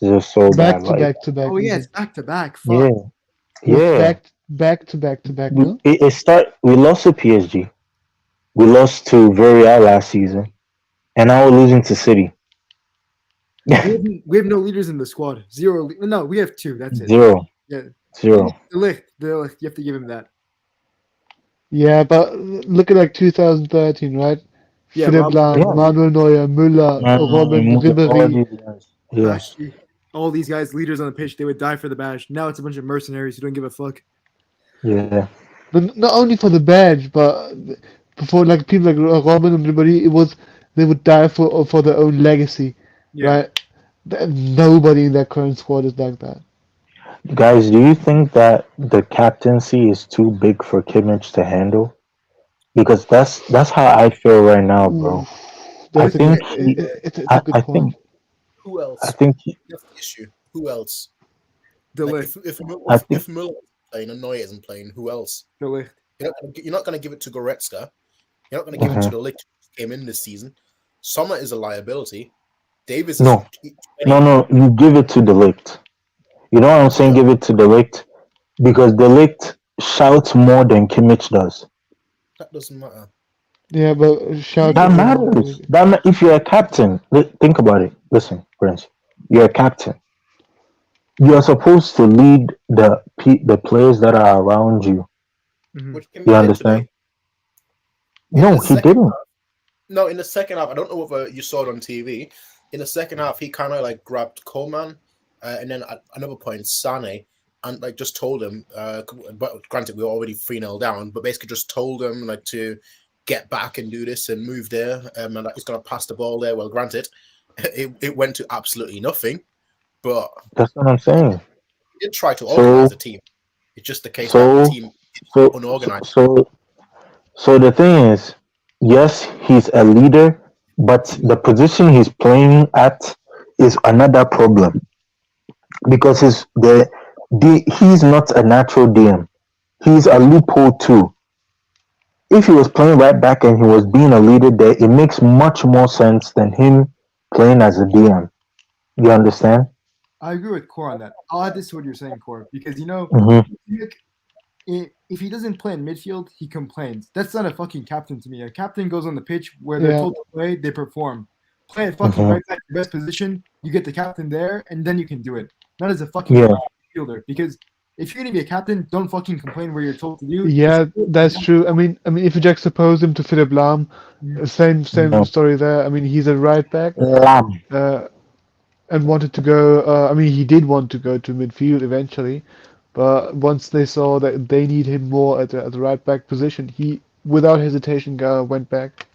This is just so back bad. to Like, back to back. Oh yeah, it's back to back. yeah, Fuck. yeah. Back to back. No? We lost to PSG. We lost to Villarreal last season, and now we're losing to City. We have no leaders in the squad. Zero. No, we have two. That's it. Zero. Yeah. Zero. The Ligt. You have to give him that. Yeah, but look at like 2013, right? Yeah, Philipp Lahm, Yeah. Manuel Neuer, Müller, Robin, Ribéry. Yeah. Bash, all these guys, leaders on the pitch, they would die for the badge. Now it's a bunch of mercenaries who don't give a fuck. Yeah. But not only for the badge, but for like people like Robin and Ribéry, they would die for their own legacy, right? Nobody in that current squad is like that. Guys, do you think that the captaincy is too big for Kimmich to handle? Because that's how I feel right now, bro. That's it's a good point. Who else? I think That's the issue. Who else? The Like, Ligt. if Müller is playing and Neuer isn't playing, who else? The Ligt. You're not going to give it to Goretzka. You're not going to give it to the Ligt who came in this season. Sommer is a liability. Davis No, is no. You give it to Delict. You know what I'm saying? Give it to Delict because Delict shouts more than Kimmich does. That doesn't matter. Yeah, but shout That matters. If you're a captain, think about it. Listen, Prince, you're a captain. You are supposed to lead the players that are around you. Which can You be did understand? today. In No, the he second didn't. No, in the second half, I don't know whether you saw it on TV. In the second half, he kind of like grabbed Coleman, and then at another point, Sane, and like just told him. But granted, we were already 3-0 down, but basically just told him like to get back and do this and move there, and like he's gonna pass the ball there. Well, granted, it went to absolutely nothing, but That's what I'm saying. he did try to organize So, the team. It's just the case that the so, team is so, unorganized. so the thing is, yes, he's a leader, but the position he's playing at is another problem because he's not a natural DM. He's a loophole too. If he was playing right back and he was being a leader there, it makes much more sense than him playing as a DM. You understand? I agree with Core on that. I'll add this to what you're saying, Core, because if he doesn't play in midfield, he complains. That's not a fucking captain to me. A captain goes on the pitch where they're told to play, they perform. Play at fucking right back, your best position. You get the captain there, and then you can do it. Not as a fucking midfielder, because if you're gonna be a captain, don't fucking complain where you're told to do. Yeah, that's true. I mean, if you juxtapose him to Philip Lahm, same story there. I mean, he's a right back, and wanted to go. I mean, he did want to go to midfield eventually, but once they saw that they need him more at the right back position, he, without hesitation, went back.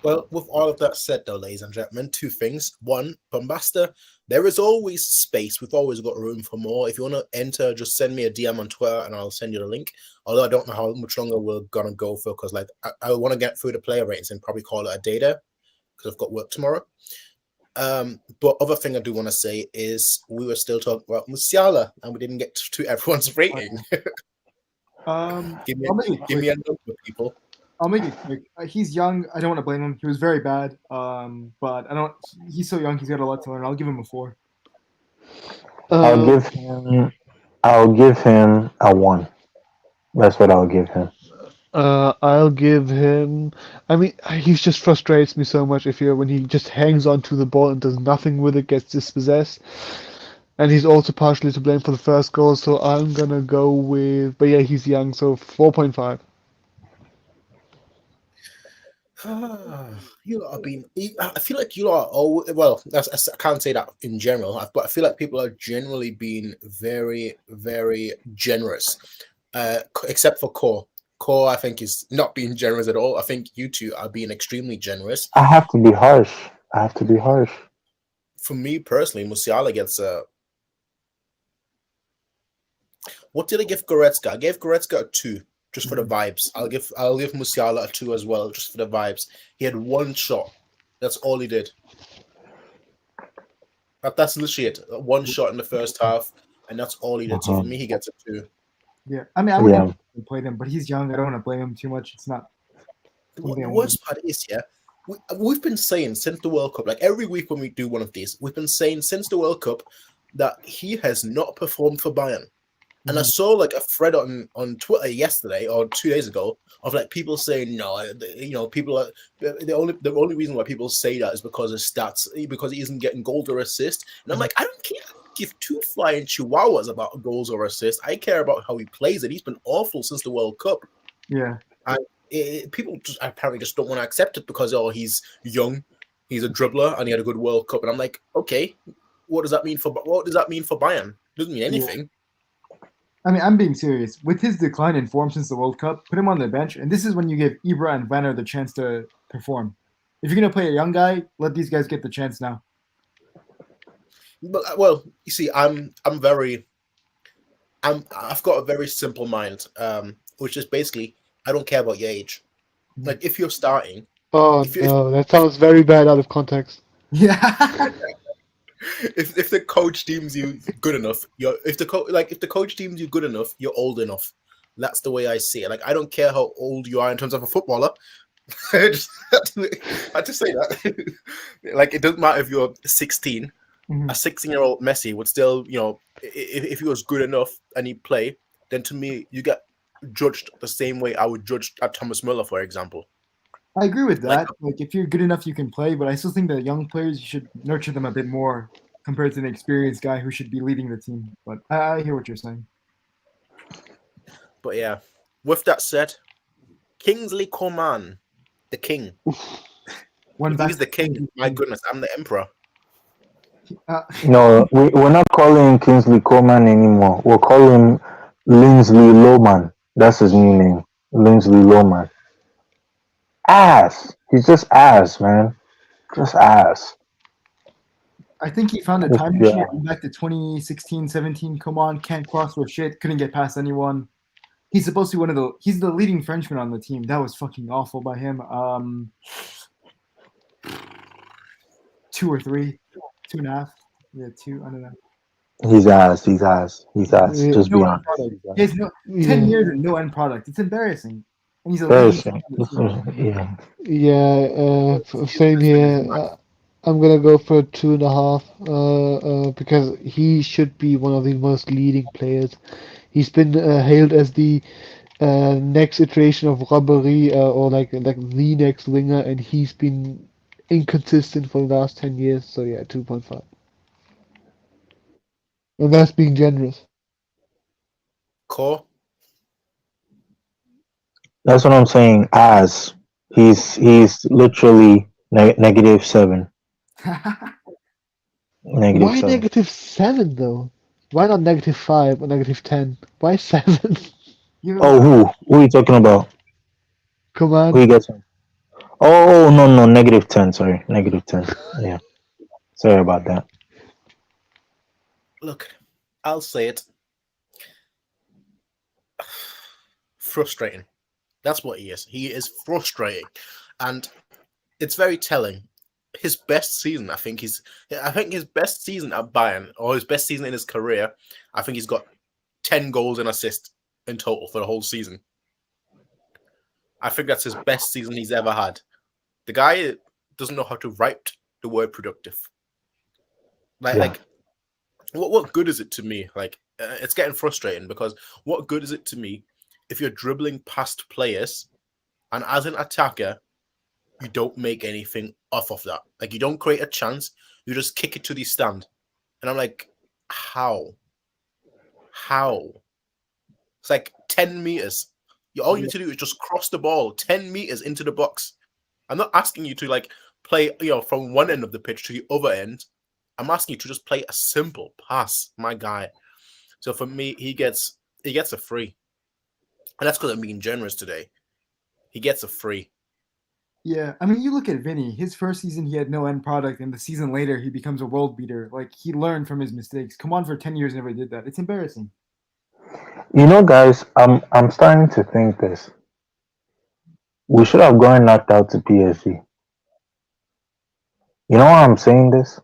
Well, with all of that said, though, ladies and gentlemen, two things. One, Bombasta, there is always space. We've always got room for more. If you want to enter, just send me a DM on Twitter and I'll send you the link. Although I don't know how much longer we're going to go for because like I want to get through the player ratings and probably call it a day there because I've got work tomorrow. But other thing I do want to say is we were still talking about Musiala and we didn't get to everyone's rating. Give me a number, people. I'll make it quick. He's young. I don't want to blame him. He was very bad. But I don't. He's so young. He's got a lot to learn. I'll give him a 4. I'll give him a 1. That's what I'll give him. I'll give him. I mean, he just frustrates me so much when he just hangs on to the ball and does nothing with it, gets dispossessed. And he's also partially to blame for the first goal, so I'm gonna go with. But yeah, he's young, so 4.5. You lot have been. I feel like you lot are. Well, I can't say that in general, but I feel like people are generally being very, very generous, except for Core. Core, I think, is not being generous at all. I think you two are being extremely generous. I have to be harsh. For me personally, Musiala gets a. What did I give Goretzka? I gave Goretzka a 2. Just for the vibes. I'll give Musiala a 2 as well, just for the vibes. He had one shot. That's all he did. That's literally it. One shot in the first half, and that's all he did. So for me, he gets a 2. Yeah, I mean, I wouldn't have played him, but he's young. I don't want to blame him too much. It's not. The worst part is, we've been saying since the World Cup, like every week when we do one of these, we've been saying since the World Cup that he has not performed for Bayern. And I saw like a thread on Twitter yesterday or 2 days ago of like people saying people are the only reason why people say that is because of stats, because he isn't getting goals or assists. And I'm like, I don't care. Give 2 flying chihuahuas about goals or assists. I care about how he plays it. He's been awful since the World Cup. Yeah. People apparently just don't want to accept it because he's young, he's a dribbler, and he had a good World Cup. And I'm like, okay, what does that mean for Bayern? It doesn't mean anything. Yeah. I mean, I'm being serious. With his decline in form since the World Cup, put him on the bench, and this is when you give Ibra and Werner the chance to perform. If you're going to play a young guy, let these guys get the chance now. But well, you see, I've got a very simple mind, which is basically I don't care about your age. Like if you're starting. Oh no, that sounds very bad out of context. Yeah. If the coach deems you good enough, if the coach deems you good enough, you're old enough. That's the way I see it. Like I don't care how old you are in terms of a footballer. Just had to say that. Like, it doesn't matter if you're 16. Mhm. A 16-year-old Messi would still, if he was good enough and he play, then to me, you get judged the same way I would judge Thomas Muller, for example. I agree with Like- that. Like, if you're good enough, you can play. But I still think that young players, you should nurture them a bit more compared to an experienced guy who should be leading the team. But I hear what you're saying. But yeah, with that said, Kingsley Coman, the king. One If back. he's the king, my goodness, I'm the emperor. No, we're not calling him Kingsley Coman anymore. We'll call him Linsley Loman. That's his new name, Linsley Loman. Ass. He's just ass, man. Just ass. I think he found a Yeah. time machine went back to 2016, 17. Come on, can't cross for shit. Couldn't get past anyone. He's supposed to be he's the leading Frenchman on the team. That was fucking awful by him. 2 or 3, 2.5. Yeah, 2. I don't know. He's ass. He's ass. He's ass. Yeah. Just be No honest. end product. He has 10 years and no end product. It's embarrassing. And he's a leading Embarrassing. Yeah. Yeah, same here. I'm gonna go for 2.5. Because he should be one of the most leading players. He's been hailed as the next iteration of Robbery, or like the next winger, and he's been inconsistent for the last 10 years. So yeah, 2.5. And that's being generous. Core. That's what I'm saying. Ass. He's literally -7. Why -7. -7 though? Why not -5 or -10? Why 7? Oh, who are you talking about? Come on. Who you got? Oh no, -10. Sorry, -10. Yeah, sorry about that. Look, I'll say it. Frustrating. That's what he is. He is frustrating, and it's very telling. His best season, I think his best season at Bayern, or his best season in his career, I think he's got 10 goals and assists in total for the whole season. I think that's his best season he's ever had. The guy doesn't know how to write the word productive. Like what good is it to me? Like, it's getting frustrating because what good is it to me if you're dribbling past players and as an attacker, you don't make anything off of that? Like, you don't create a chance, you just kick it to the stand. And I'm like, how? It's like 10 meters. All you need to do is just cross the ball 10 meters into the box. I'm not asking you to like play, from one end of the pitch to the other end. I'm asking you to just play a simple pass, my guy. So for me, he gets a free. And that's because I'm being generous today. He gets a free. Yeah, I mean, you look at Vinny. His first season, he had no end product, and the season later, he becomes a world beater. Like, he learned from his mistakes. Come on, for 10 years, never did that. It's embarrassing. Guys, I'm starting to think this. We should have gone knocked out to PSG. You know why I'm saying this?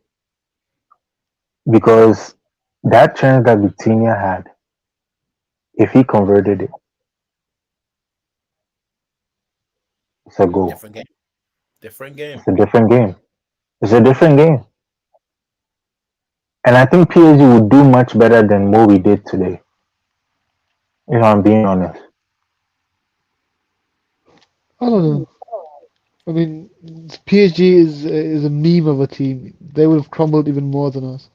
Because that chance that Vitinha had, if he converted it, it's a goal. Different game. It's a different game. It's a different game. And I think PSG would do much better than what we did today. If I'm being honest. I don't know. I mean, PSG is a meme of a team. They would have crumbled even more than us.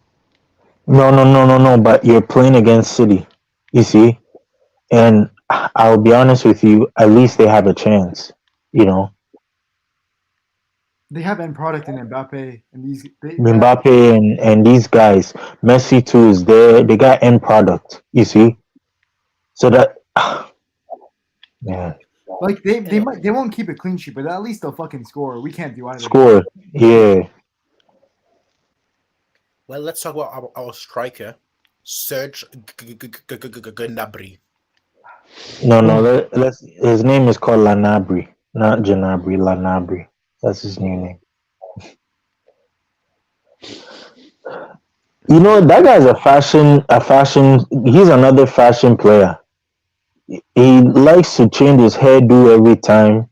No. But you're playing against City, you see? And I'll be honest with you, at least they have a chance, They have end product in Mbappe, and these. Mbappe and these guys. Messi too is there. They got end product, you see? So that, man. Like, they won't keep a clean sheet, but at least they'll fucking score. We can't do either. Score, yeah. Well, let's talk about our striker, Serge Gnabry. No. His name is called Lanabry, not Janabry. Lanabry. That's his new name. That guy's a fashion. He's another fashion player. He likes to change his hairdo every time.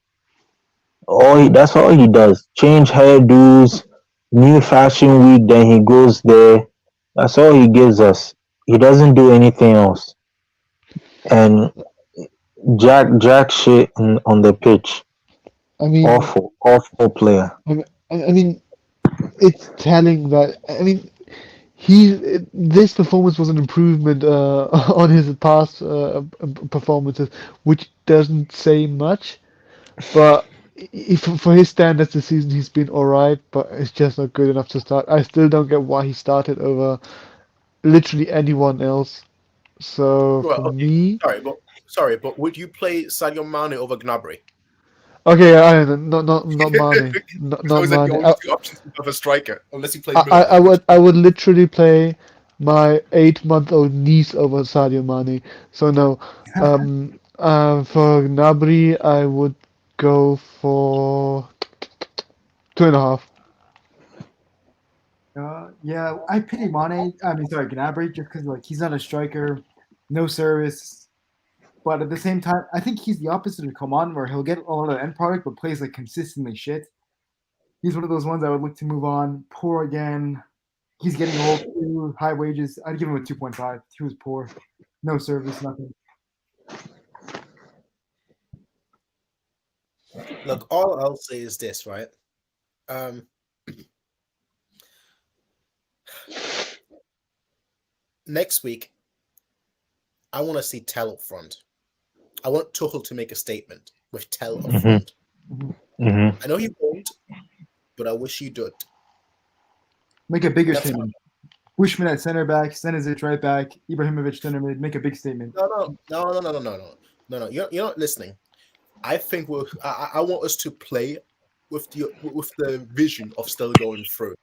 That's all he does. Change hairdos, new fashion week, then he goes there. That's all he gives us. He doesn't do anything else. And Jack shit on the pitch. I mean, Awful player. I mean, it's telling that. I mean, this performance was an improvement on his past performances, which doesn't say much. But if, for his standards, this season he's been all right, but it's just not good enough to start. I still don't get why he started over literally anyone else. So Well, for okay. me, Sorry, but would you play Sadio Mane over Gnabry? okay, I don't know, not Mane, not Those are the Mane. only two options of a striker, unless he plays I, middle of I the pitch. would literally play my 8-month-old niece over Sadio Mane. So no. For Gnabry, I would go for 2.5. Yeah, I pity Mane. I mean, sorry, Gnabry, just because like he's not a striker, no service. But at the same time, I think he's the opposite of Coman, where he'll get a lot of end product, but plays like consistently shit. He's one of those ones I would look to move on. Poor again. He's getting old too, high wages. I'd give him a 2.5. He was poor. No service, nothing. Look, all I'll say is this, right? Next week, I want to see Tell up front. I want Tuchel to make a statement with Tell up front. I know he won't, but I wish he did. Make a bigger That's statement. Bushman at center back, Stenisic right back, Ibrahimovic center mid. Make a big statement. No. You're not listening. I think I want us to play with the vision of still going through.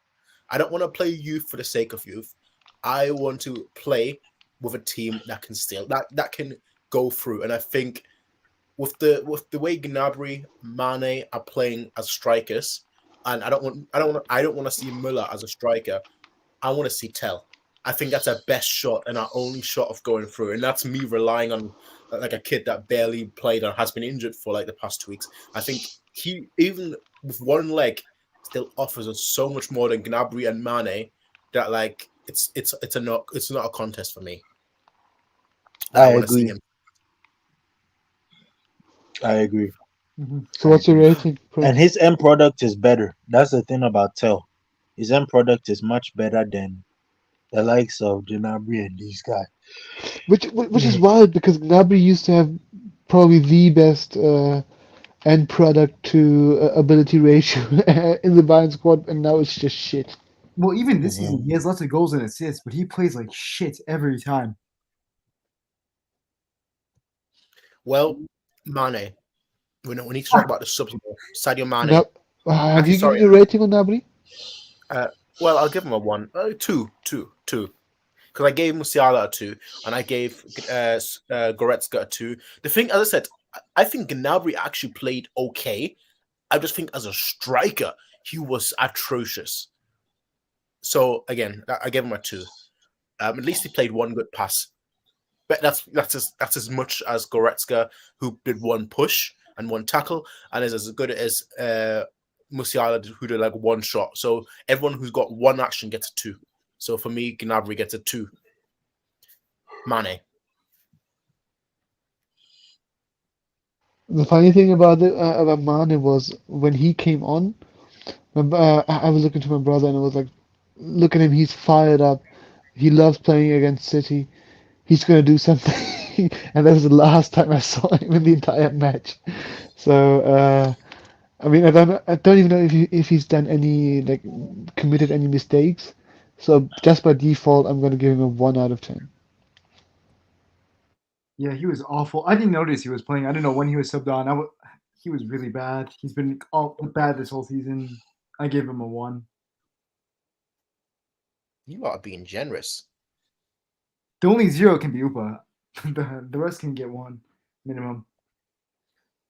I don't want to play youth for the sake of youth. I want to play with a team that can that can go through. And I think with the way Gnabry, Mane are playing as strikers, and I don't want to see Müller as a striker. I want to see Tell. I think that's our best shot and our only shot of going through. And that's me relying on like a kid that barely played and has been injured for like the past 2 weeks. I think he, even with one leg, still offers us so much more than Gnabry and Mane that like it's not a contest for me. I want to see agree. him. I agree. So what's your rating? And his end product is better. That's the thing about Tell. His end product is much better than the likes of Gnabry and these guys. Which is wild because Gnabry used to have probably the best end product to ability ratio in the Bayern squad, and now it's just shit. Well, even this season, he has lots of goals and assists, but he plays like shit every time. Well, Mane. We need to talk about the subs. Sadio Mane. Have you given a rating on Gnabry? Well, I'll give him a 1. 2. Because I gave Musiala a 2, and I gave Goretzka a 2. The thing, as I said, I think Gnabry actually played okay. I just think as a striker, he was atrocious. So again, I gave him a 2. At least he played one good pass. But that's as much as Goretzka, who did one push and one tackle, and is as good as Musiala, who did like one shot. So everyone who's got one action gets a 2. So for me, Gnabry gets a 2. Mane. The funny thing about Mane was when he came on, I was looking to my brother and I was like, look at him, he's fired up. He loves playing against City. He's going to do something. And that was the last time I saw him in the entire match. So, I mean, I don't even know if he's done any, like, committed any mistakes. So just by default, I'm going to give him a 1 out of 10. Yeah, he was awful. I didn't notice he was playing. I didn't know when he was subbed on. He was really bad. He's been all bad this whole season. I gave him a 1. You are being generous. The only 0 can be Upa. The rest can get 1 minimum.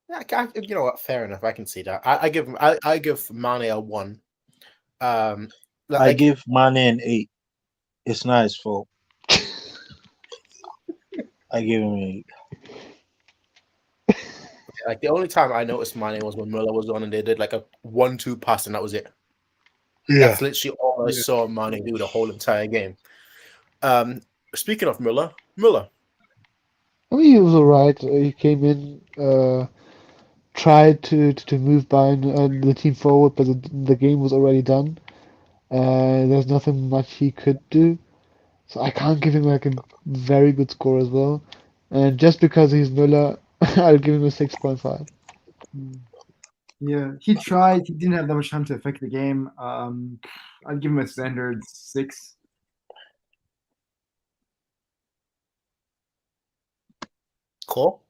Yeah, you know what? Fair enough. I can see that. I give Mane a 1. I give Mane an 8. It's not his fault. I give him an 8. Like the only time I noticed Mane was when Muller was on and they did like a 1-2 pass and that was it. Yeah. That's literally all I saw Mane do the whole entire game. Speaking of Muller, I mean, he was alright. He came in, tried to move Bayern the team forward, but the game was already done. There's nothing much he could do, so I can't give him like a very good score as well. And just because he's Müller, I'll give him a 6.5. Yeah, he tried. He didn't have that much time to affect the game. I'd give him a standard 6. Cole,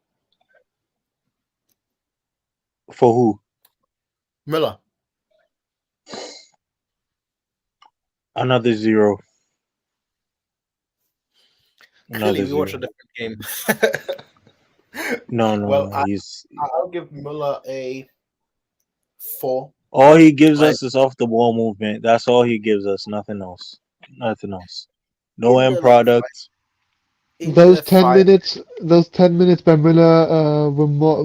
For who? Muller. Another 0. Clearly, Another we watched a 0. different game. No, Well, he's I'll give Muller a 4. all he gives Like, us is off the ball movement. That's all he gives us. Nothing else. Nothing else. No in end the, like, product. in Those the 10 five- minutes, those 10 minutes by Müller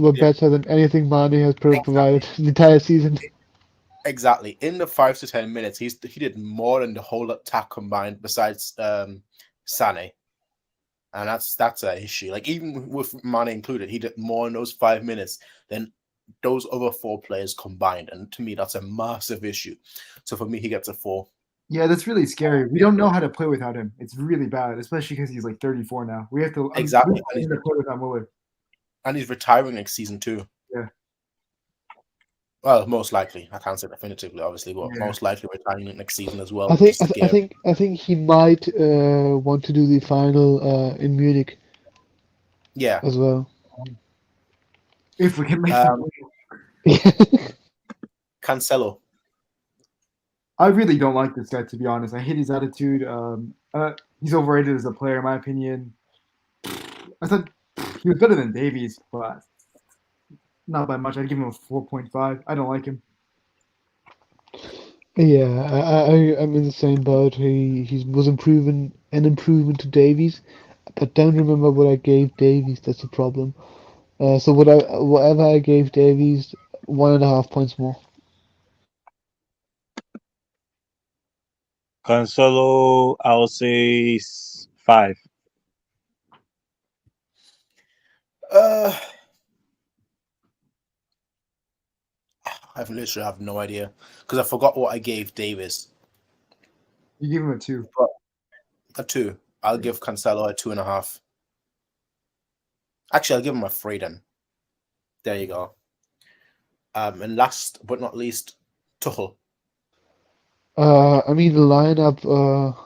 were Yeah. better than anything Mane has provided the entire season. Exactly. In the 5 to 10 minutes, he did more than the whole attack combined besides Sané. And that's an issue. Like, even with Mane included, he did more in those 5 minutes than those other 4 players combined. And to me, that's a massive issue. So for me, he gets a 4. Yeah, that's really scary. We don't know how to play without him. It's really bad, especially because he's like 34 now. We have to Exactly. we have to play without Muller. And he's retiring next season too. Yeah. Well, most likely. I can't say definitively, obviously, but Yeah. most likely retiring next season as well. I think just to give- I think he might want to do the final in Munich Yeah. as well. If we can make Um, that. Cancelo. I really don't like this guy, to be honest. I hate his attitude. He's overrated as a player, in my opinion. I thought he was better than Davies, but not by much. I'd give him a 4.5. I don't like him. Yeah, I'm in the same boat. He was an improvement to Davies, but don't remember what I gave Davies. That's the problem. So whatever I gave Davies, 1.5 points more. Cancelo, I'll say 5. I literally have no idea because I forgot what I gave Davis. You give him a 2. A 2. I'll give Cancelo a 2.5. Actually, I'll give him a 3 then. There you go. And last but not least, Tuchel. I mean the lineup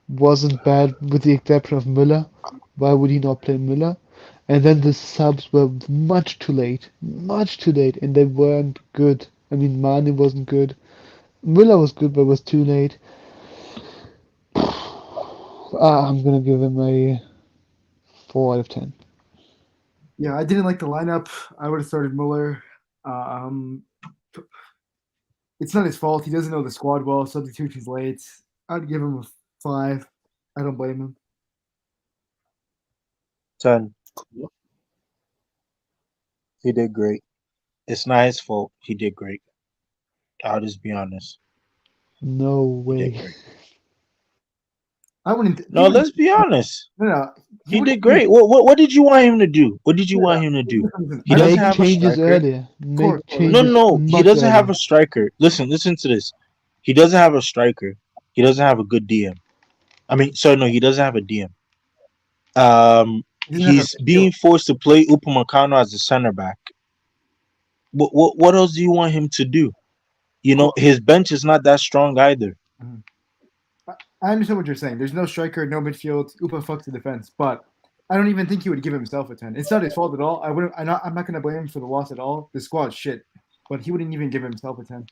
wasn't bad with the exception of Müller. Why would he not play Müller? And then the subs were much too late, and they weren't good. I mean, Mane wasn't good. Müller was good, but was too late. I'm gonna give him a 4 out of 10. Yeah, I didn't like the lineup. I would have started Muller. It's not his fault. He doesn't know the squad well. Substitution's late. I'd give him a 5. I don't blame him. 10. He did great. It's not his fault. He did great. I'll just be honest. No He did way. great. I wouldn't. No, let's be honest. No. He did great. What did you want him to do? What did you want him to do? He doesn't Make have a changes striker. earlier. Make changes No, he much doesn't have earlier. a striker. Listen to this. He doesn't have a striker. He doesn't have a good DM. I mean, sorry, no, he doesn't have a DM. He's being forced to play Upamecano as a center back. What else do you want him to do? You know, his bench is not that strong either. I understand what you're saying. There's no striker, no midfield. Upa fucks the defense, but I don't even think he would give himself a 10. It's not his fault at all. I'm not going to blame him for the loss at all. The squad's shit, but he wouldn't even give himself a 10.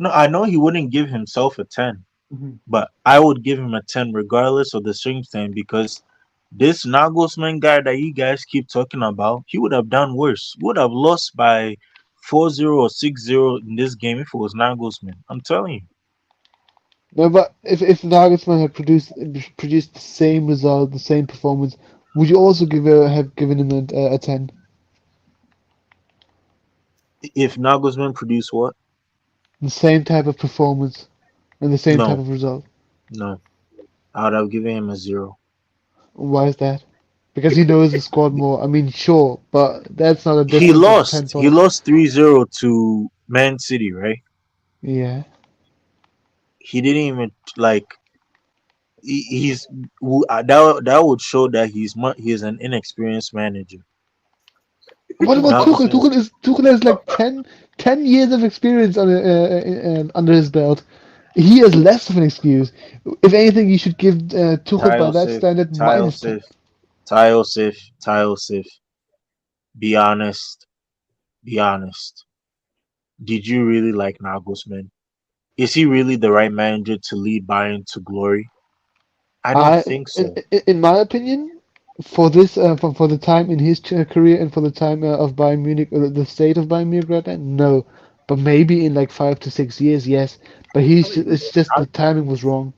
No, I know he wouldn't give himself a 10, but I would give him a 10 regardless of the circumstance because this Nagelsmann guy that you guys keep talking about, he would have done worse. Would have lost by 4-0 or 6-0 in this game if it was Nagelsmann. I'm telling you. No, but if Nagelsmann had produced the same result, the same performance, would you also have given him a 10? If Nagelsmann produced what? The same type of performance and the same type No, of result. no. I would have given him a 0. Why is that? Because he knows the squad more. I mean, sure, but that's not a He difference of 10 lost. He points. lost 3-0 to Man City, right? Yeah. He didn't even like. That would show that he's an inexperienced manager. What about Tuchel? Nagelsmann. Tuchel has like 10 years of experience under his belt. He has less of an excuse. If anything, you should give Tuchel by Tile that safe. standard Tile minus 10. safe. Tile safe. Tile safe. Be honest. Be honest. Did you really like Nagelsmann? Is he really the right manager to lead Bayern to glory? I don't think so. In my opinion, for this for the time in his career and for the time of Bayern Munich, the state of Bayern Munich right now, no. But maybe in like 5 to 6 years, yes. But it's just the timing was wrong.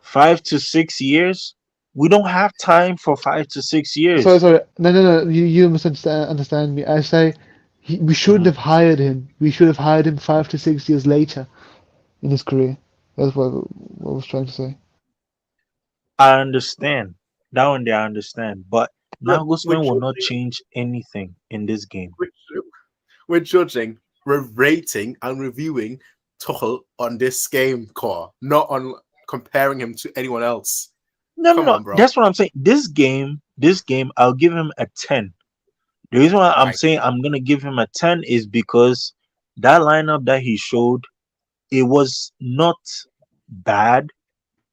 5 to 6 years? We don't have time for 5 to 6 years. Sorry. No. You misunderstand me. I say we shouldn't have hired him. We should have hired him 5 to 6 years later in his career. That's what I was trying to say. I understand. That one day I understand. But Look, Nagelsmann will not change anything in this game. we're judging, we're rating and reviewing Tuchel on this game core, not on comparing him to anyone else. No, Come no, on, no. bro. That's what I'm saying. This game, I'll give him a 10. The reason why I'm Right. saying I'm gonna give him a 10 is because that lineup that he showed, it was not bad.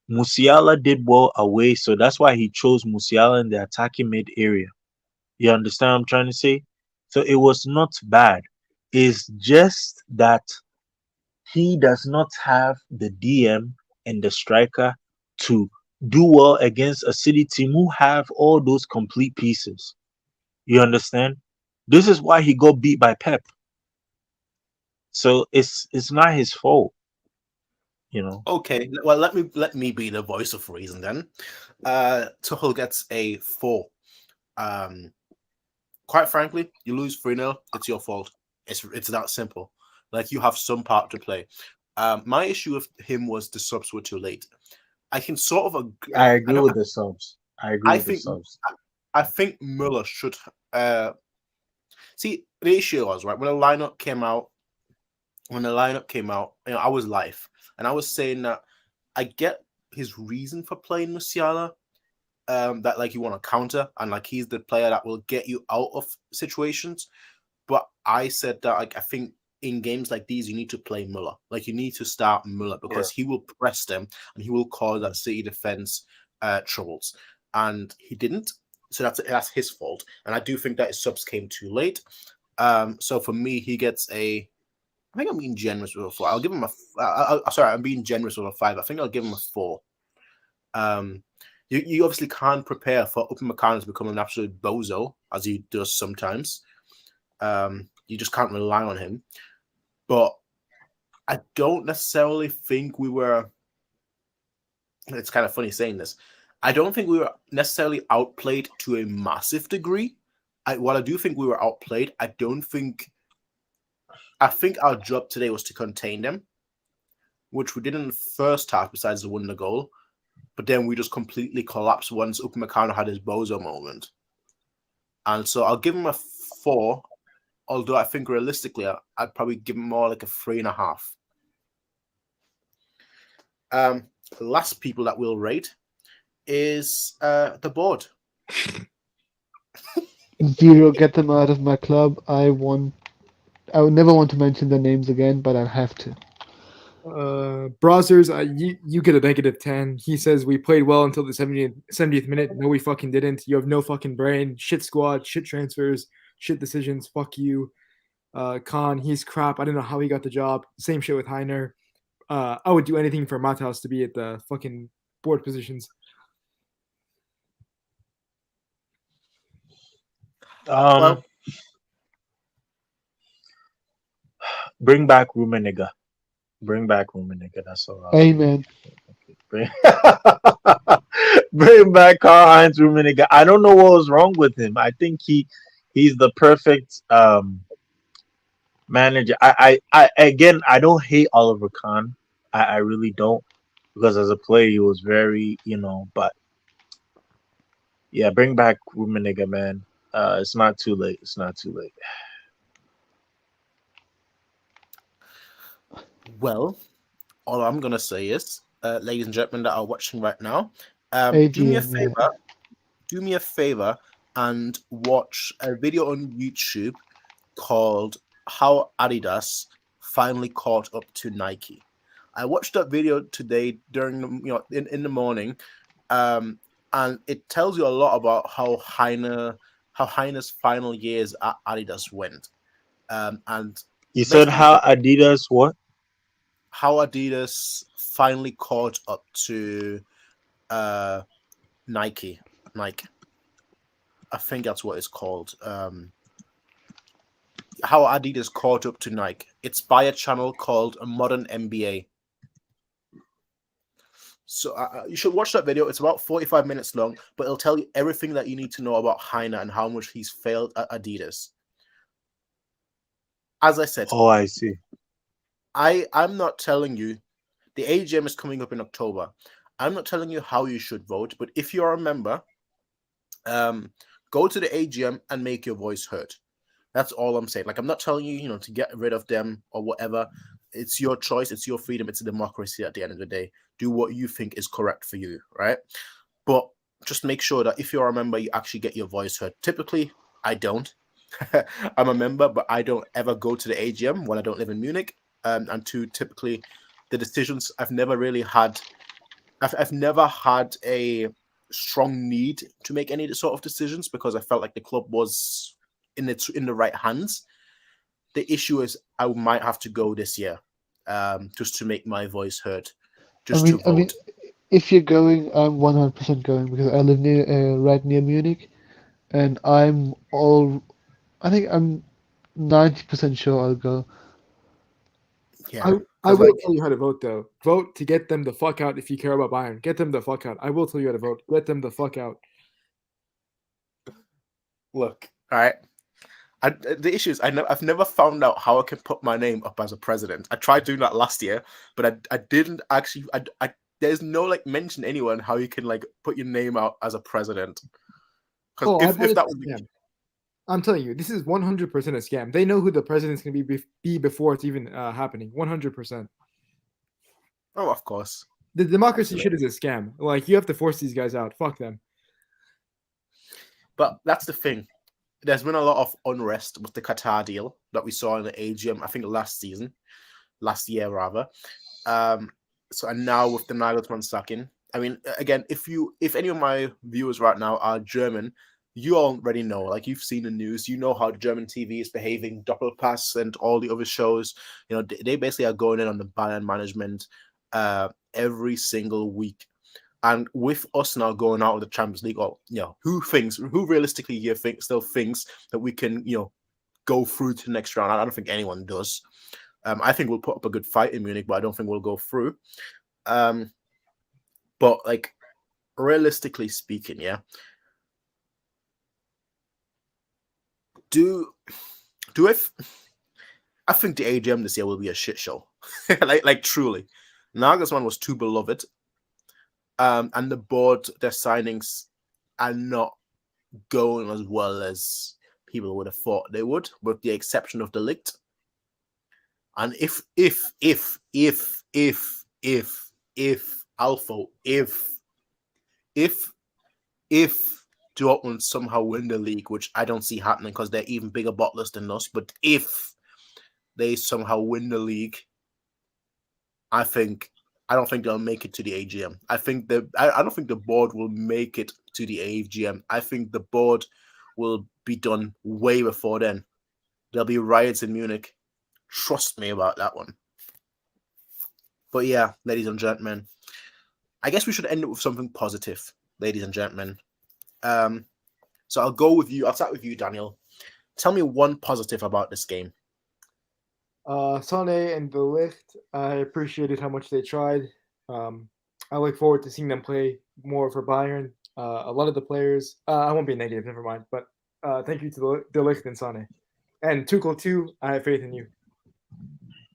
Musiala did well away, so that's why he chose Musiala in the attacking mid area. You understand what I'm trying to say? So it was not bad. It's just that he does not have the DM and the striker to do well against a City team who have all those complete pieces. You understand? This is why he got beat by Pep. So it's not his fault, you know. Okay, well let me be the voice of reason then. Tuchel gets a 4. Quite frankly, you lose 3-0, it's your fault. It's that simple. Like, you have some part to play. My issue with him was the subs were too late. I can sort of I agree with the subs. I think Muller should see the issue was right when the lineup came out. I was live and I was saying that I get his reason for playing Musiala. That like you want to counter and like he's the player that will get you out of situations. But I said that like I think in games like these you need to play Muller. Like you need to start Muller because he will press them and he will cause that City defense troubles. And he didn't. So that's his fault. And I do think that his subs came too late. So for me, he gets a. I think I'm being generous with a 4. I'll give him a. Sorry, I'm being generous with a 5. I think I'll give him a 4. You obviously can't prepare for Upamecano to become an absolute bozo as he does sometimes. You just can't rely on him. But I don't necessarily think we were. It's kind of funny saying this. I don't think we were necessarily outplayed to a massive degree. While I do think we were outplayed, I think our job today was to contain them, which we did in the first half besides the win the goal. But then we just completely collapsed once Upamecano had his bozo moment. And so I'll give him a 4, although I think realistically I'd probably give him more like a 3.5. The last people that we'll rate is the board. 0, get them out of my club. I would never want to mention their names again, but I'll have to. Browsers, you get a -10. He says we played well until the 70th minute. No, we fucking didn't. You have no fucking brain. Shit squad, shit transfers, shit decisions. Fuck you. Khan, he's crap. I don't know how he got the job. Same shit with Heiner. I would do anything for Matthaus to be at the fucking board positions. Bring back Rummenigge. Bring back Rummenigge. That's all. Amen. Bring back Karl-Heinz Rummenigge. I don't know what was wrong with him. I think he's the perfect manager. I again, I don't hate Oliver Kahn. I really don't, because as a player he was very, but yeah, bring back Rummenigge, man. It's not too late. It's not too late. Well, all I'm gonna say is, ladies and gentlemen that are watching right now, do me a AGM, yeah. favor. Do me a favor and watch a video on YouTube called "How Adidas Finally Caught Up to Nike." I watched that video today during in the morning, and it tells you a lot about how Heine's final years at Adidas went, and You said basically how Adidas what? how Adidas finally caught up to Nike. I think that's what it's called. How Adidas caught up to Nike. It's by a channel called A Modern NBA. So you should watch that video. It's about 45 minutes long, but it'll tell you everything that you need to know about Heine and how much he's failed at Adidas. As I said, Oh, I see. I'm not telling you. The AGM is coming up in October. I'm not telling you how you should vote, but if you're a member, go to the AGM and make your voice heard. That's all I'm saying. Like, I'm not telling you, to get rid of them or whatever. It's your choice. It's your freedom. It's a democracy at the end of the day. Do what you think is correct for you, right? But just make sure that if you're a member, you actually get your voice heard. Typically, I don't. I'm a member, but I don't ever go to the AGM when I don't live in Munich. And two, typically, the decisions I've never really had. I've never had a strong need to make any sort of decisions because I felt like the club was in the right hands. The issue is I might have to go this year, just to make my voice heard, just to I mean, vote. if you're going, I'm 100% going because I live right near Munich, and I think I'm 90% sure I'll go. Yeah, I 'cause, will like, tell you how to vote, though. Vote to get them the fuck out if you care about Bayern. Get them the fuck out. I will tell you how to vote. Get them the fuck out. look, all right. The issue is I've never found out how I can put my name up as a president. I tried doing that last year, but I didn't actually. There's no mention anyone how you can put your name out as a president. Because Oh, I if bet that it's was a scam. I'm telling you, this is 100% a scam. They know who the president's going to be before it's even happening. 100%. oh, of course. The democracy shit is a scam. Like, you have to force these guys out. Fuck them. But that's the thing. There's been a lot of unrest with the Qatar deal that we saw in the AGM, I think last year rather. So and now with the Nagelsmann sacking. I mean, again, if any of my viewers right now are German, you already know. Like, you've seen the news, you know how German TV is behaving, Doppelpass and all the other shows. They basically are going in on the Bayern management every single week. And with us now going out of the Champions League, or who realistically here still thinks that we can, go through to the next round? I don't think anyone does. I think we'll put up a good fight in Munich, but I don't think we'll go through. But realistically speaking, yeah. I think the AGM this year will be a shit show. like truly. Nagelsmann was too beloved. And the board, their signings are not going as well as people would have thought they would, with the exception of De Ligt. And if Dortmund somehow win the league, which I don't see happening because they're even bigger bottlers than us, but if they somehow win the league, I don't think they'll make it to the AGM. I don't think the board will make it to the AGM. I think the board will be done way before then. There'll be riots in Munich. Trust me about that one. But yeah, ladies and gentlemen, I guess we should end it with something positive, ladies and gentlemen. So I'll go with you. I'll start with you, Daniel. Tell me one positive about this game. Sane and De Ligt, I appreciated how much they tried. I look forward to seeing them play more for Bayern. A lot of the players, I won't be negative, never mind. But thank you to De Ligt and Sane. And Tuchel too, I have faith in you.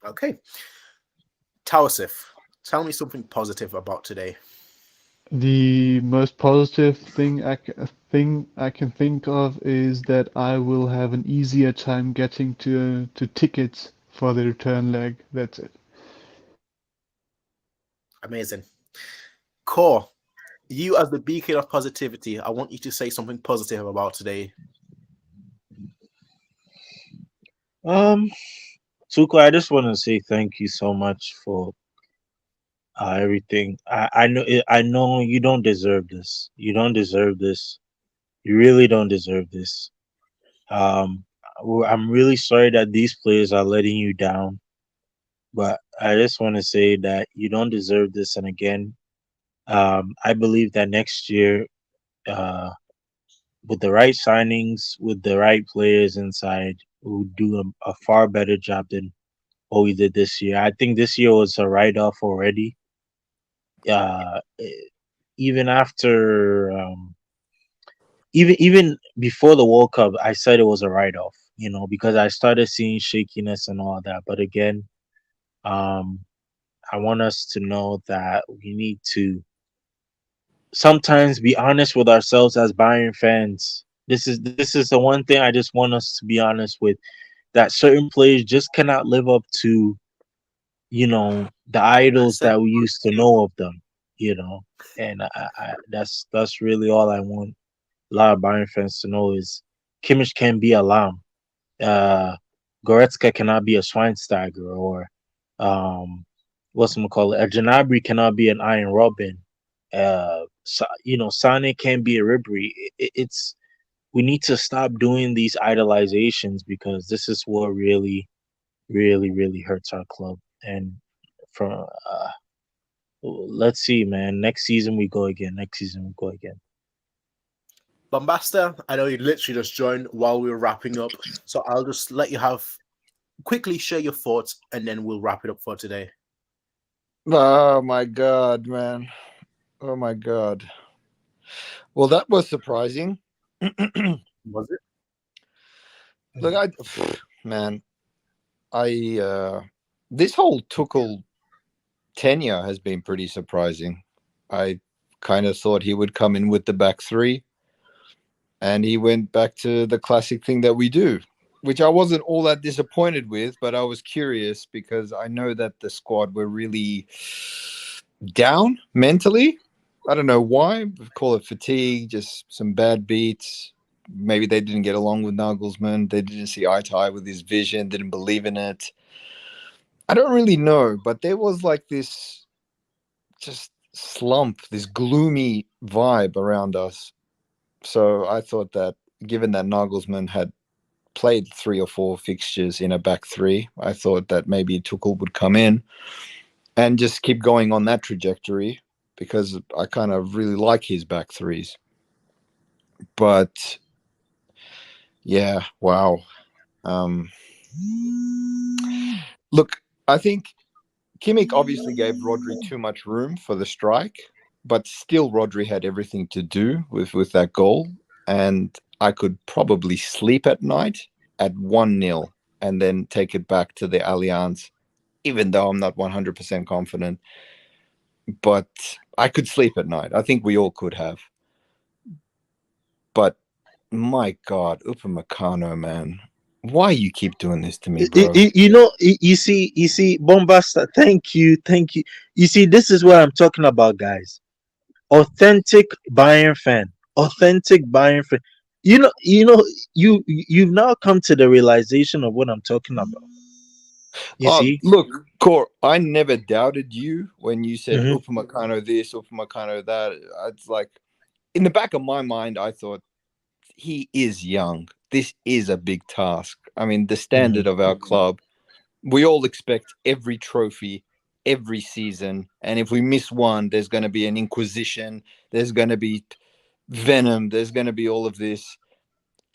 Okay. Tawsif, tell me something positive about today. The most positive thing I can think of is that I will have an easier time getting to tickets for the return leg. That's it. Amazing. Core, you as the beacon of positivity, I want you to say something positive about today. Tuko, I just want to say thank you so much for everything. I know you don't deserve this. You don't deserve this. You really don't deserve this. Um, I'm really sorry that these players are letting you down, but I just want to say that you don't deserve this. And again, I believe that next year, uh, with the right signings, with the right players inside, we'll do a far better job than what we did this year. I think this year was a write off already. Even after, even before the World Cup, I said it was a write off. Because I started seeing shakiness and all that. But again, um, I want us to know that we need to sometimes be honest with ourselves as Bayern fans. This is the one thing I just want us to be honest with, that certain players just cannot live up to the idols that we used to know of them. And that's really all I want a lot of Bayern fans to know is Kimmich can be a lamb. Uh, Goretzka cannot be a Schweinsteiger, or what's gonna call it? A Janabri cannot be an Iron Robin. Sane can be a Ribery. It's we need to stop doing these idolizations, because this is what really, really, really hurts our club. And from let's see, man. Next season we go again. Next season we go again. Bombasta, I know you literally just joined while we were wrapping up, so I'll just let you quickly share your thoughts, and then we'll wrap it up for today. Oh my god, man. Oh my god. Well, that was surprising. Was it? Look, this whole Tuchel tenure has been pretty surprising. I kind of thought he would come in with the back three, and he went back to the classic thing that we do, which I wasn't all that disappointed with, but I was curious because I know that the squad were really down mentally. I don't know why. Call it fatigue, just some bad beats. Maybe they didn't get along with Nagelsmann. They didn't see eye to eye with his vision, didn't believe in it. I don't really know, but there was like this just slump, this gloomy vibe around us. So I thought that given that Nagelsmann had played 3 or 4 fixtures in a back three, I thought that maybe Tuchel would come in and just keep going on that trajectory, because I kind of really like his back threes. But yeah, wow. Look, I think Kimmich obviously gave Rodri too much room for the strike, but still Rodri had everything to do with that goal. And I could probably sleep at night at 1-0 and then take it back to the Allianz, even though I'm not 100% confident. But I could sleep at night. I think we all could have. But my God, Upamecano, man. Why you keep doing this to me, bro? You see, Bombasta. Thank you. You see, this is what I'm talking about, guys. Authentic Bayern fan. Authentic Bayern fan. You've now come to the realization of what I'm talking about. You see, Look, Cor, I never doubted you when you said Mhm. Upamecano this, Upamecano that. It's like, in the back of my mind, I thought he is young. This is a big task. I mean, the standard of our club, we all expect every trophy every season. And if we miss one, there's going to be an inquisition. There's going to be venom. There's going to be all of this.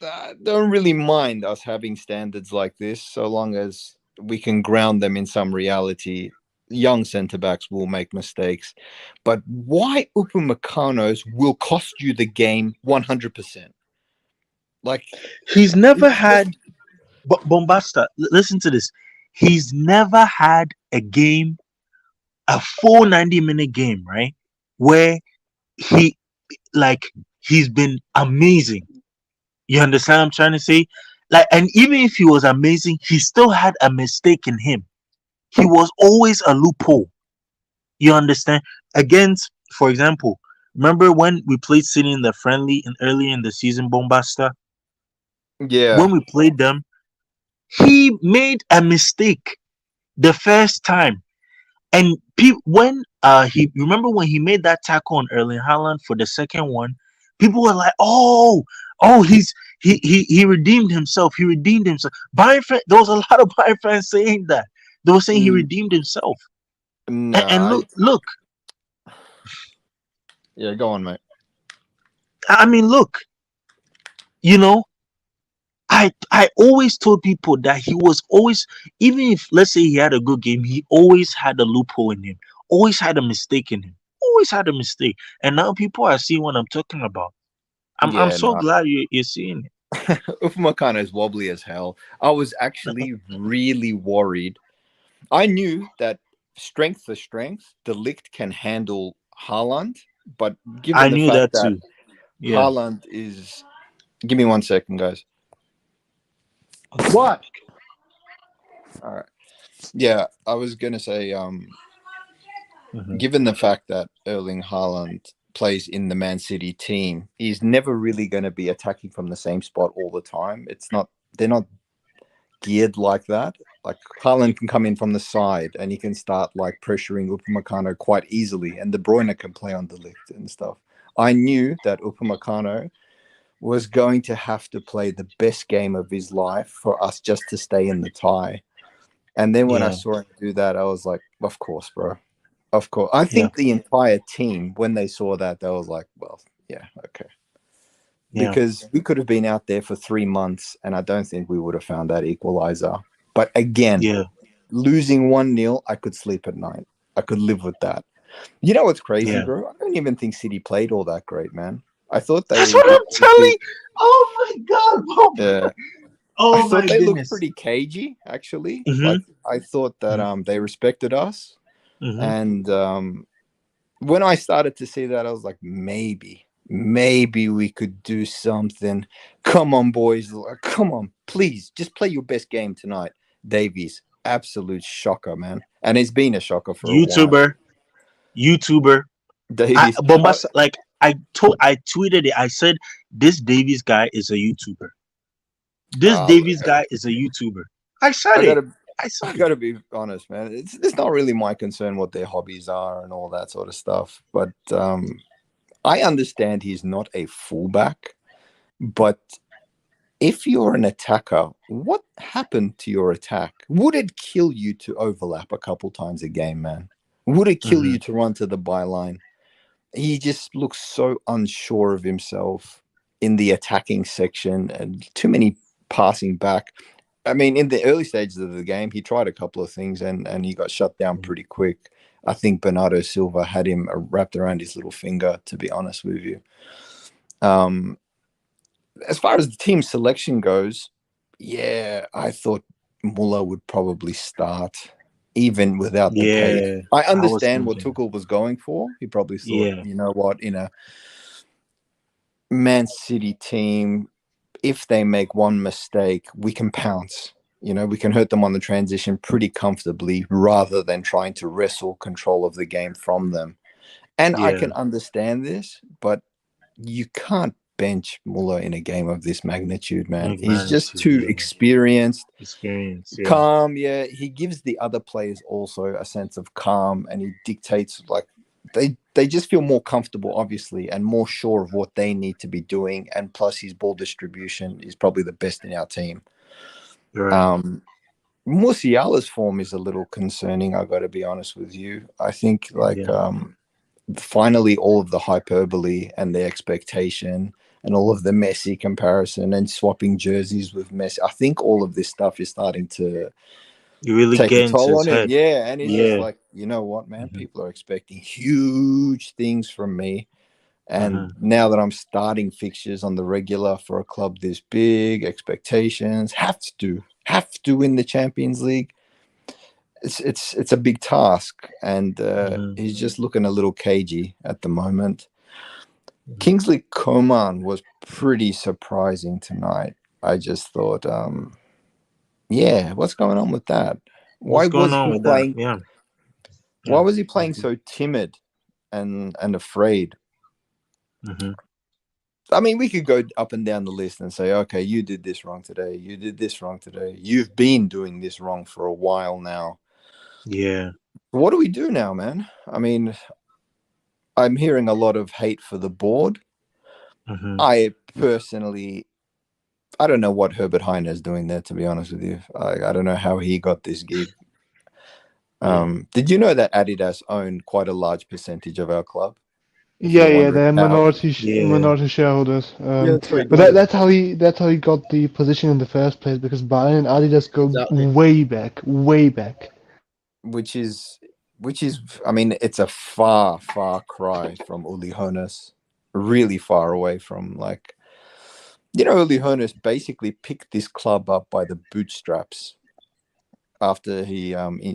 I don't really mind us having standards like this, so long as we can ground them in some reality. young centre backs will make mistakes, but why Upamecano's will cost you the game 100%? Like He's never had, but Bombasta, listen to this. He's never had a game, a full 90-minute game, right? Where he, like, he's been amazing. You understand what I'm trying to say? Like, and even if he was amazing, he still had a mistake in him. He was always a loophole. You understand? Against, for example, remember when we played City in the friendly and early in the season, Bombasta? yeah, When we played them, he made a mistake the first time. And when he remember when he made that tackle on Erling Haaland for the second one, people were like, "Oh, he redeemed himself. He redeemed himself." There was a lot of Bayern fans saying that. They were saying he redeemed himself. no, And look. yeah, go on, mate. I mean, look. You know, I always told people that he was always, even if let's say he had a good game, he always had a loophole in him, always had a mistake in him, always had a mistake. And now people are seeing what I'm talking about. I'm Yeah, so no. glad you're seeing it. Upamecano is wobbly as hell. I was actually really worried. I knew that strength for strength, De Ligt can handle Haaland, but given I the knew fact that that too. Yeah. Haaland is, give me 1 second, guys. What? All right. Yeah, I was gonna say, Mhm. given the fact that Erling Haaland plays in the Man City team, he's never really going to be attacking from the same spot all the time. They're not geared like that. Like Haaland can come in from the side and he can start like pressuring Upamecano quite easily, and De Bruyne can play on the lift and stuff. I knew that Upamecano was going to have to play the best game of his life for us just to stay in the tie. And then when I Yeah. saw him do that, I was like, of course, bro. Of course. I Yeah. think the entire team, when they saw that, they was like, well, yeah, okay. Yeah. Because we could have been out there for 3 months and I don't think we would have found that equalizer. But again, Yeah. losing 1-0, I could sleep at night. I could live with that. You know what's crazy, Yeah. bro? I don't even think City played all that great, man. I thought they That's what I'm telling. Oh my god. yeah. Oh I my thought they looked goodness. pretty cagey, actually. Mhm. Like I thought that they respected us. Mhm. And when I started to see that, I was like, maybe we could do something. Come on, boys. Like, come on, please. Just play your best game tonight. Davies, absolute shocker, man. And it's been a shocker for a while. YouTuber. Davies. Bombas, like I tweeted it. I said this Davies guy is a YouTuber. This Davies guy is a YouTuber. I said I it. gotta, I I said it. gotta be honest, man. It's not really my concern what their hobbies are and all that sort of stuff. But I understand he's not a fullback. But if you're an attacker, what happened to your attack? Would it kill you to overlap a couple times a game, man? Would it kill you to run to the byline? He just looks so unsure of himself in the attacking section and too many passing back. I mean, in the early stages of the game, he tried a couple of things and he got shut down pretty quick. I think Bernardo Silva had him wrapped around his little finger, to be honest with you. As far as the team selection goes, yeah, I thought Muller would probably start even without the pace. Yeah. I was understand what thinking. Tuchel was going for. He probably thought, Yeah. you know what, in a Man City team, if they make one mistake, we can pounce. You know, we can hurt them on the transition pretty comfortably rather than trying to wrestle control of the game from them. And I Yeah. can understand this, but you can't bench Muller in a game of this magnitude, man. Big He's just magnitude, too yeah. experienced, Experience. Yeah. calm. Yeah, he gives the other players also a sense of calm, and he dictates like they just feel more comfortable, obviously, and more sure of what they need to be doing. And plus, his ball distribution is probably the best in our team. Right. Musiala's form is a little concerning. I got to be honest with you. I think finally all of the hyperbole and the expectation and all of the Messi comparison and swapping jerseys with Messi, I think all of this stuff is starting to You really take get a into toll his on him. head. Yeah, and he's just Yeah. like, you know what, man? Mhm. People are expecting huge things from me. And Mhm. now that I'm starting fixtures on the regular for a club this big, expectations, have to win the Champions League. It's a big task, and he's just looking a little cagey at the moment. Kingsley Coman was pretty surprising tonight. I just thought, yeah, what's going on with that? Why What's going was on he with that? playing? Yeah. Why was he playing so timid and afraid? Mm-hmm. I mean, we could go up and down the list and say, okay, you did this wrong today. You did this wrong today. You've been doing this wrong for a while now. Yeah. What do we do now, man? I mean, I'm hearing a lot of hate for the board. Mm-hmm. I personally, I don't know what Herbert Heiner is doing there, to be honest with you. I don't know how he got this gig. Did you know that Adidas own quite a large percentage of our club? If Yeah, you're yeah, wondering they're how. minority shareholders. that's right. But that's how he got the position in the first place, because Bayern and Adidas go Exactly. way back. Which is, I mean, it's a far cry from Uli Hoeneß. Really far away from, like, Uli Hoeneß basically picked this club up by the bootstraps after he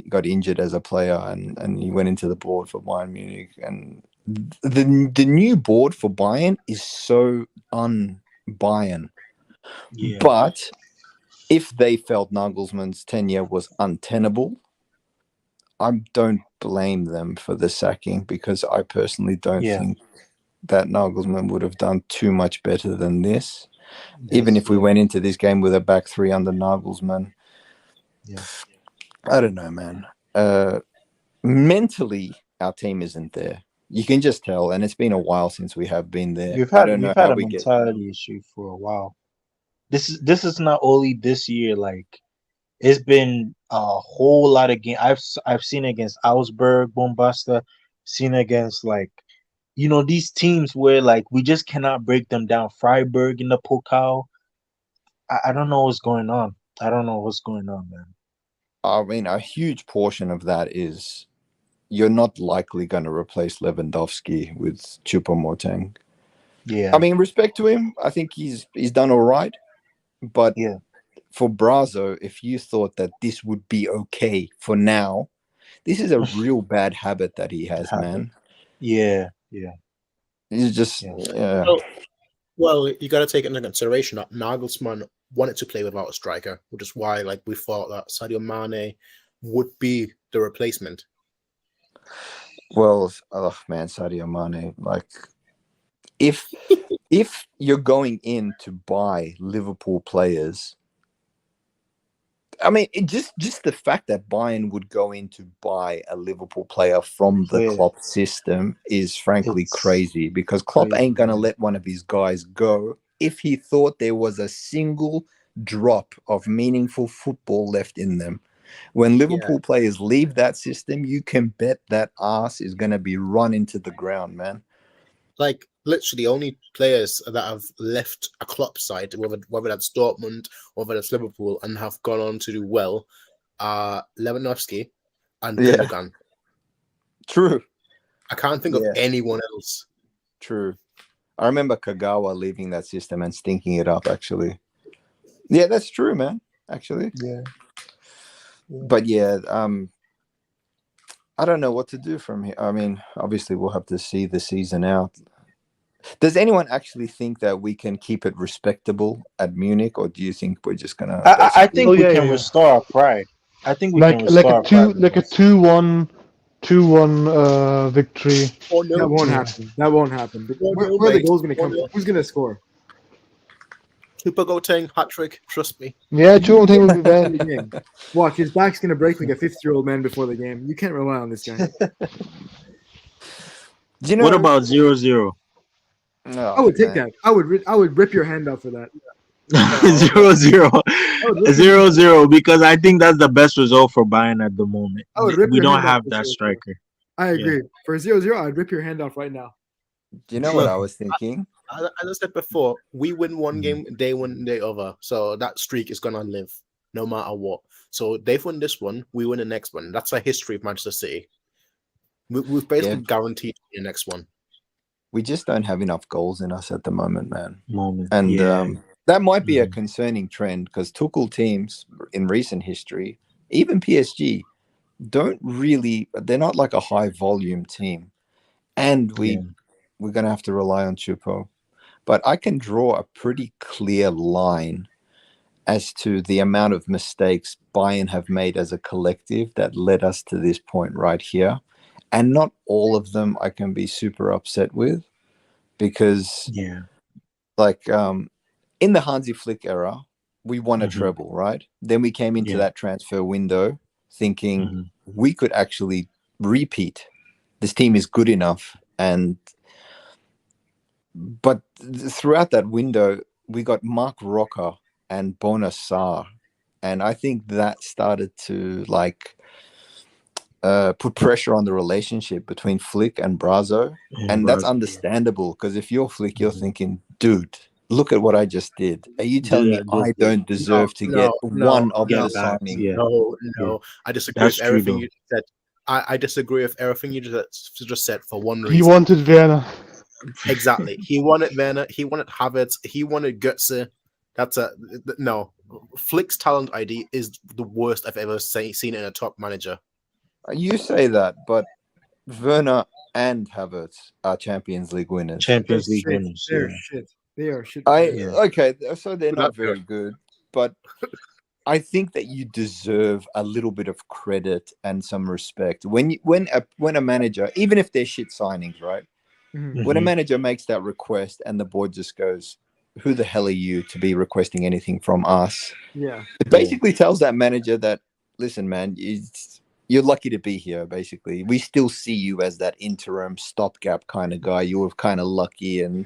got injured as a player, and he went into the board for Bayern Munich. And the new board for Bayern is so un-Bayern. Yeah. But if they felt Nagelsmann's tenure was untenable, I don't blame them for the sacking, because I personally don't think that Nagelsmann would have done too much better than this. Even if we went into this game with a back three under Nagelsmann. Yeah. I don't know, man. Mentally, our team isn't there. You can just tell, and it's been a while since we have been there. We've I had don't know we've how had a we get. mentality issue for a while. This is not only this year. Like, it's been a whole lot of games. I've seen against Augsburg, Bombasta, seen against, like, these teams where, like, we just cannot break them down. Freiburg in the Pokal. I don't know what's going on. I don't know what's going on, man. I mean, a huge portion of that is you're not likely going to replace Lewandowski with Choupo-Moting. Yeah. I mean, respect to him. I think he's done all right. But Yeah. for Brazo, if you thought that this would be okay for now, this is a real bad habit that he has, man. Yeah. Yeah. He's just, Yeah. Well, you got to take into consideration that Nagelsmann wanted to play without a striker, which is why, like, we thought that Sadio Mane would be the replacement. Well, oh man, Sadio Mane. Like, if you're going in to buy Liverpool players, I mean, just the fact that Bayern would go in to buy a Liverpool player from the Klopp system is frankly crazy, because Klopp ain't going to let one of his guys go if he thought there was a single drop of meaningful football left in them. When Liverpool players leave that system, you can bet that ass is going to be run into the ground, man. Like, literally, only players that have left a Klopp side, whether that's Dortmund or whether that's Liverpool, and have gone on to do well, are Lewandowski and Gundogan. True. I can't think of anyone else. True. I remember Kagawa leaving that system and stinking it up, actually. Yeah, that's true, man. Actually. Yeah. But yeah, I don't know what to do from here. I mean, obviously we'll have to see the season out. Does anyone actually think that we can keep it respectable at Munich, or do you think we're just gonna? I think we can restore our pride. I think we can restore our pride. Like a 2-1 victory. Oh, no. That won't happen. That won't happen. Where are the goals going to come from? Who's going to score? Choupo-Moting, hat-trick, trust me. Yeah, Choupo-Moting will be there. Watch, his back's going to break like a 50-year-old man before the game. You can't rely on this guy. Do you know what about 0-0? No, I would take that. I would rip your hand out for that. 0-0. 0-0, because I think that's the best result for Bayern at the moment. We don't have that striker. I agree. For 0-0, I'd rip your hand off right now. Do you know what I was thinking? As I said before, we win one game, they win the other. So that streak is going to live. no matter what. So they've won this one, we win the next one. That's the history of Manchester City. We've basically guaranteed the next one. We just don't have enough goals in us at the moment, man. And That might be a concerning trend because Tuchel teams in recent history, even PSG, they're not like a high volume team. And we're going to have to rely on Chupo. But I can draw a pretty clear line as to the amount of mistakes Bayern have made as a collective that led us to this point right here. And not all of them I can be super upset with because, like, in the Hansi Flick era, we won a treble, right? Then we came into that transfer window thinking we could actually repeat. This team is good enough. But throughout that window, we got Mark Rocker and Bona Sarr. And I think that started to, like, put pressure on the relationship between Flick and Brazo. And that's understandable because if you're Flick, you're thinking, dude, look at what I just did. Are you telling me I don't deserve to get one of the signings? No. I disagree with everything you said. I disagree with everything you just said for one reason. He wanted Werner. Exactly. He wanted Werner. He wanted Havertz. He wanted Götze. No. Flick's talent ID is the worst I've ever seen in a top manager. You say that, but Werner and Havertz are Champions League winners. They're shit. They are shit. Okay, so they're not very good, but I think that you deserve a little bit of credit and some respect when a manager, even if they're shit signings, right? When a manager makes that request and the board just goes, "Who the hell are you to be requesting anything from us?" Yeah, it basically tells that manager that, listen, man, you're lucky to be here. Basically, we still see you as that interim stopgap kind of guy. You were kind of lucky, and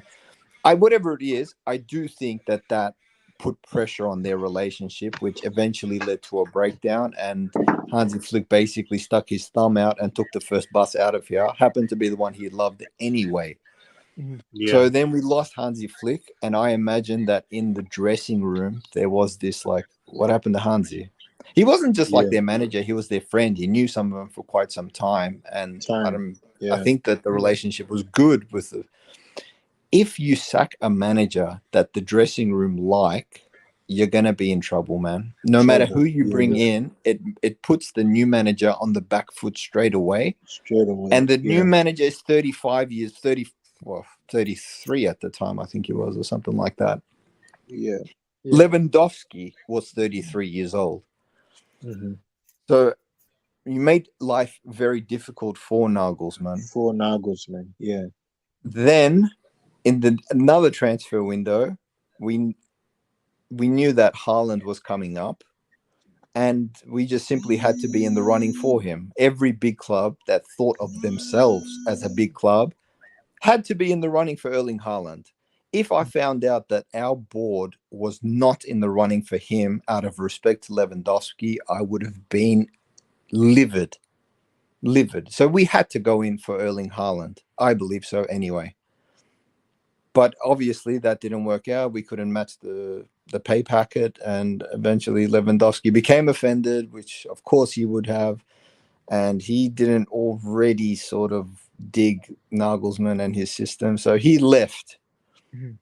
whatever it is, I do think that put pressure on their relationship, which eventually led to a breakdown. And Hansi Flick basically stuck his thumb out and took the first bus out of here. Happened to be the one he loved anyway. So then we lost Hansi Flick, and I imagine that in the dressing room there was this like, what happened to Hansi? He wasn't just like their manager; he was their friend. He knew some of them for quite some time, and I think that the relationship was good with the. If you sack a manager that the dressing room like, you're gonna be in trouble, man. No matter who you bring in, it puts the new manager on the back foot straight away. And the new manager is 35 years, 33 at the time, I think he was, or something like that. Lewandowski was 33 years old. So you made life very difficult for Nagelsmann. Then in another transfer window, we knew that Haaland was coming up, and we just simply had to be in the running for him. Every big club that thought of themselves as a big club had to be in the running for Erling Haaland. If I found out that our board was not in the running for him out of respect to Lewandowski, I would have been livid. So we had to go in for Erling Haaland. I believe so anyway. But obviously that didn't work out. We couldn't match the pay packet, and eventually Lewandowski became offended, which of course he would have. And he didn't already sort of dig Nagelsmann and his system, so he left.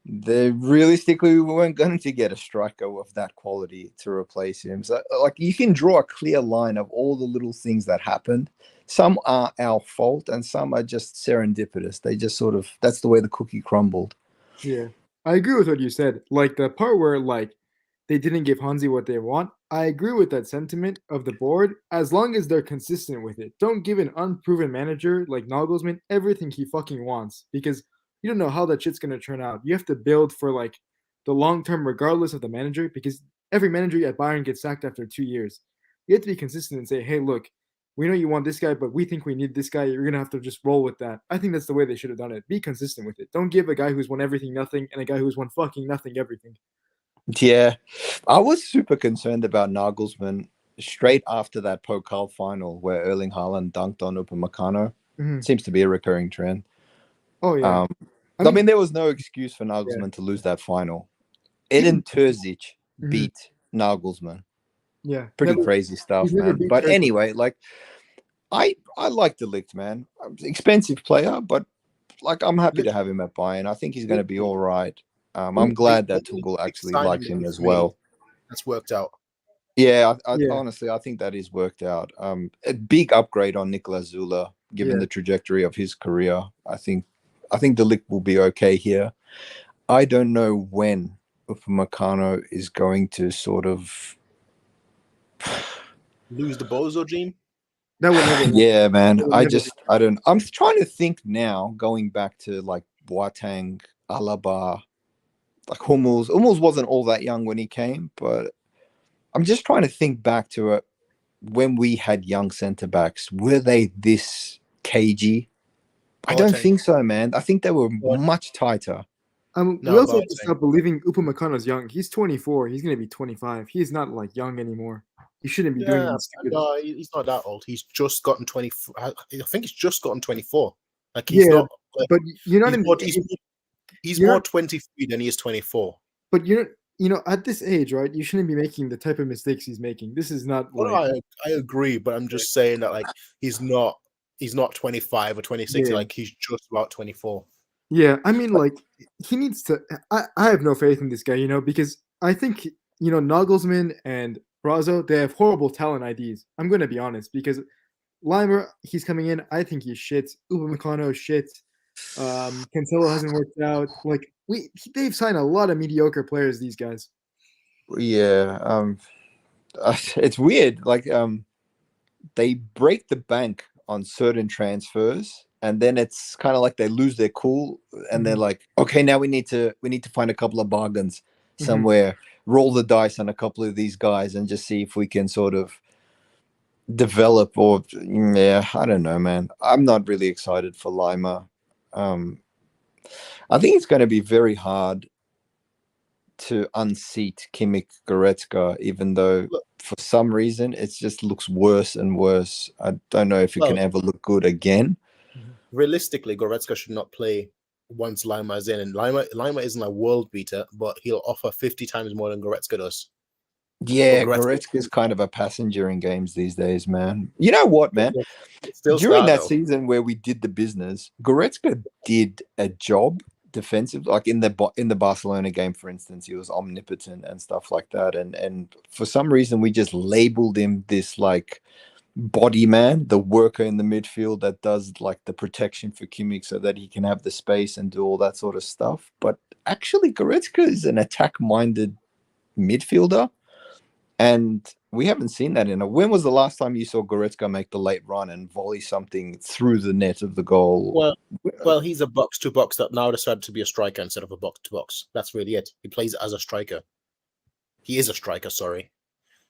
Realistically, we weren't going to get a striker of that quality to replace him. So, like, you can draw a clear line of all the little things that happened. Some are our fault, and some are just serendipitous. They just sort of, that's the way the cookie crumbled. Yeah, I agree with what you said. Like the part where like they didn't give Hansi what they want. I agree with that sentiment of the board as long as they're consistent with it. Don't give an unproven manager like Nagelsmann everything he fucking wants because you don't know how that shit's gonna turn out. You have to build for like the long term, regardless of the manager, because every manager at Bayern gets sacked after 2 years. You have to be consistent and say, hey, look, we know you want this guy, but we think we need this guy. You're going to have to just roll with that. I think that's the way they should have done it. Be consistent with it. Don't give a guy who's won everything nothing and a guy who's won fucking nothing everything. Yeah. I was super concerned about Nagelsmann straight after that Pokal final where Erling Haaland dunked on Upamecano. Seems to be a recurring trend. Oh, yeah. I mean, there was no excuse for Nagelsmann to lose that final. Edin Terzic beat Nagelsmann. Yeah, Pretty never- crazy stuff, he's never man. beat But Chelsea. anyway, like I like De Ligt, man. Expensive player, but like I'm happy to have him at Bayern. I think he's going to be all right. I'm glad that Tuchel actually liked him as well. That's worked out. Yeah, Yeah. honestly, I think that is worked out. A big upgrade on Nicolas Zula, given Yeah. the trajectory of his career. I think De Ligt will be okay here. I don't know when Upamecano is going to sort of. Lose the Bozo gene. That would never. Yeah, man. That would I never don't. I'm trying to think now, going back to like Boateng, Alaba, like Hummels. Hummels wasn't all that young when he came, but I'm just trying to think back to it when we had young centre backs. Were they this cagey? I don't Boateng. think so, man. I think they were Boateng. much tighter. we No, also have to Boateng. stop believing Upamecano's young. He's 24. He's going to be 25. He's not like young anymore. He shouldn't be doing Yeah, this stupid. no, he's not that old. He's just gotten 24. I think he's just gotten 24. Like he's Yeah, not. Like, But you're not he's in. more, he's you're more not- 23 than he is 24. But at this age, right? You shouldn't be making the type of mistakes he's making. This is not Well, like. I agree, but I'm just saying that like he's not 25 or 26. Yeah. Like he's just about 24. Yeah, I mean, like he needs to. I have no faith in this guy, because I think Nagelsmann and Brazo, they have horrible talent IDs. I'm going to be honest, because Limer, he's coming in. I think he's shit. Upamecano is shit. Cancelo hasn't worked out. Like they've signed a lot of mediocre players. These guys. Yeah, it's weird. Like, they break the bank on certain transfers, and then it's kind of like they lose their cool, and they're like, okay, now we need to find a couple of bargains somewhere, roll the dice on a couple of these guys, and just see if we can sort of develop. Or yeah, I don't know, man. I'm not really excited for Lima. I think it's going to be very hard to unseat Kimmich Goretzka, even though for some reason it just looks worse and worse. I don't know if it can ever look good again. Realistically, Goretzka should not play once Lima is in, and Lima isn't a world beater, but he'll offer 50 times more than Goretzka does. Yeah, Well, Goretzka is kind of a passenger in games these days, man. You know what, man? Still During star, that though. season where we did the business, Goretzka did a job defensive, like in the Barcelona game, for instance. He was omnipotent and stuff like that, and for some reason we just labeled him this like body man, the worker in the midfield that does like the protection for Kimmich so that he can have the space and do all that sort of stuff. But actually, Goretzka is an attack-minded midfielder. And we haven't seen that in a. When was the last time you saw Goretzka make the late run and volley something through the net of the goal? Well, he's a box-to-box that now decided to be a striker instead of a box-to-box. That's really it. He plays as a striker. He is a striker, sorry,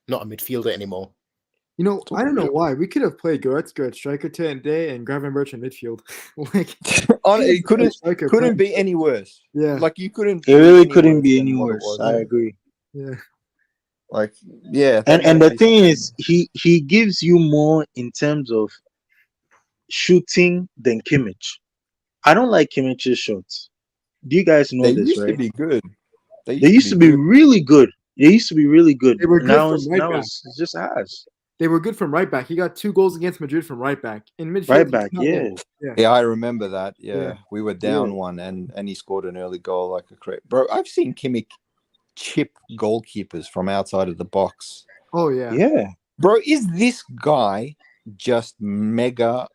not a midfielder anymore. I don't know why. We could have played Goretzka at striker today and Gravenberch in midfield. Like It couldn't be any worse. Yeah. Like you couldn't. It really any couldn't worse be than any what it worse. was. I agree. Yeah. Like, yeah. And the thing is, he gives you more in terms of shooting than Kimmich. I don't like Kimmich's shots. Do you guys know They this, used right? to be good. They used to be really good. They used to be really good. They were good Now, from right back. it's just ass. They were good from right back. He got 2 goals against Madrid from right back. In midfield, Right he's back, not yeah. good. Yeah, I remember that. Yeah, Yeah. we were down Yeah. one, and he scored an early goal like a crap. Bro, I've seen Kimmich chip goalkeepers from outside of the box. Oh yeah. Yeah. Bro, is this guy just mega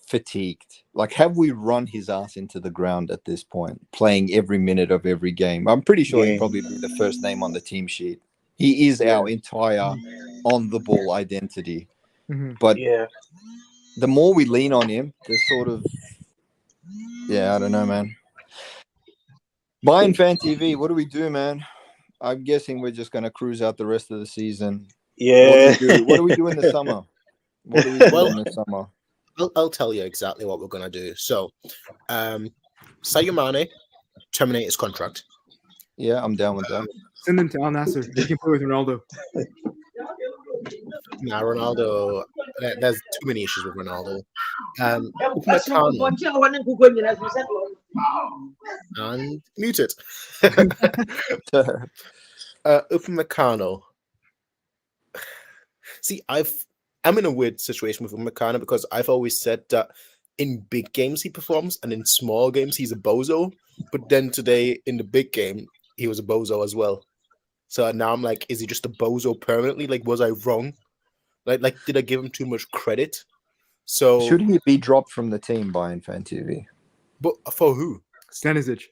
fatigued? Like, have we run his ass into the ground at this point, playing every minute of every game? I'm pretty sure he'd probably be the first name on the team sheet. He is our entire on-the-ball identity. But Yeah. the more we lean on him, the sort of... Yeah, I don't know, man. Bayern Fan TV, what do we do, man? I'm guessing we're just going to cruise out the rest of the season. Yeah. What do we do in the summer? What do we do in the summer? I'll tell you exactly what we're going to do. So, Sadio Mane terminate his contract. Yeah, I'm down with that. Send him to Al Nassr. He can play with Ronaldo. Nah, Ronaldo. There's too many issues with Ronaldo. Upamecano and muted. Upamecano. See, I'm in a weird situation with Upamecano because I've always said that in big games he performs and in small games he's a bozo. But then today in the big game he was a bozo as well. So now I'm like, is he just a bozo permanently? Like, was I wrong? Like, did I give him too much credit? So, Should he be dropped from the team by Fan TV? but for who? Stanisic.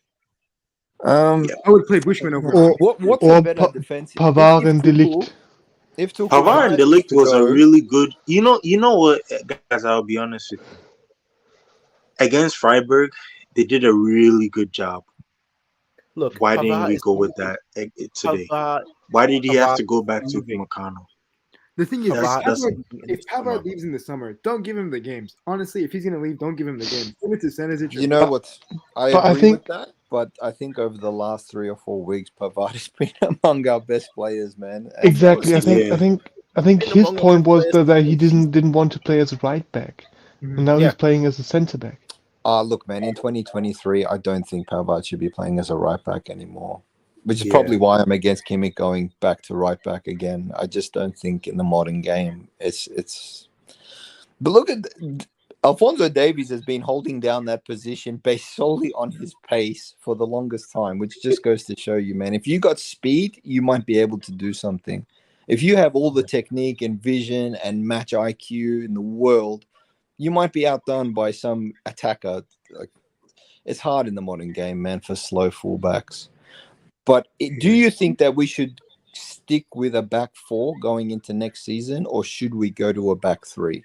Um, I would play Bushman over. Or what's or a better defensive? Pavard and Delict. If Tuchel Pavard and decides Delict to was a go- really good. You know what, guys? I'll be honest with you. Against Freiburg, they did a really good job. Look, Why didn't Pavard we is go with that today? Pavard. Why did he have Pavard to go back to moving. Upamecano? The thing is, That's- if Pavard leaves in the summer, don't give him the games. Honestly, if he's gonna leave, don't give him the games. Give it to Stanisic. You know what? I but I agree think- with that, but I think over the last 3 or 4 weeks, Pavard has been among our best players, man. And Exactly. I Yeah. think And his among point was players- that he didn't want to play as a right back, and now Yeah. he's playing as a centre back. look, man, in 2023, I don't think Pavard should be playing as a right back anymore, which is Yeah. probably why I'm against Kimmich going back to right back again. I just don't think in the modern game it's. But look at Alphonso Davies has been holding down that position based solely on his pace for the longest time, which just goes to show you, man, if you got speed, you might be able to do something. If you have all the technique and vision and match IQ in the world, you might be outdone by some attacker. Like, it's hard in the modern game, man, for slow fullbacks. But do you think that we should stick with a back four going into next season, or should we go to a back three?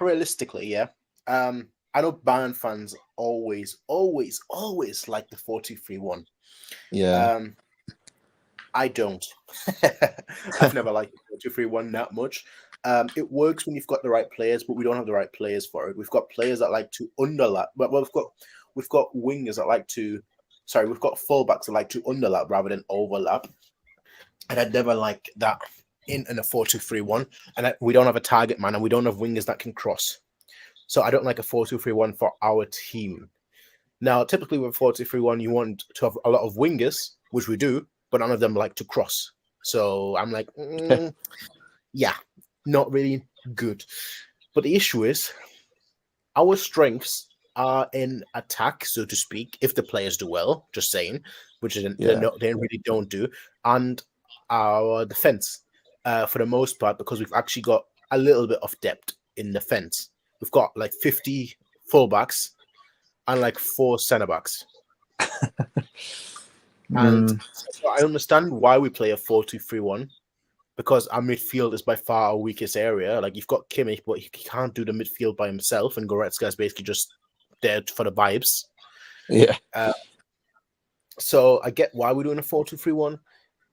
Realistically, yeah. I know Bayern fans always like the 4-2-3-1. Yeah. I don't. I've never liked the 4-2-3-1 that much. It works when you've got the right players, but we don't have the right players for it. We've got players that like to underlap, but we've got wingers that like to. Sorry, we've got fullbacks that like to underlap rather than overlap, and I'd never like that in a 4-2-3-1. And we don't have a target man, and we don't have wingers that can cross. So I don't like a 4-2-3-1 for our team. Now, typically with 4-2-3-1, you want to have a lot of wingers, which we do, but none of them like to cross. So I'm like, yeah, not really good. But the issue is, our strengths are in attack, so to speak, if the players do well, just saying, which they really don't do, and our defense, for the most part, because we've actually got a little bit of depth in defense. We've got like 50 fullbacks and like 4 centre backs. And so I understand why we play a 4-2-3-1, because our midfield is by far our weakest area. Like, you've got Kimmich, but he can't do the midfield by himself, and Goretzka is basically just there for the vibes. Yeah. So I get why we're doing a 4-2-3-1.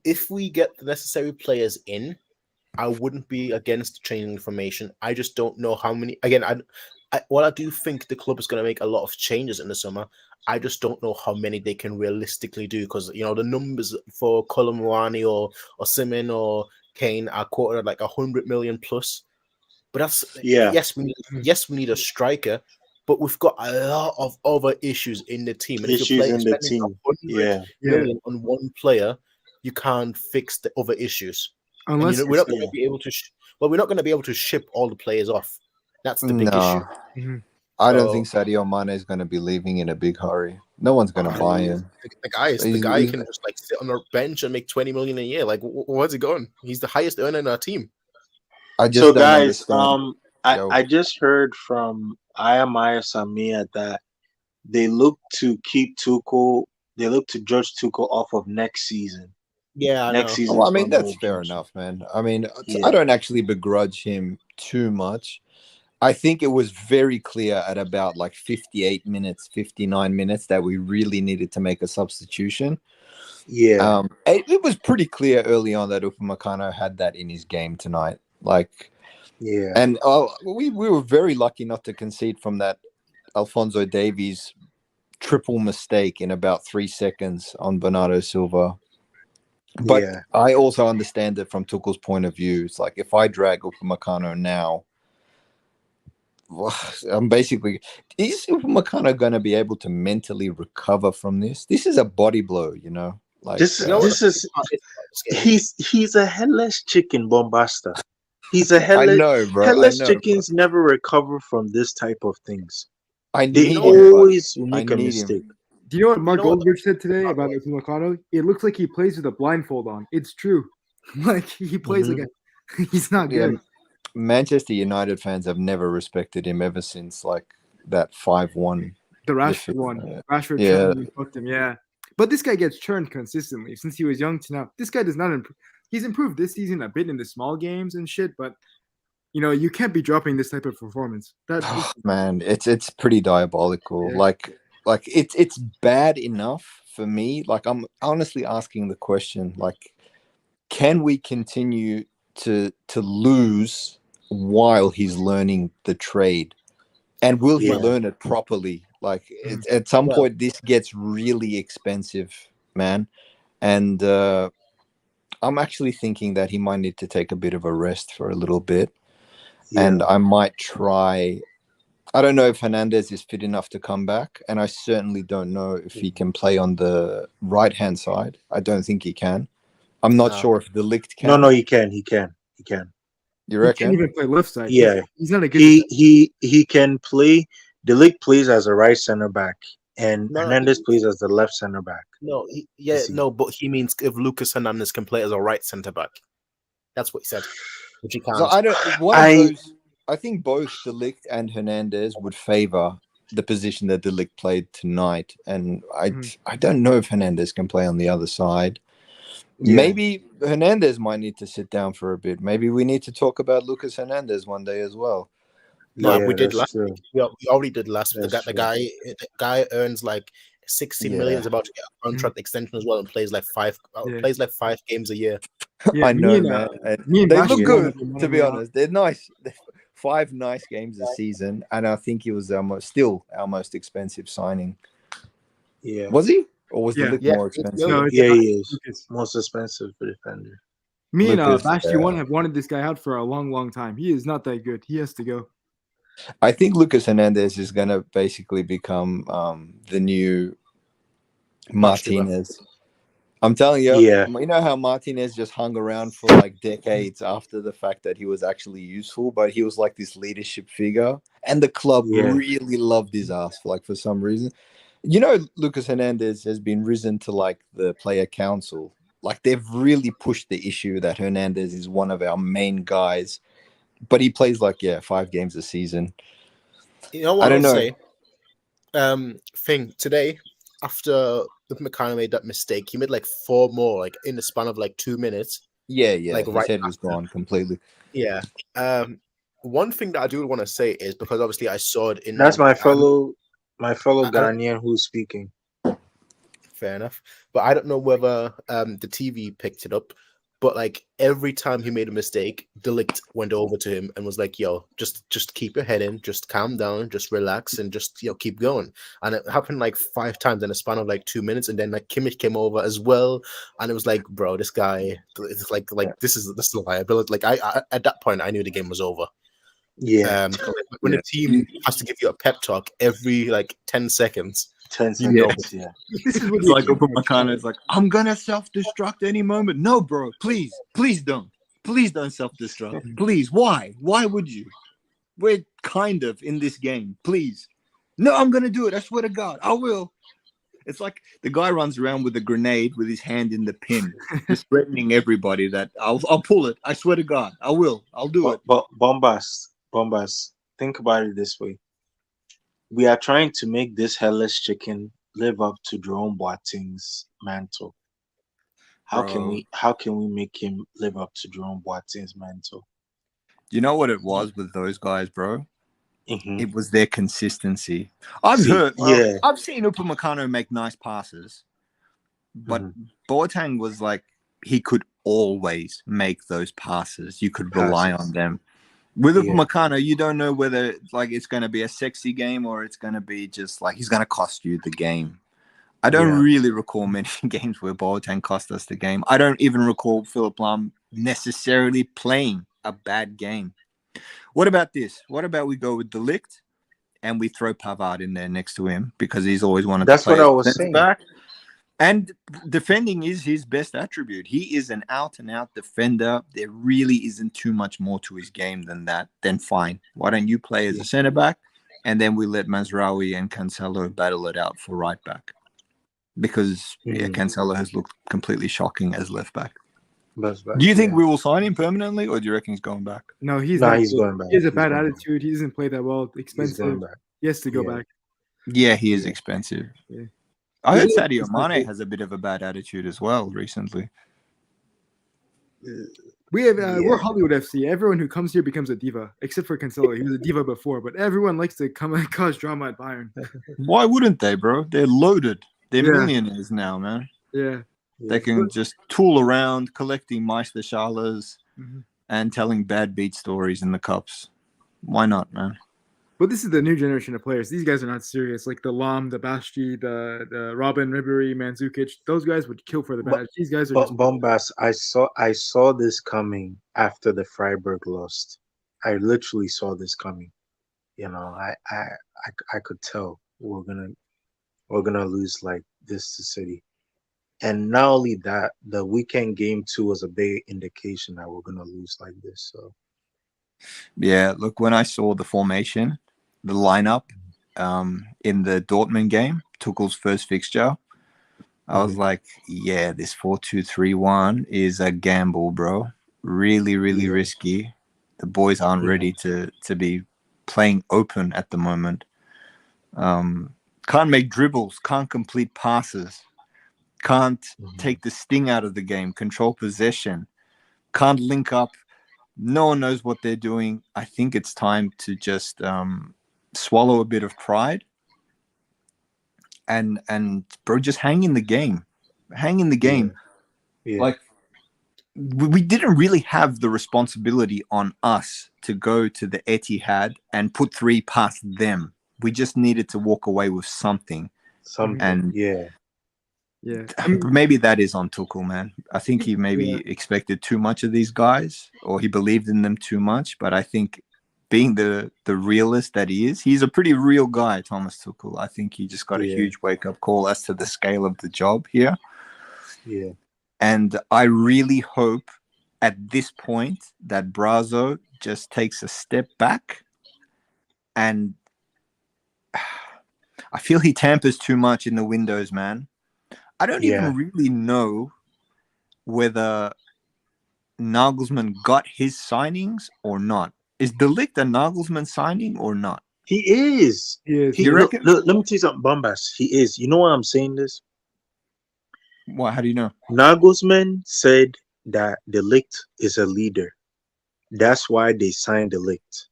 If we get the necessary players in, I wouldn't be against changing the formation. I just don't know how many. Again, while I do think the club is going to make a lot of changes in the summer, I just don't know how many they can realistically do, because the numbers for Colomwani or Simon or Kane are quoted at like 100 million plus. But that's yes, we need a striker, but we've got a lot of other issues in the team. And Issues if you're in the spending team. 100 million on one player, you can't fix the other issues. Unless we're not going to be able to. We're not going to be able to ship all the players off. That's the big issue. I don't think Sadio Mane is going to be leaving in a big hurry. No one's going to buy him. The guy can just like sit on the bench and make 20 million a year. Like, where's he going? He's the highest earner in our team. I just So don't guys, understand. I just heard from Ayamaya Samia that they look to keep Tuchel. They look to judge Tuchel off of next season. Yeah, next season. Well, I mean, that's fair enough, man. I mean, I don't actually begrudge him too much. I think it was very clear at about like 58 minutes, 59 minutes that we really needed to make a substitution. Yeah. It was pretty clear early on that Upamecano had that in his game tonight. Like, yeah. And we were very lucky not to concede from that Alphonso Davies triple mistake in about 3 seconds on Bernardo Silva. But I also understand it from Tuchel's point of view. It's like, if I drag Upamecano now, I'm basically, is Upamecano going to be able to mentally recover from this? This is a body blow, Like This You know what? this is It's scary. he's a headless chicken bombasta. He's a I know, bro. I headless know, bro. chickens never recover from this type of things. I They need know what? him, but always will I make a need him. mistake. Do you know what Mark know what? Goldberg said today about Upamecano? It looks like he plays with a blindfold on. It's true. Like he plays like a he's not Yeah, good. Manchester United fans have never respected him ever since like that 5-1 The Rashford defeat. one. Rashford Yeah. churned and fucked him, yeah. But this guy gets churned consistently since he was young to now. This guy does not improve. He's improved this season a bit in the small games and shit, but you know, you can't be dropping this type of performance. Oh, man, it's pretty diabolical. Yeah. Like it's bad enough for me. Like I'm honestly asking the question, like, can we continue to lose while he's learning the trade? And will he Yeah. learn it properly? Like at some Well- point this gets really expensive, man. And I'm actually thinking that he might need to take a bit of a rest for a little bit. And I might try. I don't know if Hernandez is fit enough to come back, and I certainly don't know if he can play on the right-hand side. I don't think he can. I'm not No. sure if De Ligt can. No, he can. He can. You He reckon? can't even play left side. Yeah. He's not a good He can play. The league plays as a right center back, and No, Hernandez plays as the left center back. No, see. but he means if Lucas Hernandez can play as a right centre back. That's what he said. Which he can't. So I don't. One of those. I think both De Ligt and Hernandez would favor the position that De Ligt played tonight, and I don't know if Hernandez can play on the other side. Yeah. Maybe Hernandez might need to sit down for a bit. Maybe we need to talk about Lucas Hernandez one day as well. No, Yeah, we did that's last true. week. We already did last week. That's The true. guy earns like 16 million. Is Yeah. about to get a contract extension as well, and plays like five games a year. Yeah, I know, me and, man. me and They Bash look were good, one of them, to be one of honest. They're nice. 5 nice games this season, and I think he was still our most expensive signing. Yeah. Was he? Or was Yeah. the Lick Yeah. more expensive? No, it's Yeah, not. he is Lucas. most expensive for defender. Me and Lucas, Bash, you have wanted this guy out for a long, long time. He is not that good. He has to go. I think Lucas Hernandez is going to basically become the new Martinez. I'm telling you, Yeah. you know how Martinez just hung around for like decades after the fact that he was actually useful, but he was like this leadership figure, and the club Yeah. really loved his ass for some reason. You know, Lucas Hernandez has been risen to like the player council. Like they've really pushed the issue that Hernandez is one of our main guys, but he plays 5 games a season. You know what I don't know. Thing today after McCann made that mistake, he made like 4 more, like in the span of like 2 minutes. Yeah, Like, his right head was gone completely. Yeah. One thing that I do want to say is because obviously I saw it in. That's my fellow Ghanaian who's speaking. Fair enough, but I don't know whether the TV picked it up. But like every time he made a mistake, De Ligt went over to him and was like, "Yo, just keep your head in, just calm down, just relax, and just keep going." And it happened like 5 times in a span of like 2 minutes, and then like Kimmich came over as well, and it was like, "Bro, this guy, it's like this is a liability." Like I at that point, I knew the game was over. Yeah. When the team has to give you a pep talk every like 10 seconds. 10 You know, seconds. Yeah. This is what It's like Upamecano is like, I'm gonna self-destruct any moment. No, bro, please don't self-destruct. Please, why would you? We're kind of in this game. Please, no, I'm gonna do it. I swear to God, I will. It's like the guy runs around with a grenade with his hand in the pin, just threatening everybody that I'll pull it. I swear to God, I will. I'll do it. But Bombas, think about it this way. We are trying to make this headless chicken live up to Jerome Boateng's mantle. How can we make him live up to Jerome Boateng's mantle? You know what it was with those guys, bro? Mm-hmm. It was their consistency. I've seen Upamecano make nice passes, but Boateng was like, he could always make those passes. You could rely on them. With Upamecano, you don't know whether it's going to be a sexy game or it's going to be just like he's going to cost you the game. I don't really recall many games where Boateng cost us the game. I don't even recall Philip Lahm necessarily playing a bad game. What about this? What about we go with De Ligt and we throw Pavard in there next to him because he's always wanted That's to play what I was centre saying. back. And defending is his best attribute. He is an out-and-out defender. There really isn't too much more to his game than that. Then fine. Why don't you play as a centre back, and then we let Mazraoui and Cancelo battle it out for right back? Because Cancelo has looked completely shocking as left back. Do you think we will sign him permanently, or do you reckon he's going back? No, he's going back. He has a He's bad going attitude. He doesn't play that well. Expensive. back. He has to go back. Yeah, he is expensive. Yeah. I heard Sadio Mane has a bit of a bad attitude as well recently. We have we're Hollywood FC. Everyone who comes here becomes a diva, except for Cancelo. He was a diva before, but everyone likes to come and cause drama at Bayern. Why wouldn't they, bro? They're loaded. They're millionaires now, man. Yeah. They can just tool around collecting Meisterschalers and telling bad beat stories in the cups. Why not, man? But this is the new generation of players. These guys are not serious. Like the Lam, the Bashki, the Robin, Ribery, Mandzukic. Those guys would kill for the badge. These guys are just... Bombas, I saw this coming after the Freiburg lost. I literally saw this coming. You know, I could tell we're gonna lose like this to City. And not only that, the weekend game too was a big indication that we're gonna lose like this. So yeah, look, when I saw the formation, the lineup in the Dortmund game, Tuchel's first fixture, I was like, yeah, this 4-2-3-1 is a gamble, bro. Really, really risky. The boys aren't ready to be playing open at the moment. Can't make dribbles, can't complete passes, can't take the sting out of the game, control possession, can't link up. No one knows what they're doing. I think it's time to just swallow a bit of pride and bro, just hang in the game. Hang in the game. Yeah. Like we didn't really have the responsibility on us to go to the Etihad and put 3 past them. We just needed to walk away with something. And yeah. Maybe that is on Tuchel, man. I think he maybe expected too much of these guys, or he believed in them too much. But I think being the realist that he is, he's a pretty real guy, Thomas Tuchel. I think he just got a huge wake-up call as to the scale of the job here. Yeah. And I really hope at this point that Brazo just takes a step back, and I feel he tampers too much in the windows, man. I don't even really know whether Nagelsmann got his signings or not. Is De Ligt a Nagelsmann signing or not? He is. You reckon? Look, let me tell you something, Bombas. He is. You know why I'm saying this? Why? How do you know? Nagelsmann said that De Ligt is a leader. That's why they signed De Ligt.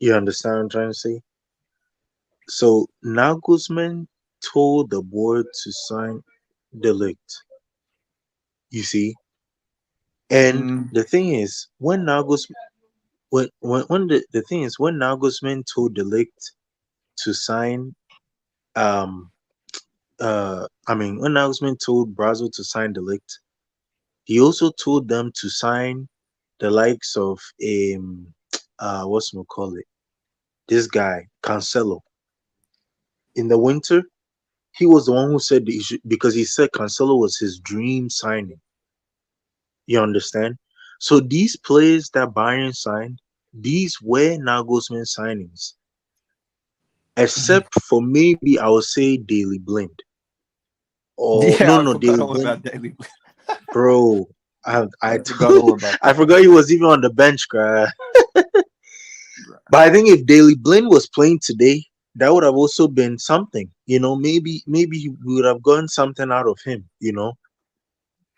You understand what I'm trying to say? So Nagelsmann told the board to sign De Ligt. You see? And the thing is, when Nagelsmann when the thing is, when Nagelsmann told De Ligt to sign when Nagelsmann told Brazo to sign De Ligt, he also told them to sign the likes of this guy Cancelo. In the winter, he was the one who said because he said Cancelo was his dream signing. You understand? So these players that Bayern signed, these were Nagelsmann signings. Except for maybe I would say Daily Blind. Or Daily Blind. Bro, I forgot all about that. I forgot he was even on the bench, guy. But I think if Daily Blind was playing today, that would have also been something. You know, maybe we would have gotten something out of him, you know,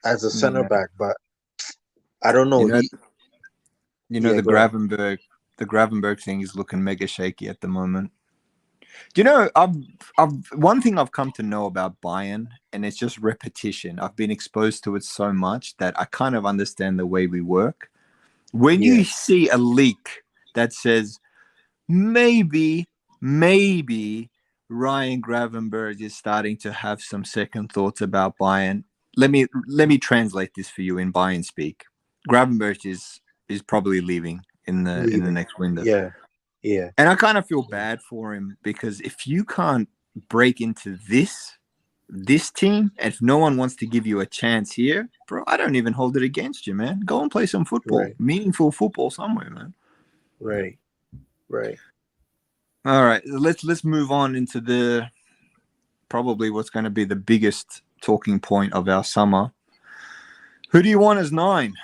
as a center back. But I don't know. The Gravenberg thing is looking mega shaky at the moment. You know, I've one thing I've come to know about Bayern, and it's just repetition. I've been exposed to it so much that I kind of understand the way we work. When you see a leak that says maybe Ryan Gravenberg is starting to have some second thoughts about Bayern, let me translate this for you in Bayern speak. Gravenberg is probably leaving in the next window. And I kind of feel bad for him, because if you can't break into this this team, if no one wants to give you a chance here, bro, I don't even hold it against you, man. Go and play some football, Right. meaningful football somewhere, man. Right. All right, let's move on into the probably what's going to be the biggest talking point of our summer. Who do you want as 9?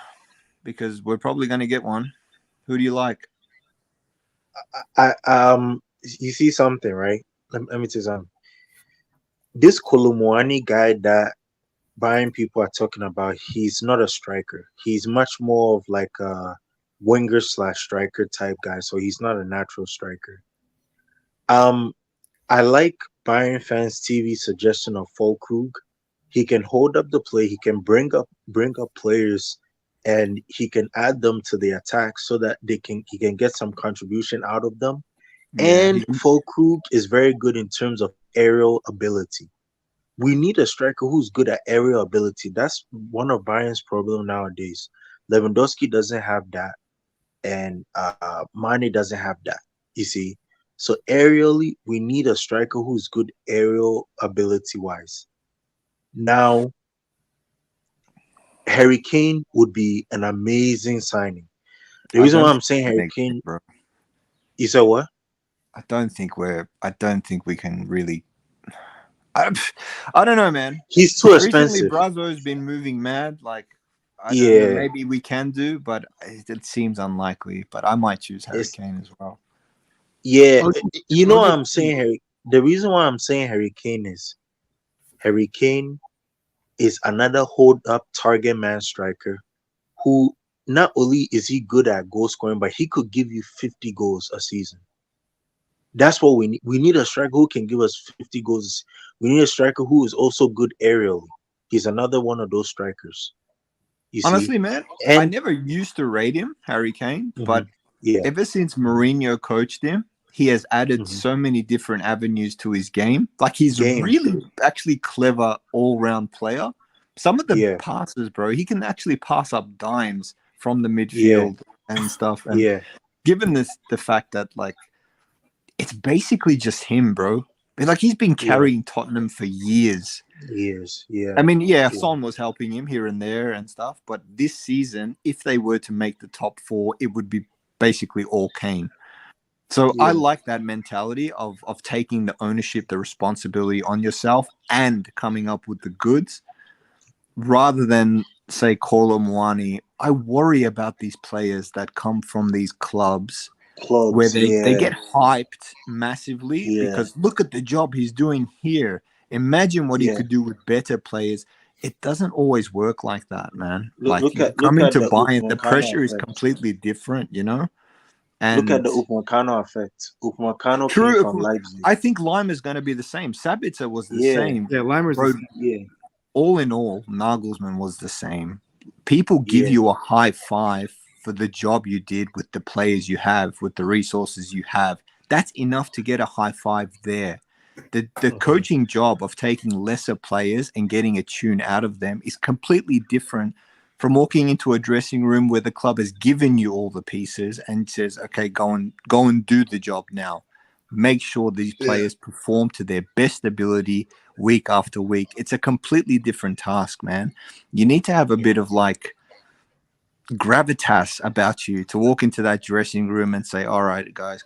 Because we're probably going to get one. Who do you like? You see something, right? Let me tell you something. This Kolomwani guy that Bayern people are talking about, he's not a striker. He's much more of like a winger / striker type guy. So he's not a natural striker. I like Bayern fans TV suggestion of Fulkrug. He can hold up the play. He can bring up players, and he can add them to the attack so that he can get some contribution out of them. And Fulkrug is very good in terms of aerial ability. We need a striker who's good at aerial ability. That's one of Bayern's problem nowadays. Lewandowski doesn't have that, and Mane doesn't have that. You see, so aerially, we need a striker who's good aerial ability wise. Now, Harry Kane would be an amazing signing. The reason why I'm saying Harry Kane, bro. You said what? I don't think we can really. I don't know, man. He's too Recently, expensive. Brazo's been moving mad. Like, I don't know, maybe we can do, but it seems unlikely. But I might choose Harry Kane as well. Yeah, you know what I'm saying, Harry. The reason why I'm saying Harry Kane is another hold up target man striker who not only is he good at goal scoring, but he could give you 50 goals a season. That's what we need. We need a striker who can give us 50 goals. We need a striker who is also good aerially. He's another one of those strikers. Honestly, man, I never used to rate him, Harry Kane, but ever since Mourinho coached him, he has added so many different avenues to his game. Like, he's really actually clever all-round player. Some of the passes, bro, he can actually pass up dimes from the midfield and stuff. And given the fact that, like, it's basically just him, bro. Like, he's been carrying Tottenham for years. Yeah. I mean, Son was helping him here and there and stuff. But this season, if they were to make the top 4, it would be basically all Kane. So I like that mentality of taking the ownership, the responsibility on yourself and coming up with the goods rather than, say, Kolo Muani. I worry about these players that come from these clubs where they get hyped massively because look at the job he's doing here. Imagine what he could do with better players. It doesn't always work like that, man. Look at to Bayern, the Upamecano pressure is effect. completely different, you know? And Look at the Upamecano effect. Upamecano True, came from Leipzig. I think Lima is going to be the same. Sabitzer was the same. Yeah, Limer's Bro, the same. Yeah. all in all, Nagelsmann was the same. People give you a high five for the job you did with the players you have, with the resources you have. That's enough to get a high five there. The coaching job of taking lesser players and getting a tune out of them is completely different from walking into a dressing room where the club has given you all the pieces and says, okay, go and do the job now. Make sure these players perform to their best ability week after week. It's a completely different task, man. You need to have a bit of like gravitas about you to walk into that dressing room and say, all right, guys,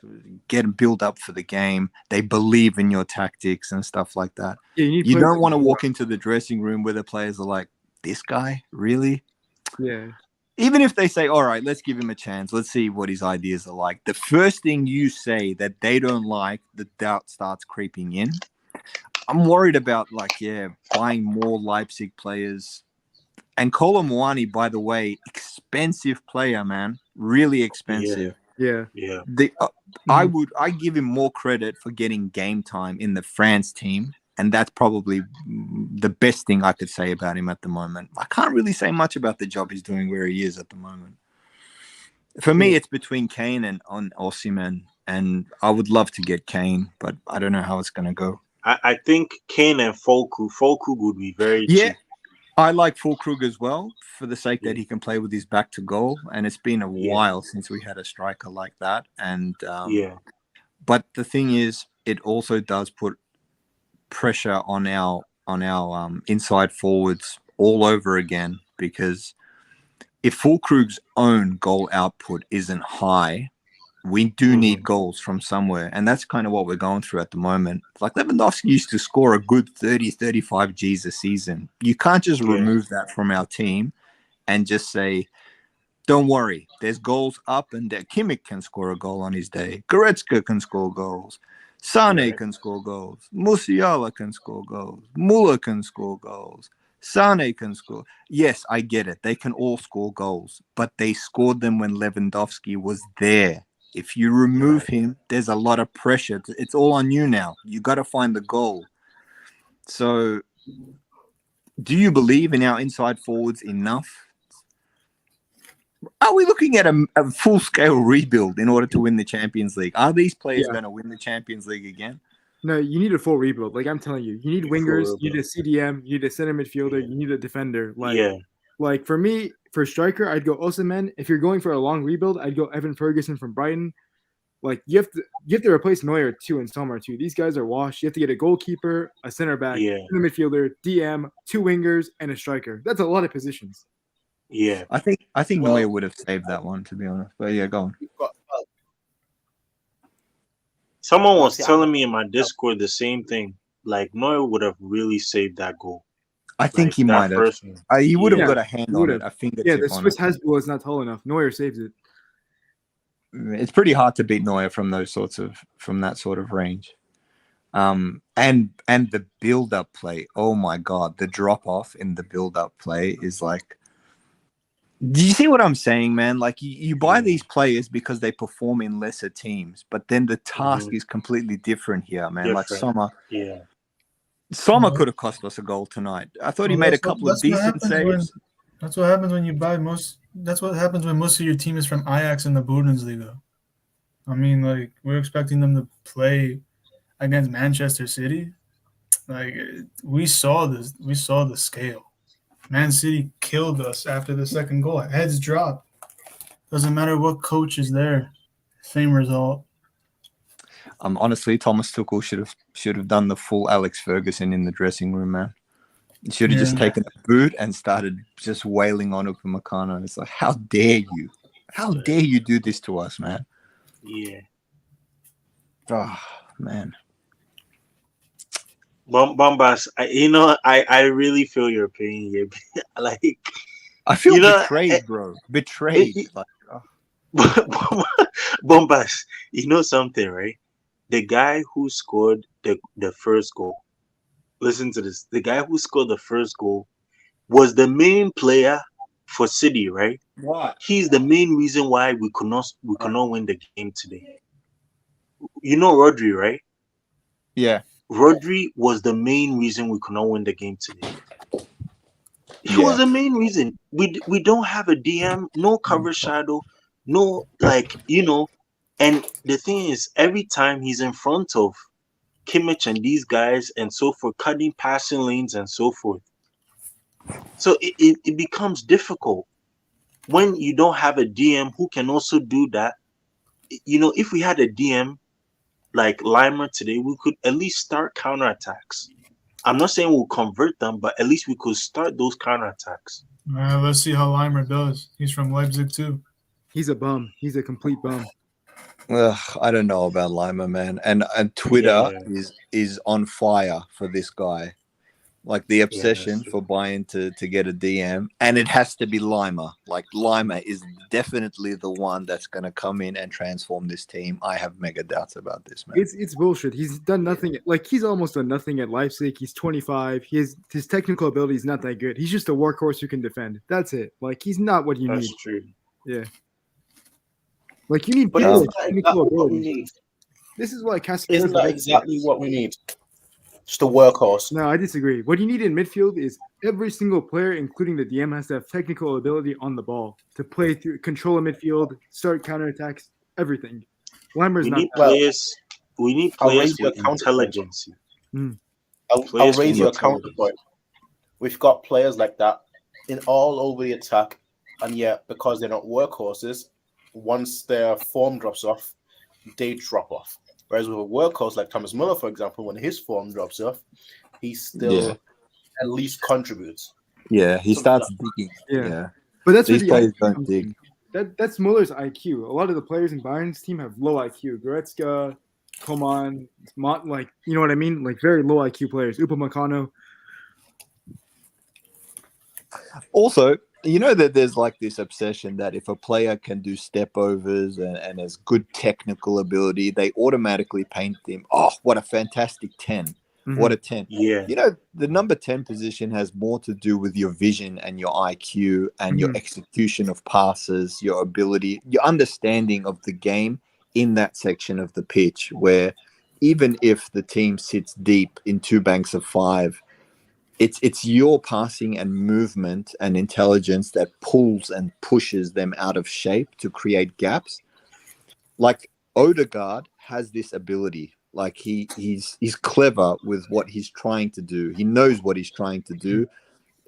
get them build up for the game. They believe in your tactics and stuff like that. Yeah, you don't want to walk into the dressing room where the players are like, this guy, really? Yeah. Even if they say, all right, let's give him a chance. Let's see what his ideas are like. The first thing you say that they don't like, the doubt starts creeping in. I'm worried about, buying more Leipzig players. And Kolo Muani, by the way, expensive player, man. Really expensive. Yeah. I give him more credit for getting game time in the France team. And that's probably the best thing I could say about him at the moment. I can't really say much about the job he's doing where he is at the moment. For me, it's between Kane and Osimhen. And I would love to get Kane, but I don't know how it's going to go. I think Kane and Fulkrug would be very cheap. I like Fulkrug as well for the sake that he can play with his back to goal. And it's been a while since we had a striker like that. And but the thing is, it also does put pressure on our inside forwards all over again, because if Fulkrug's own goal output isn't high, we do need goals from somewhere. And that's kind of what we're going through at the moment. Like Lewandowski used to score a good 30, 35 Gs a season. You can't just remove that from our team and just say, don't worry, there's goals up and there. Kimmich can score a goal on his day. Goretzka can score goals. Sane can score goals. Musiala can score goals. Muller can score goals. Sane can score. Yes, I get it. They can all score goals, but they scored them when Lewandowski was there. If you remove him, there's a lot of pressure. It's all on you now. You got to find the goal. So, do you believe in our inside forwards enough? Are we looking at a full-scale rebuild in order to win the Champions League? Are these players going to win the Champions League again? No, you need a full rebuild. Like I'm telling you, you need wingers, you need a CDM, you need a center midfielder, you need a defender. Like for me, for striker, I'd go Osimhen. If you're going for a long rebuild, I'd go Evan Ferguson from Brighton. Like you have to replace Neuer too and Sommer too. These guys are washed. You have to get a goalkeeper, a center back, a midfielder, DM, 2 wingers, and a striker. That's a lot of positions. Yeah, I think Neuer would have saved that one, to be honest. But yeah, go on. Someone was telling me in my Discord the same thing. Like Neuer would have really saved that goal. I think he might have. He would have got a hand on it. I think. The Swiss Hasbulla is not tall enough. Neuer saves it. It's pretty hard to beat Neuer from that sort of range. And the build-up play. Oh my God, the drop-off in the build-up play is like. Do you see what I'm saying, man? Like you buy these players because they perform in lesser teams, but then the task is completely different here, man. Like Sommer. Yeah. Sommer could have cost us a goal tonight. I thought he made a couple of decent saves. That's what happens when you buy most. That's what happens when most of your team is from Ajax in the Bundesliga. I mean, like we're expecting them to play against Manchester City. Like we saw this. We saw the scale. Man City killed us after the second goal. Heads drop. Doesn't matter what coach is there. Same result. Honestly, Thomas Tuchel should have done the full Alex Ferguson in the dressing room, man. He should have just taken a boot and started just wailing on Upamecano. It's like, how dare you? How dare you do this to us, man? Yeah. Oh, man. Bombas, I really feel your pain here. Like, I feel betrayed, bro. Betrayed. Bombas, you know something, right? The guy who scored the first goal. Listen to this. The guy who scored the first goal was the main player for City, right? What? He's the main reason why we could not win the game today. You know Rodri, right? Yeah. Rodri was the main reason we could not win the game today. He was the main reason. We don't have a DM, no cover shadow, no and the thing is, every time he's in front of Kimmich and these guys and so forth, cutting passing lanes and so forth. So it becomes difficult when you don't have a DM who can also do that. If we had a DM like Limer today, we could at least start counterattacks. I'm not saying we'll convert them, but at least we could start those counterattacks. Let's see how Limer does. He's from Leipzig too. He's a bum. He's a complete bum. I don't know about Lima, man. And Twitter is on fire for this guy. Like the obsession for Bayern to get a DM, and it has to be Lima. Like Lima is definitely the one that's going to come in and transform this team. I have mega doubts about this, man. It's bullshit. He's done nothing. Like he's almost done nothing at Leipzig. He's 25. His technical ability is not that good. He's just a workhorse who can defend. That's it. Like he's not what you need. That's true. Yeah. Like you need technical ability. This is why Casemiro isn't that exactly what we need? Just a workhorse. No, I disagree. What you need in midfield is every single player, including the DM, has to have technical ability on the ball to play through, control a midfield, start counterattacks, everything. Limer's not. We need players with intelligence. I'll raise your counterpoint. We've got players like that in all over the attack, and yet because they're not workhorses, once their form drops off, they drop off. Whereas with a workhorse like Thomas Muller, for example, when his form drops off, he's still at least contributes. Yeah, he Something starts digging. Yeah. Yeah. But that's These where the players IQ don't comes dig. in. That's Muller's IQ. A lot of the players in Bayern's team have low IQ. Goretzka, Coman, like, you know what I mean? Like, very low IQ players. Upamecano. Also, you know that there's like this obsession that if a player can do step overs and has good technical ability, they automatically paint them. Oh, what a fantastic 10. What a 10. Yeah. You know, the number 10 position has more to do with your vision and your IQ and your execution of passes, your ability, your understanding of the game in that section of the pitch, where even if the team sits deep in two banks of five, it's your passing and movement and intelligence that pulls and pushes them out of shape to create gaps. Like Odegaard has this ability. Like he's clever with what he's trying to do. He knows what he's trying to do.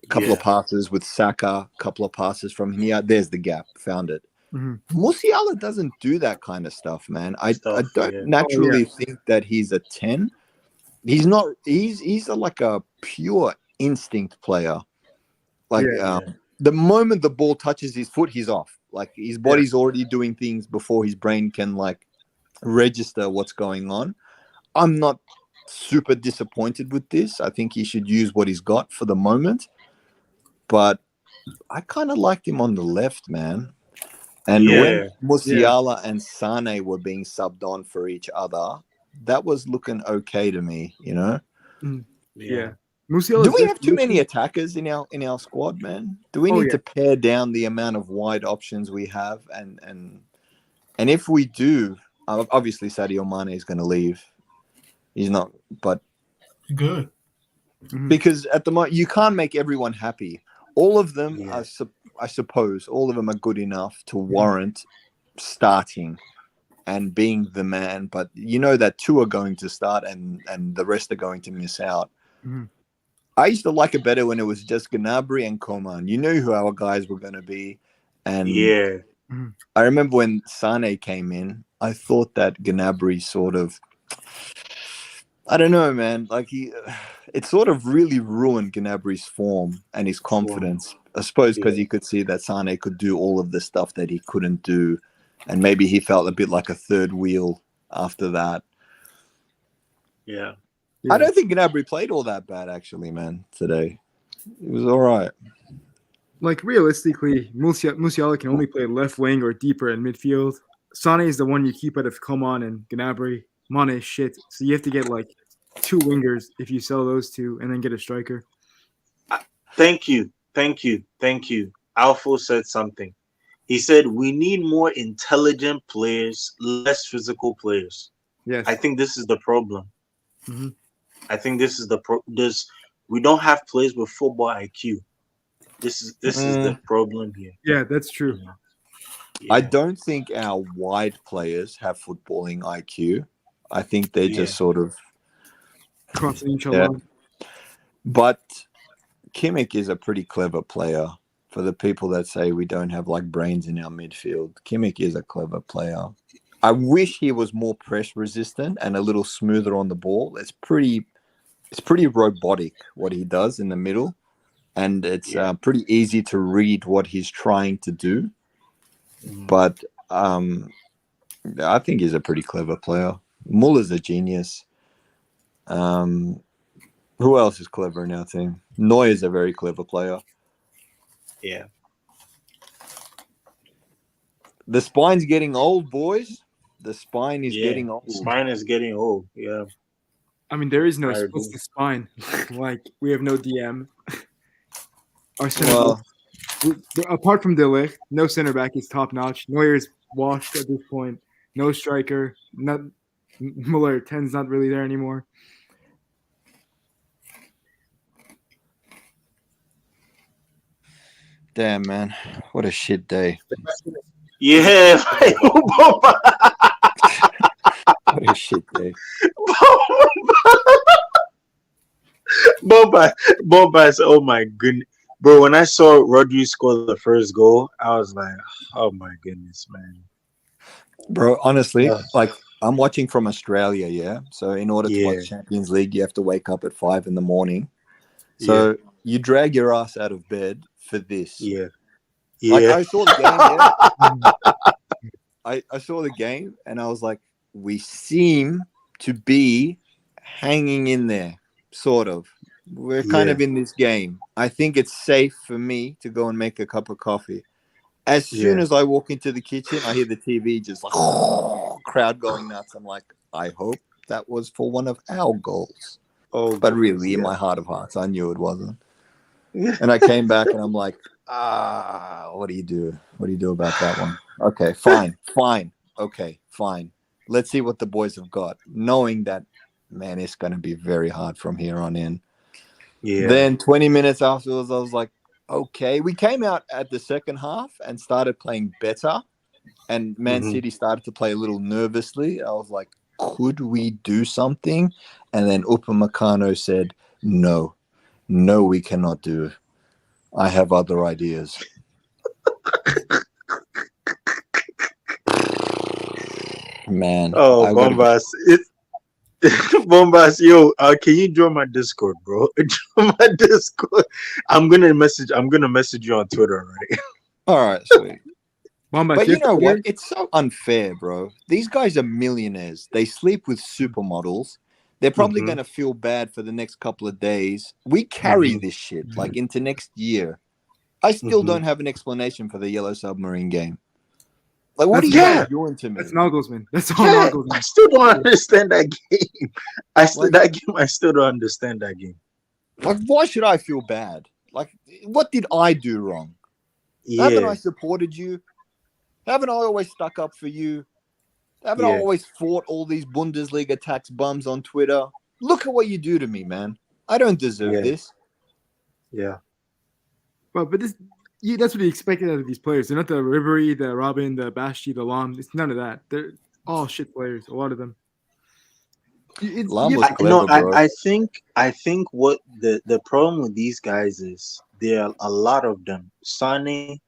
A couple of passes with Saka, a couple of passes from here. There's the gap. Found it. Musiala doesn't do that kind of stuff, man. I don't naturally think that he's a 10. He's not. He's like a pure instinct player. Like the moment the ball touches his foot, he's off. Like his body's already doing things before his brain can like register what's going on. I'm not super disappointed with this. I think he should use what he's got for the moment. But I kind of liked him on the left, man. And when Musiala and Sane were being subbed on for each other, that was looking okay to me, you know? Yeah. Do we have too many attackers in our squad, man? Do we need to pare down the amount of wide options we have? And if we do, obviously Sadio Mane is going to leave. He's not, but good. Because at the moment you can't make everyone happy. All of them are, I suppose, all of them are good enough to warrant starting and being the man. But you know that two are going to start and the rest are going to miss out. I used to like it better when it was just Gnabry and Coman. You knew who our guys were going to be. And I remember when Sane came in, I thought that Gnabry sort of, I don't know, man. Like it sort of really ruined Gnabry's form and his confidence. I suppose because he could see that Sane could do all of the stuff that he couldn't do. And maybe he felt a bit like a third wheel after that. Yeah. I don't think Gnabry played all that bad, actually, man, today. It was all right. Like, realistically, Musiala can only play left wing or deeper in midfield. Sane is the one you keep out of Coman and Gnabry. Mane is shit. So you have to get, like, two wingers if you sell those two and then get a striker. Thank you. Alfo said something. He said, we need more intelligent players, less physical players. Yes. I think this is the problem. I think this is we don't have players with football IQ. This is the problem here. Yeah, that's true. I don't think our wide players have footballing IQ. I think they just sort of crossing each other. But Kimmich is a pretty clever player. For the people that say we don't have like brains in our midfield, Kimmich is a clever player. I wish he was more press resistant and a little smoother on the ball. It's pretty robotic what he does in the middle, and it's pretty easy to read what he's trying to do. But I think he's a pretty clever player. Muller's a genius. Who else is clever in our team? Neuer's a very clever player. Yeah. The spine's getting old, boys. The spine is getting old. The spine is getting old. Yeah. I mean, there is no split the spine. Like, we have no DM. Our center apart from De Ligt, no center back is top notch. Neuer is washed at this point. No striker. Muller 10's not really there anymore. Damn, man. What a shit day. Yeah. What a shit day. Bombas, oh my goodness. Bro, when I saw Rodri score the first goal, I was like, oh my goodness, man. Bro, honestly, like I'm watching from Australia, yeah? So in order to watch Champions League, you have to wake up at 5 a.m. So you drag your ass out of bed for this. Yeah. Like Yeah. I saw the game, yeah. I saw the game and I was like, we seem to be hanging in there, sort of. We're kind Yeah. of in this game. I think it's safe for me to go and make a cup of coffee. As soon Yeah. as I walk into the kitchen, I hear the TV just like crowd going nuts. I'm like, I hope that was for one of our goals. Oh, But goodness, really, in yeah. my heart of hearts, I knew it wasn't. Yeah. And I came back and I'm like, what do you do? What do you do about that one? Okay, fine. Okay, fine. Let's see what the boys have got. Knowing that, man, it's going to be very hard from here on in. Yeah. Then 20 minutes afterwards, I was like, okay. We came out at the second half and started playing better. And Man Mhm. City started to play a little nervously. I was like, could we do something? And then Upamecano said, no, we cannot do it. I have other ideas. Man. Oh, Bombas. Bombas, yo, can you join my Discord, bro? Join my Discord. I'm gonna message you on Twitter, right? All right, sweet. Bombas, But you know what? Twitter? It's so unfair, bro. These guys are millionaires. They sleep with supermodels. They're probably Mhm. going to feel bad for the next couple of days. We carry this shit like into next year. I still don't have an explanation for the Yellow Submarine game. Like, what are you guys doing to me? That's Nagelsmann. That's all Yeah, Nagelsmann. I still don't understand that game. I still don't understand that game. Like, why should I feel bad? Like, what did I do wrong? Haven't I supported you? Haven't I always stuck up for you? Haven't I always fought all these Bundesliga tax bums on Twitter? Look at what you do to me, man. I don't deserve this. Yeah. But this, that's what he expected out of these players. They're not the Ribery, the Robin, the Bashti, the Lam. It's none of that. They're all shit players. A lot of them. I think what the problem with these guys is there are a lot of them. Sane,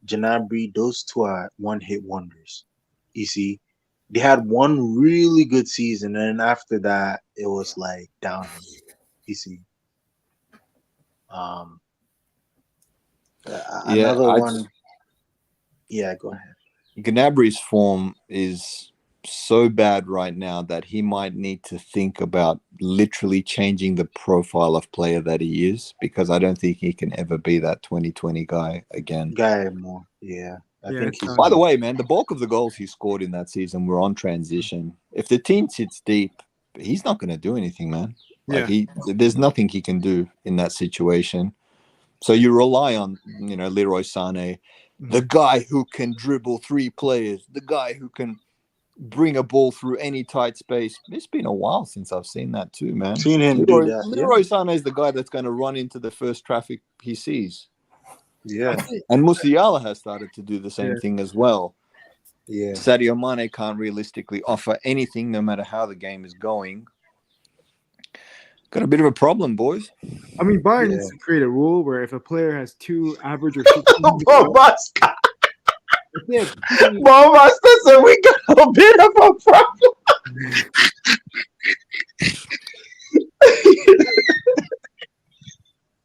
Gnabry, those two are one-hit wonders. You see, they had one really good season, and after that, it was like downhill. You see, another one. Yeah, go ahead. Gnabry's form is so bad right now that he might need to think about literally changing the profile of player that he is, because I don't think he can ever be that 2020 guy again. More. Yeah. I think he's. By the way, man, the bulk of the goals he scored in that season were on transition. If the team sits deep, he's not going to do anything, man. Like there's nothing he can do in that situation. So you rely on, Leroy Sané, the guy who can dribble three players, the guy who can bring a ball through any tight space. It's been a while since I've seen that too, man. Seen him do that. Leroy Sané is the guy that's going to run into the first traffic he sees. Yeah. And Musiala has started to do the same thing as well. Yeah. Sadio Mane can't realistically offer anything no matter how the game is going. Got a bit of a problem, boys. I mean, Bayern needs to create a rule where if a player has two average or Bombas, listen, we got a bit of a problem.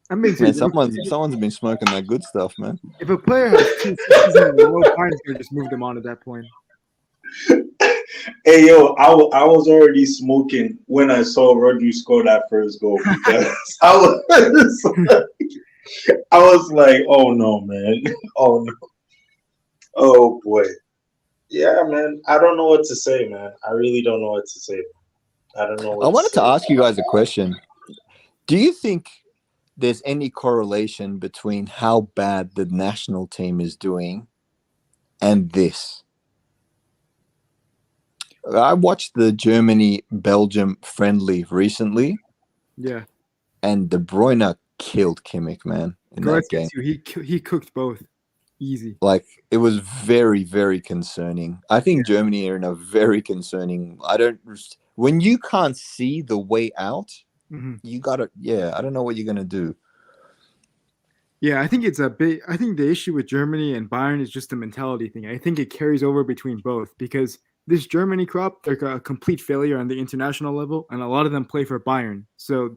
Man, someone's been smoking that good stuff, man. If a player has two seasons in a row, Bayern's gonna just move them on at that point. Hey, yo, I was already smoking when I saw Rodri score that first goal, because I was like, oh no, man. Oh no. Oh boy. Yeah, man. I don't know what to say, man. I really don't know what to say. I don't know. I wanted to ask you guys a question. Do you think there's any correlation between how bad the national team is doing and this? I watched the Germany-Belgium friendly recently. Yeah. And De Bruyne killed Kimmich, man, in that game. He cooked both. Easy. Like, it was very, very concerning. I think Germany are in a very concerning... When you can't see the way out, you gotta... Yeah, I don't know what you're gonna do. Yeah, I think it's a big... I think the issue with Germany and Bayern is just a mentality thing. I think it carries over between both, because this Germany crop, they're a complete failure on the international level, and a lot of them play for Bayern. So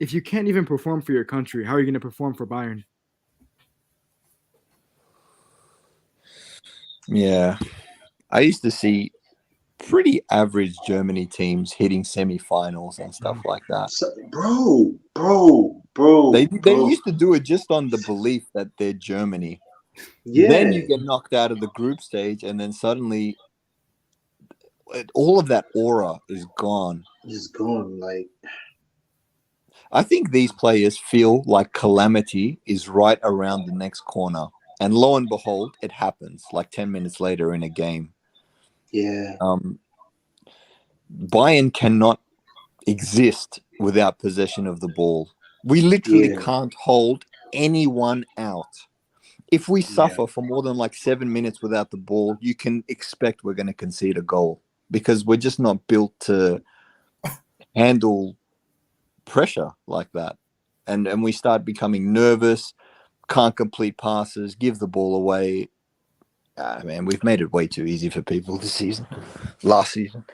if you can't even perform for your country, how are you going to perform for Bayern? Yeah. I used to see pretty average Germany teams hitting semifinals and stuff like that. They used to do it just on the belief that they're Germany. Then you get knocked out of the group stage, and then suddenly all of that aura is gone. It's gone. Like, I think these players feel like calamity is right around the next corner. And lo and behold, it happens like 10 minutes later in a game. yeah, Bayern cannot exist without possession of the ball. We literally can't hold anyone out. If we suffer for more than like 7 minutes without the ball, you can expect we're going to concede a goal because we're just not built to handle pressure like that. And we start becoming nervous, can't complete passes, give the ball away. Man, we've made it way too easy for people this season. Last season.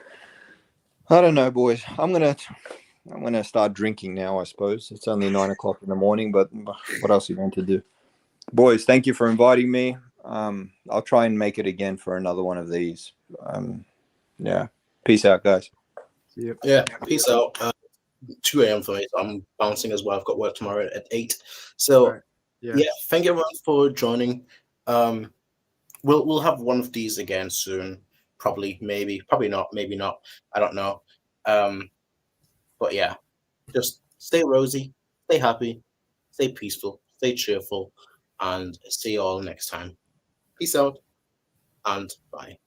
I don't know, boys. I'm gonna start drinking now, I suppose. It's only 9 o'clock in the morning, but what else are you going to do? Boys, thank you for inviting me. I'll try and make it again for another one of these. Yeah. Peace out, guys. Yep. Yeah, peace out. 2 a.m. for me, so I'm bouncing as well. I've got work tomorrow at 8. So, Right. yeah, thank you everyone for joining. We'll have one of these again soon. Probably not, maybe not. I don't know. But yeah, just stay rosy, stay happy, stay peaceful, stay cheerful, and see you all next time. Peace out and bye.